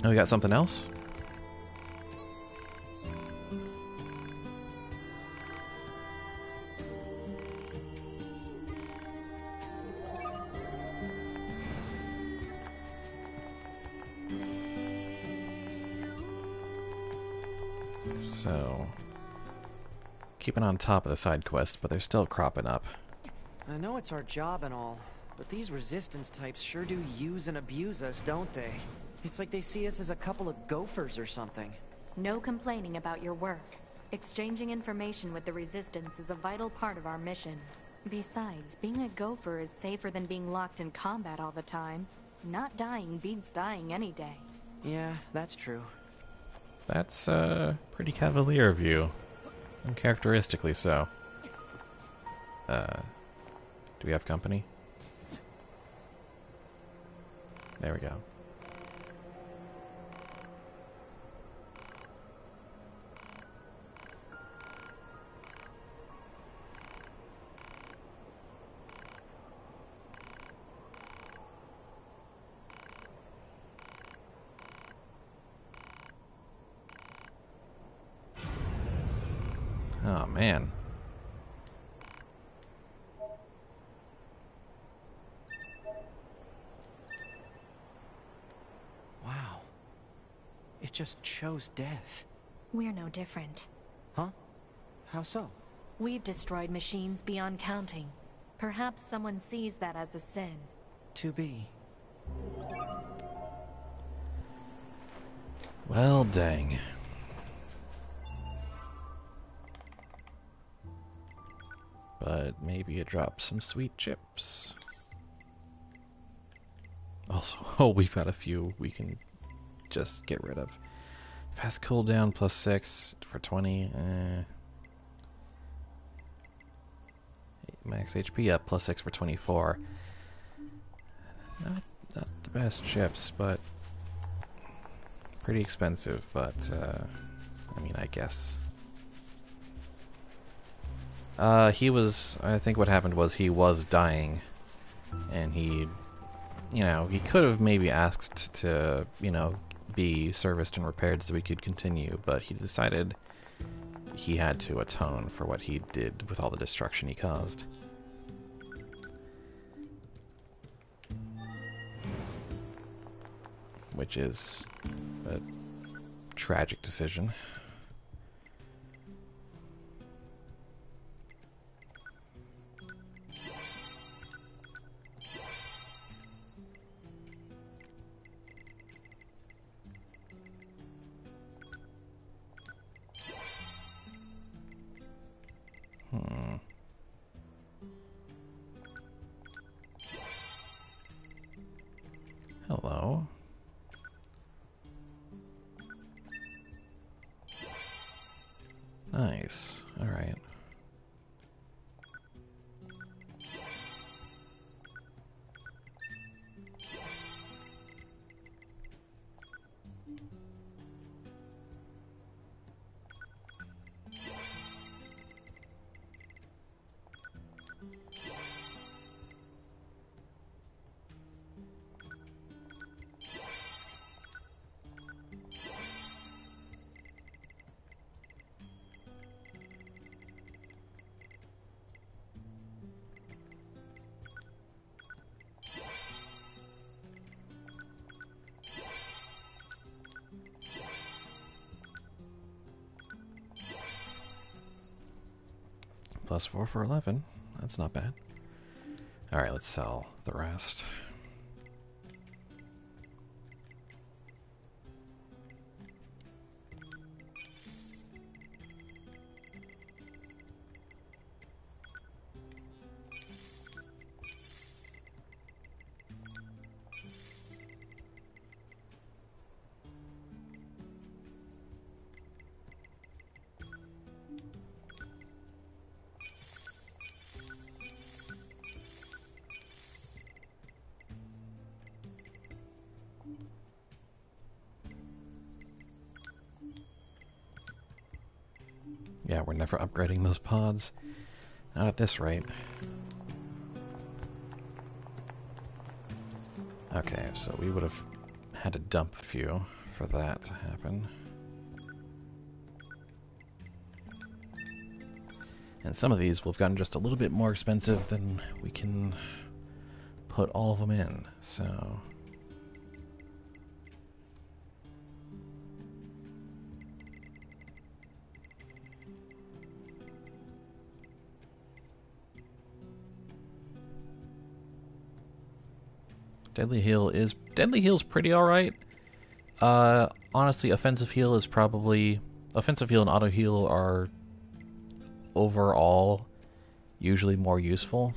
Oh, we got something else? So, keeping on top of the side quests, but they're still cropping up.
I know it's our job and all, but these resistance types sure do use and abuse us, don't they? It's like they see us as a couple of gophers or something.
No complaining about your work. Exchanging information with the Resistance is a vital part of our mission. Besides, being a gopher is safer than being locked in combat all the time. Not dying beats dying any day.
Yeah, that's true.
That's pretty cavalier of you. Uncharacteristically so. Do we have company? There we go. Oh, man.
Wow. It just chose death.
We're no different.
Huh? How so?
We've destroyed machines beyond counting. Perhaps someone sees that as a sin.
2B.
Well, dang. But maybe it drops some sweet chips. Also, oh, we've got a few we can just get rid of. Fast cooldown plus 6 for 20. Max HP up plus 6 for 24. Not the best chips, but pretty expensive. But I mean, I guess. He was. I think what happened was he was dying, and he, you know, he could have maybe asked to, you know, be serviced and repaired so we could continue, but he decided he had to atone for what he did with all the destruction he caused. Which is a tragic decision. Hello. Nice. All right. Plus 4 for 11. That's not bad. Alright, let's sell the rest. Yeah, we're never upgrading those pods. Not at this rate. Okay, so we would have had to dump a few for that to happen. And some of these will have gotten just a little bit more expensive than we can put all of them in, so... Deadly Heal's pretty alright. Honestly, Offensive Heal is probably... Offensive Heal and Auto Heal are overall usually more useful.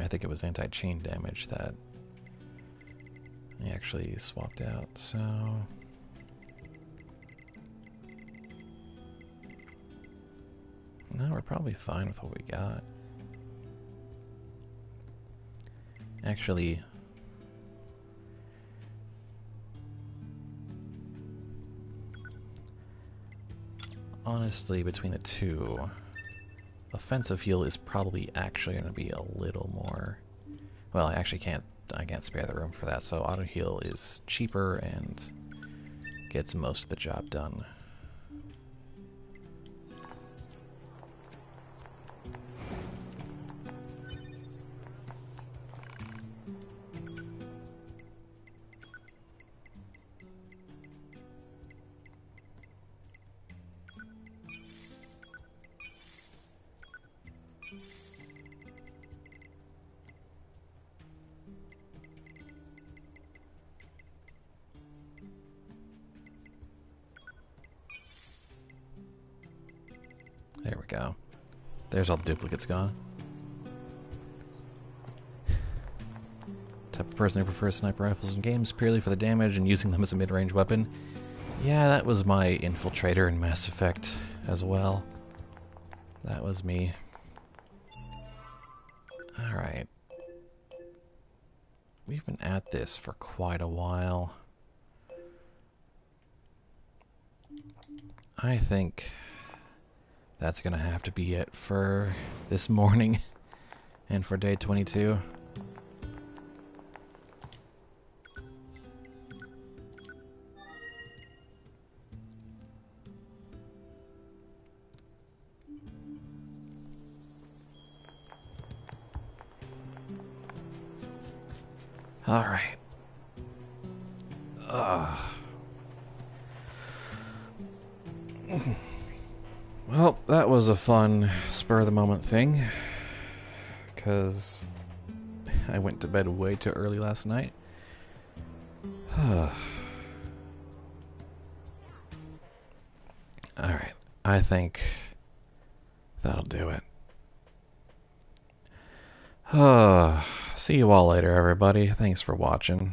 I think it was anti-chain damage that he actually swapped out, so... No, we're probably fine with what we got. Actually... Honestly, between the two... Offensive Heal is probably actually going to be a little more... Well, I actually can't spare the room for that, so Auto Heal is cheaper and gets most of the job done. There we go. There's all the duplicates gone. Type of person who prefers sniper rifles in games purely for the damage and using them as a mid-range weapon. Yeah, that was my infiltrator in Mass Effect as well. That was me. Alright. We've been at this for quite a while. I think that's gonna have to be it for this morning and for day 22. Alright. Well, that was a fun spur-of-the-moment thing, because I went to bed way too early last night. Alright, I think that'll do it. See you all later, everybody. Thanks for watching.